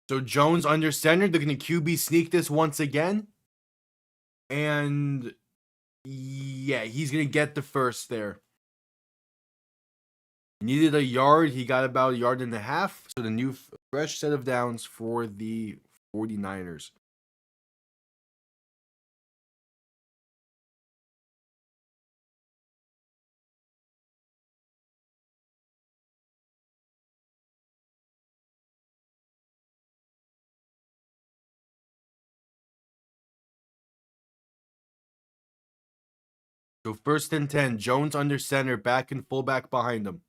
So Jones under center. They're going to QB sneak this once again. And yeah, he's going to get the first there. Needed a yard. He got about a yard and a half. So the new fresh set of downs for the 49ers. So 1st and 10. Jones under center. Back and fullback behind him.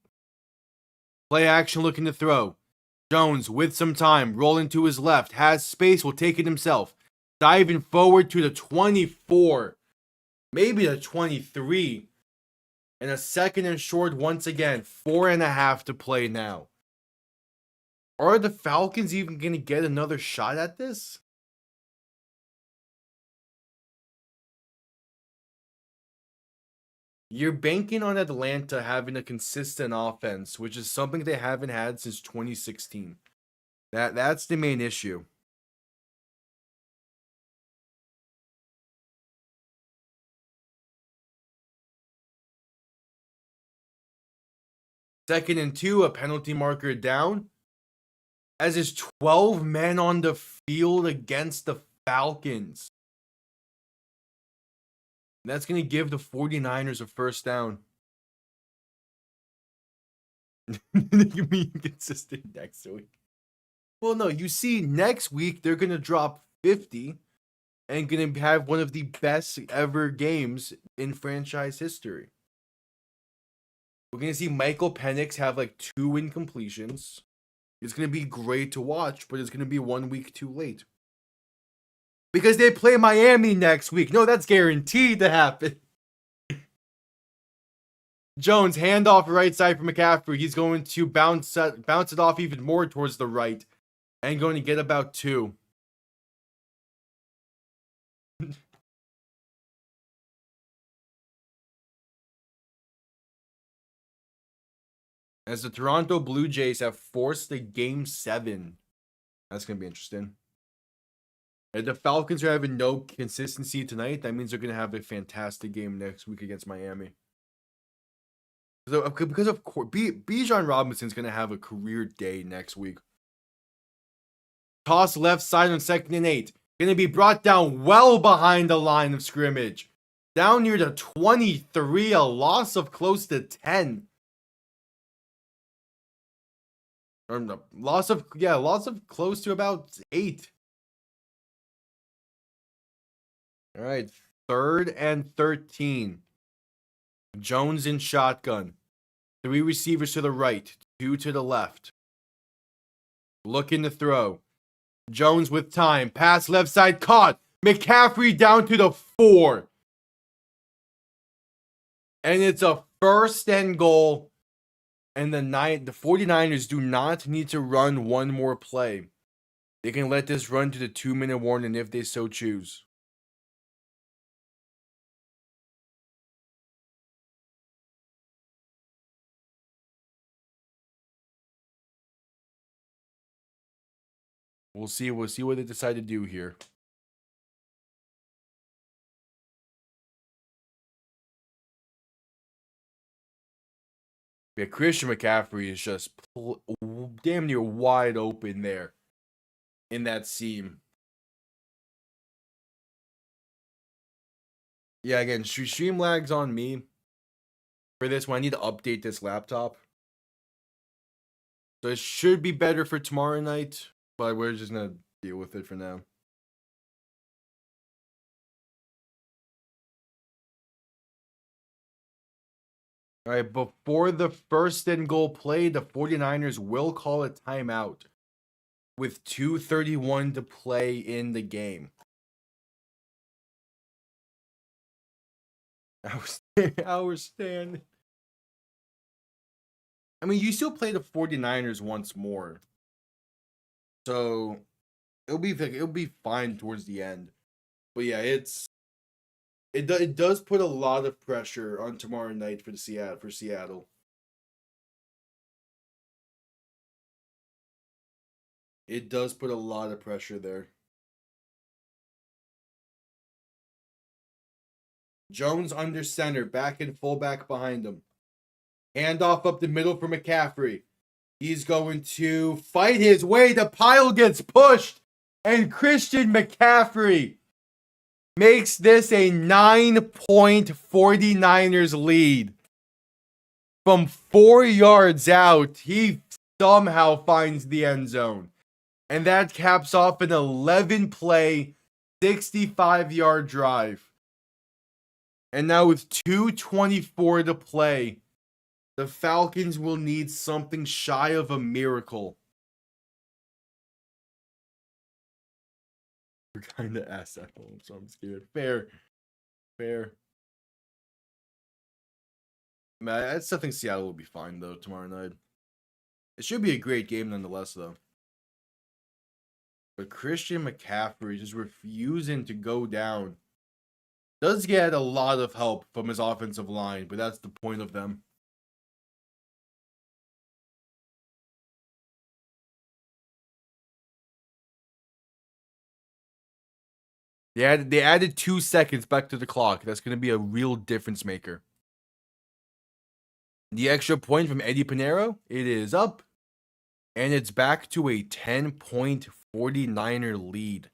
Play action looking to throw. Jones with some time. Rolling to his left. Has space. Will take it himself. Diving forward to the 24. Maybe the 23. And a 2nd and short once again. 4.5 to play now. Are the Falcons even going to get another shot at this? You're banking on Atlanta having a consistent offense, which is something they haven't had since 2016. That's the main issue. Second and 2, a penalty marker down. As is 12 men on the field against the Falcons. That's going to give the 49ers a first down. You mean consistent next week? Well, no, you see, next week they're going to drop 50 and going to have one of the best ever games in franchise history. We're going to see Michael Penix have like 2 incompletions. It's going to be great to watch, but it's going to be 1 week too late. Because they play Miami next week. No, that's guaranteed to happen. Jones, handoff right side for McCaffrey. He's going to bounce it off even more towards the right and going to get about 2. As the Toronto Blue Jays have forced the Game 7. That's going to be interesting. And the Falcons are having no consistency tonight. That means they're going to have a fantastic game next week against Miami. Because of course, Bijan Robinson's going to have a career day next week. Toss left side on 2nd and 8. Going to be brought down well behind the line of scrimmage. Down near the 23, a loss of close to 10. Or no, loss of close to about 8. All right, 3rd and 13. Jones in shotgun. 3 receivers to the right, 2 to the left. Looking to throw. Jones with time. Pass left side caught. McCaffrey down to the 4. And it's a 1st and goal. And the 49ers do not need to run one more play. They can let this run to the 2-minute warning if they so choose. We'll see what they decide to do here. Yeah, Christian McCaffrey is just damn near wide open there in that seam. Yeah, again, stream lags on me for this one. I need to update this laptop. So it should be better for tomorrow night, but we're just going to deal with it for now. All right, before the 1st and goal play, the 49ers will call a timeout with 2:31 to play in the game. Outstanding. I mean, you still play the 49ers once more. So it'll be fine towards the end. But yeah, it does put a lot of pressure on tomorrow night for Seattle. It does put a lot of pressure there. Jones under center, back and fullback behind him. Handoff up the middle for McCaffrey. He's going to fight his way. The pile gets pushed. And Christian McCaffrey makes this a 9-point 49ers lead. From 4 yards out, he somehow finds the end zone. And that caps off an 11-play, 65-yard drive. And now with 2:24 to play, the Falcons will need something shy of a miracle. We're kind of asked at home, so I'm scared. Fair. Man, I still think Seattle will be fine, though, tomorrow night. It should be a great game nonetheless, though. But Christian McCaffrey just refusing to go down. Does get a lot of help from his offensive line, but that's the point of them. They added 2 seconds back to the clock. That's going to be a real difference maker. The extra point from Eddie Pinheiro, it is up. And it's back to a 10-point 49er lead.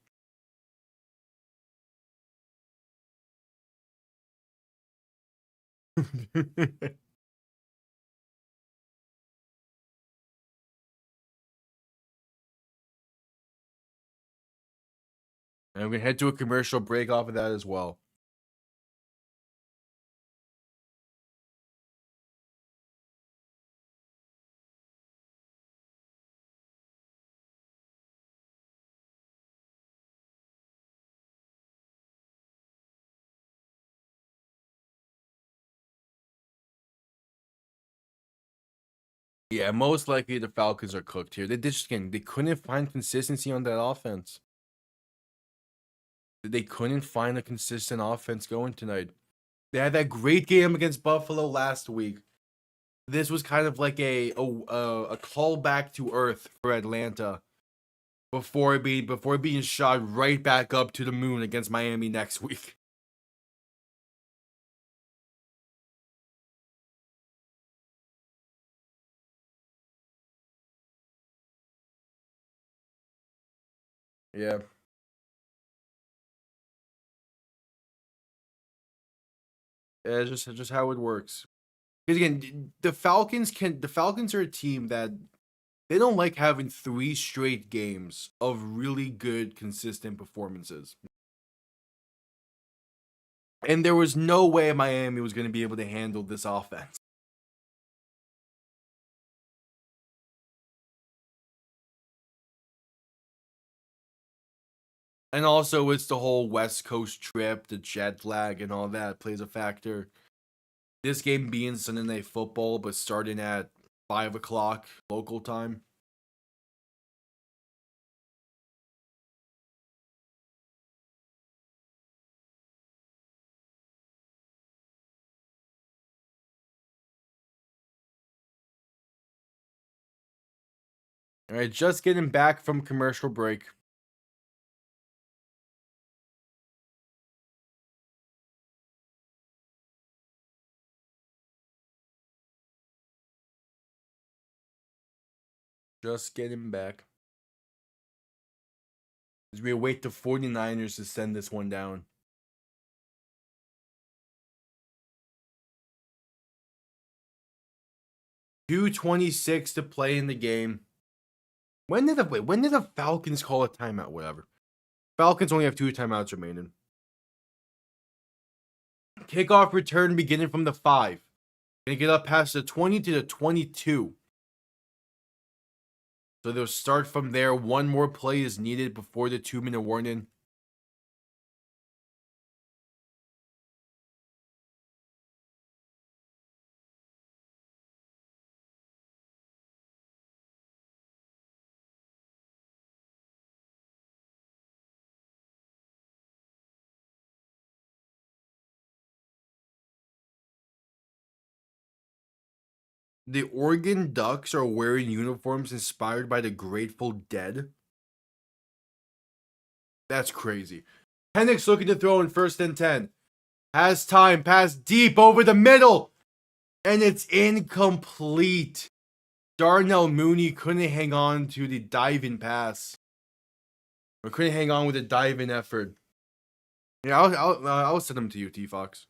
And we're going to head to a commercial break off of that as well. Yeah, most likely the Falcons are cooked here. They just again they couldn't find consistency on that offense. They couldn't find a consistent offense going tonight. They had that great game against Buffalo last week. This was kind of like a callback to earth for Atlanta before being shot right back up to the moon against Miami next week. Yeah, it's just how it works. Because again, the Falcons are a team that they don't like having 3 straight games of really good, consistent performances. And there was no way Miami was going to be able to handle this offense. And also, it's the whole West Coast trip, the jet lag, and all that plays a factor. This game being Sunday Night Football, but starting at 5 o'clock local time. All right, just getting back from commercial break. Just getting back. As we await the 49ers to send this one down. 2:26 to play in the game. When did the Falcons call a timeout? Whatever. Falcons only have 2 timeouts remaining. Kickoff return beginning from the 5. Gonna get up past the 20 to the 22. So they'll start from there. One more play is needed before the 2-minute warning. The Oregon Ducks are wearing uniforms inspired by the Grateful Dead. That's crazy. Penix looking to throw in 1st and 10. Has time, pass deep over the middle. And it's incomplete. Darnell Mooney couldn't hang on to the dive-in pass. Or couldn't hang on with a dive-in effort. Yeah, I'll send them to you, T-Fox.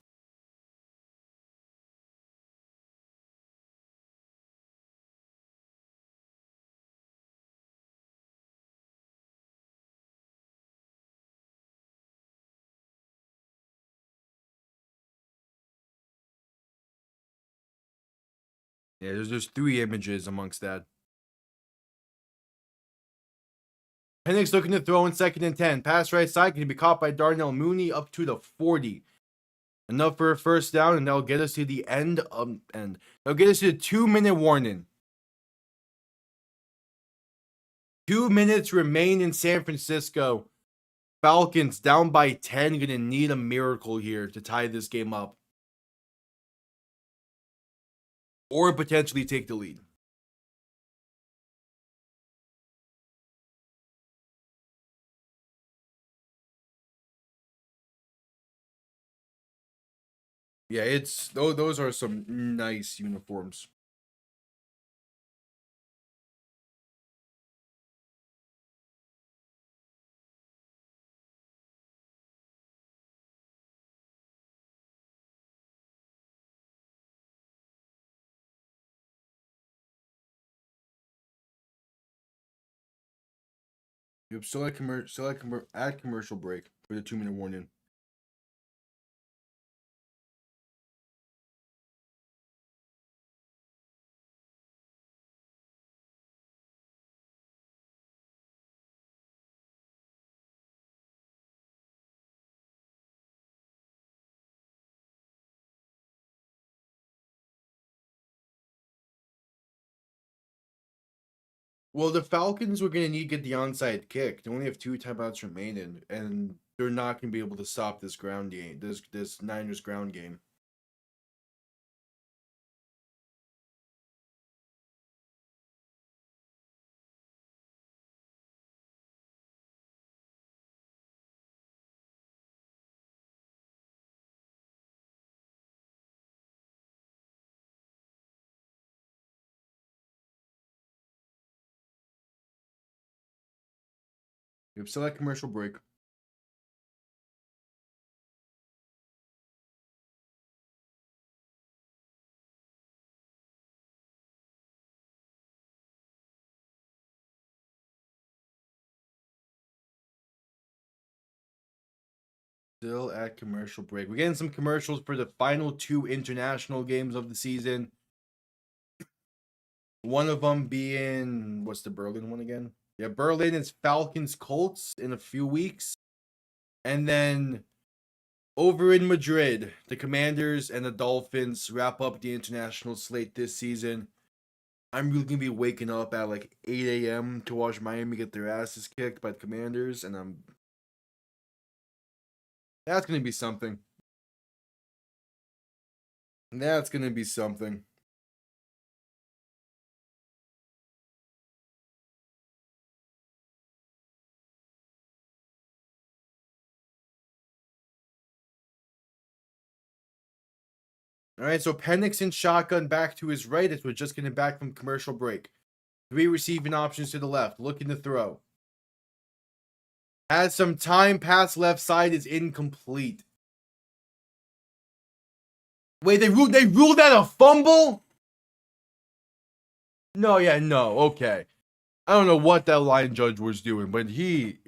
Yeah, there's 3 images amongst that. Penix looking to throw in 2nd and 10. Pass right side can be caught by Darnell Mooney up to the 40. Enough for a 1st down, and that'll get us to the end. They'll get us to the 2-minute warning. 2 minutes remain in San Francisco. Falcons down by 10. Gonna need a miracle here to tie this game up. Or potentially take the lead. Yeah, it's those are some nice uniforms. Yep, add commercial break for the 2-minute warning. Well, the Falcons were going to need to get the onside kick. They only have 2 timeouts remaining, and they're not going to be able to stop this ground game, this Niners ground game. You have select commercial break. Still at commercial break. We're getting some commercials for the final 2 international games of the season. One of them being, what's the Berlin one again? Yeah, Berlin is Falcons Colts in a few weeks. And then over in Madrid, the Commanders and the Dolphins wrap up the international slate this season. I'm really going to be waking up at like 8 a.m. to watch Miami get their asses kicked by the Commanders. And that's going to be something. That's going to be something. All right, so Penix in shotgun back to his right as we're just getting back from commercial break. 3 receiving options to the left, looking to throw. Has some time, pass left side is incomplete. Wait, they ruled that a fumble? No, okay. I don't know what that line judge was doing, but he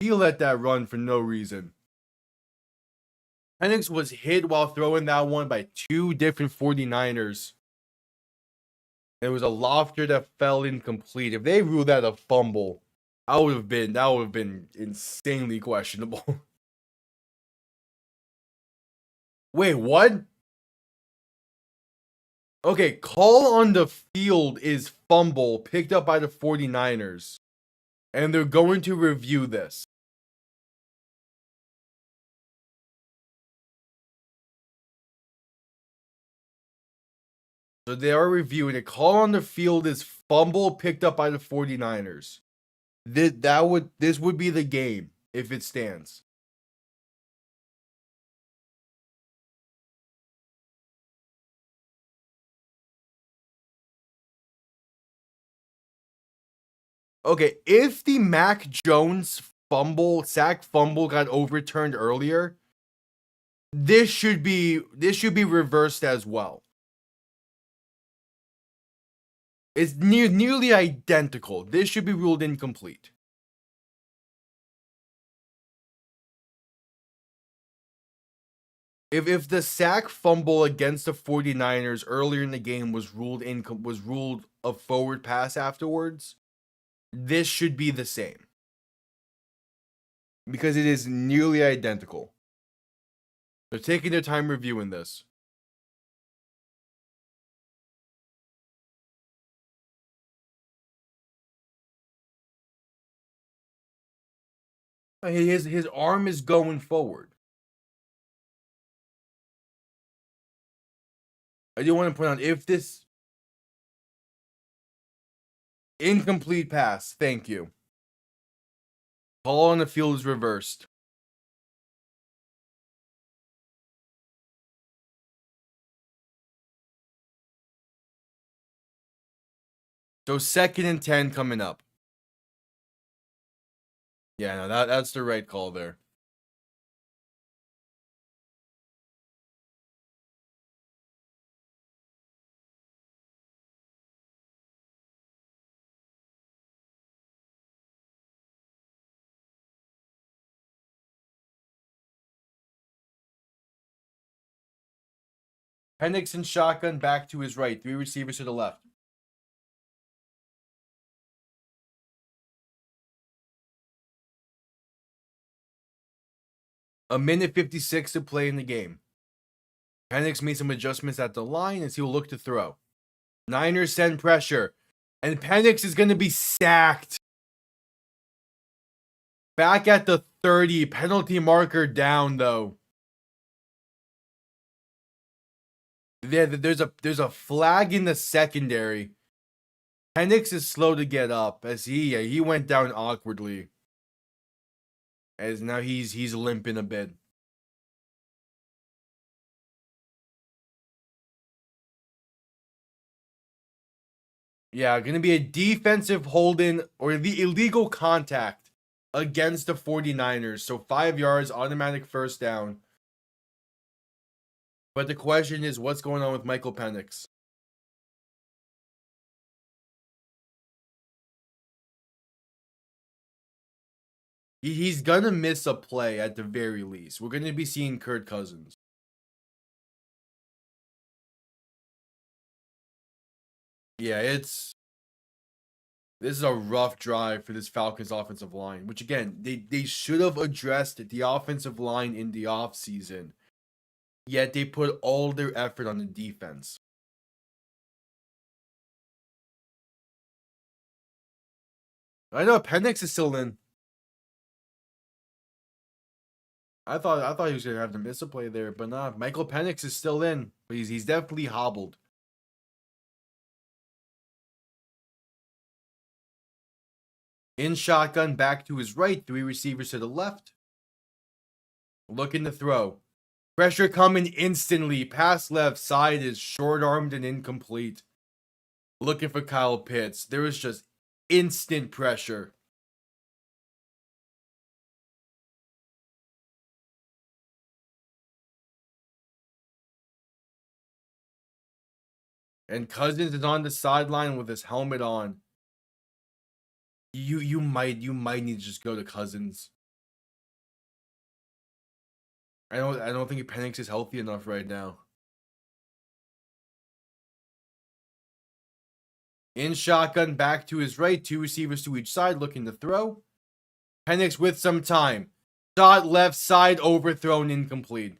let that run for no reason. Penix was hit while throwing that one by 2 different 49ers. There was a lofter that fell incomplete. If they ruled that a fumble, that would have been insanely questionable. Wait, what? Okay, call on the field is fumble picked up by the 49ers. And they're going to review this. So they are reviewing it. Call on the field is fumble picked up by the 49ers. This would be the game if it stands. Okay, if the Mac Jones sack fumble got overturned earlier, this should be reversed as well. It's nearly identical. This should be ruled incomplete. If the sack fumble against the 49ers earlier in the game was ruled a forward pass afterwards, this should be the same. Because it is nearly identical. They're taking their time reviewing this. His arm is going forward. I do want to point out if this incomplete pass, thank you. Call on the field is reversed. So 2nd and 10 coming up. Yeah, no, that's the right call there. Penix and shotgun back to his right. 3 receivers to the left. A minute 56 to play in the game. Penix made some adjustments at the line as he will look to throw. Niners send pressure. And Penix is going to be sacked. Back at the 30. Penalty marker down, though. There's a flag in the secondary. Penix is slow to get up as he went down awkwardly. As now he's limping a bit. Yeah, gonna be a defensive holding or the illegal contact against the 49ers. So 5 yards, automatic first down. But the question is, what's going on with Michael Penix? He's gonna miss a play at the very least. We're gonna be seeing Kirk Cousins. Yeah, this is a rough drive for this Falcons offensive line, which again, they should have addressed the offensive line in the offseason. Yet they put all their effort on the defense. I know Penix is still in. I thought he was gonna have to miss a play there, but nah. Michael Penix is still in, but he's definitely hobbled. In shotgun, back to his right, 3 receivers to the left. Looking to throw. Pressure coming instantly. Pass left side is short-armed and incomplete. Looking for Kyle Pitts. There was just instant pressure. And Cousins is on the sideline with his helmet on. You might need to just go to Cousins. I don't think Penix is healthy enough right now. In shotgun, back to his right, 2 receivers to each side, looking to throw. Penix with some time. Shot left side, overthrown, incomplete.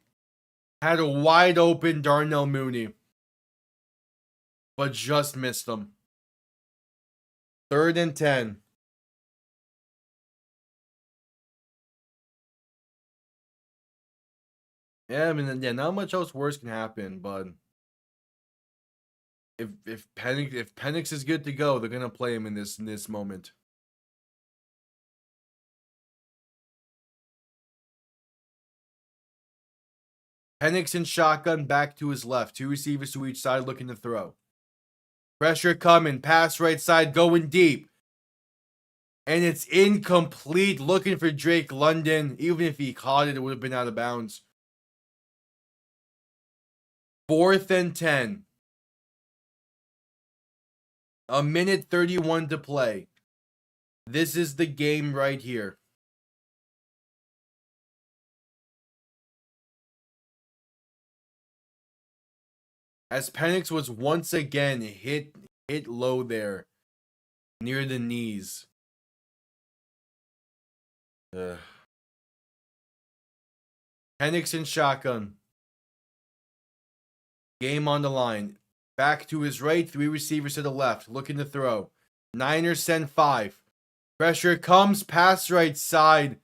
Had a wide open Darnell Mooney, but just missed him. 3rd and 10. Yeah, I mean, yeah, not much else worse can happen, but if Penix is good to go, they're gonna play him in this moment. Penix in shotgun, back to his left, 2 receivers to each side, looking to throw. Pressure coming, pass right side, going deep. And it's incomplete, looking for Drake London. Even if he caught it, it would have been out of bounds. 4th and 10. 1:31 to play. This is the game right here. As Penix was once again hit low there, near the knees. Penix in shotgun. Game on the line. Back to his right, 3 receivers to the left, looking to throw. Niners send 5. Pressure comes, pass right side.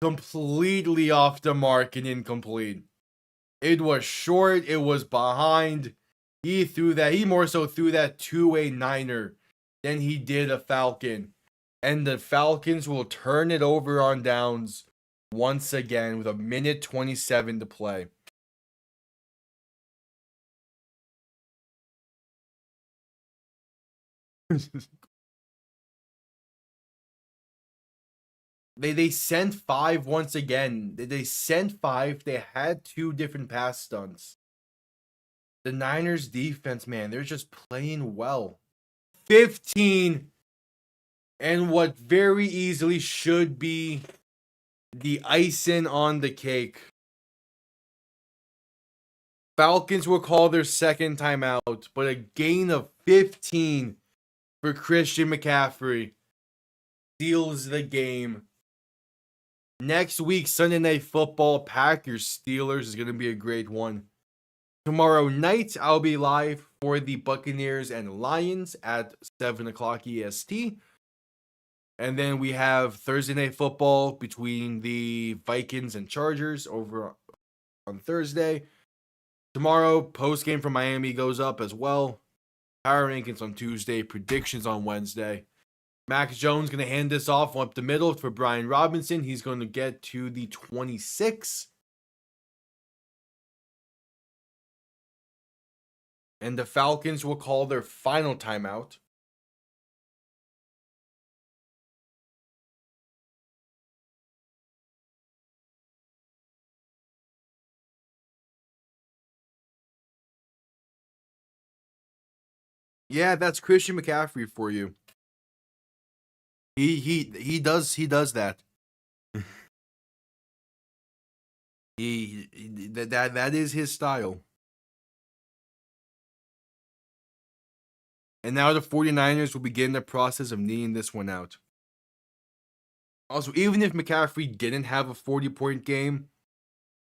Completely off the mark and incomplete. It was short, it was behind. He more so threw that to a Niner than he did a Falcon. And the Falcons will turn it over on downs once again with 1:27 to play. They sent 5 once again. They sent 5. They had 2 different pass stunts. The Niners defense, man, they're just playing well. 15 and what very easily should be the icing on the cake. Falcons will call their second timeout, but a gain of 15 for Christian McCaffrey seals the game. Next week, Sunday Night Football, Packers Steelers is going to be a great one. Tomorrow night, I'll be live for the Buccaneers and Lions at 7 o'clock EST. And then we have Thursday Night Football between the Vikings and Chargers over on Thursday. Tomorrow, post game from Miami goes up as well. Power rankings on Tuesday, predictions on Wednesday. Max Jones going to hand this off up the middle for Brian Robinson. He's going to get to the 26. And the Falcons will call their final timeout. Yeah, that's Christian McCaffrey for you. He does that. That is his style. And now the 49ers will begin the process of kneeing this one out. Also, even if McCaffrey didn't have a 40-point game,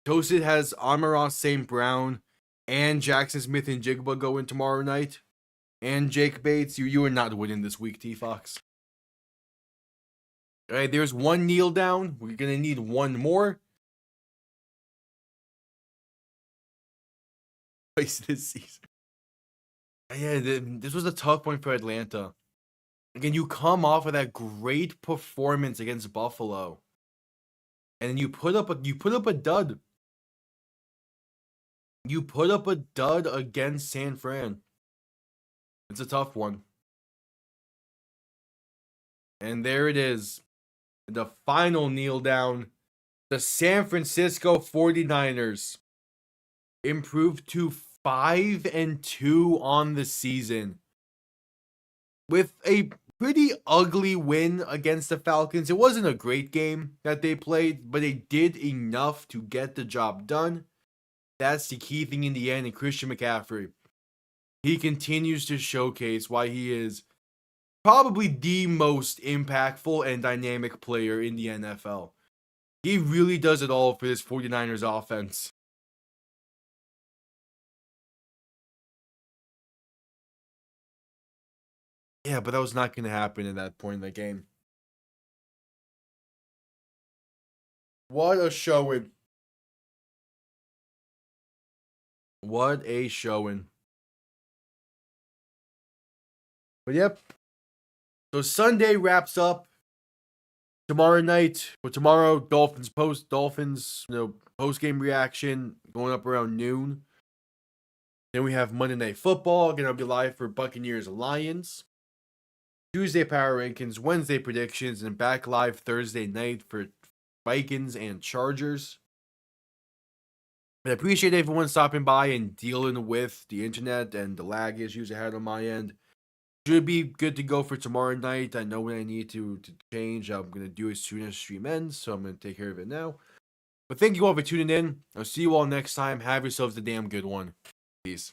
Toasted has Amon-Ra St. Brown and Jackson Smith and Jigba going tomorrow night. And Jake Bates, you are not winning this week, T-Fox. All right, there's one kneel down. We're going to need one more. This season. Yeah, this was a tough one for Atlanta. Again, you come off of that great performance against Buffalo, and you put up a dud. You put up a dud against San Fran. It's a tough one. And there it is. The final kneel down. The San Francisco 49ers improved to 5-2 on the season with a pretty ugly win against the Falcons. It wasn't a great game that they played, but they did enough to get the job done. That's the key thing in the end. And Christian McCaffrey, he continues to showcase why he is probably the most impactful and dynamic player in the NFL. He really does it all for this 49ers offense. Yeah, but that was not going to happen at that point in the game. What a showing. What a showing. But yep. So Sunday wraps up. Tomorrow night, or tomorrow, Dolphins post game reaction going up around noon. Then we have Monday Night Football, gonna be live for Buccaneers Lions. Tuesday power rankings, Wednesday predictions, and back live Thursday night for Vikings and Chargers. I appreciate everyone stopping by and dealing with the internet and the lag issues I had on my end. Should be good to go for tomorrow night. I know when I need to change. I'm going to do it as soon as stream ends, so I'm going to take care of it now. But thank you all for tuning in. I'll see you all next time. Have yourselves a damn good one. Peace.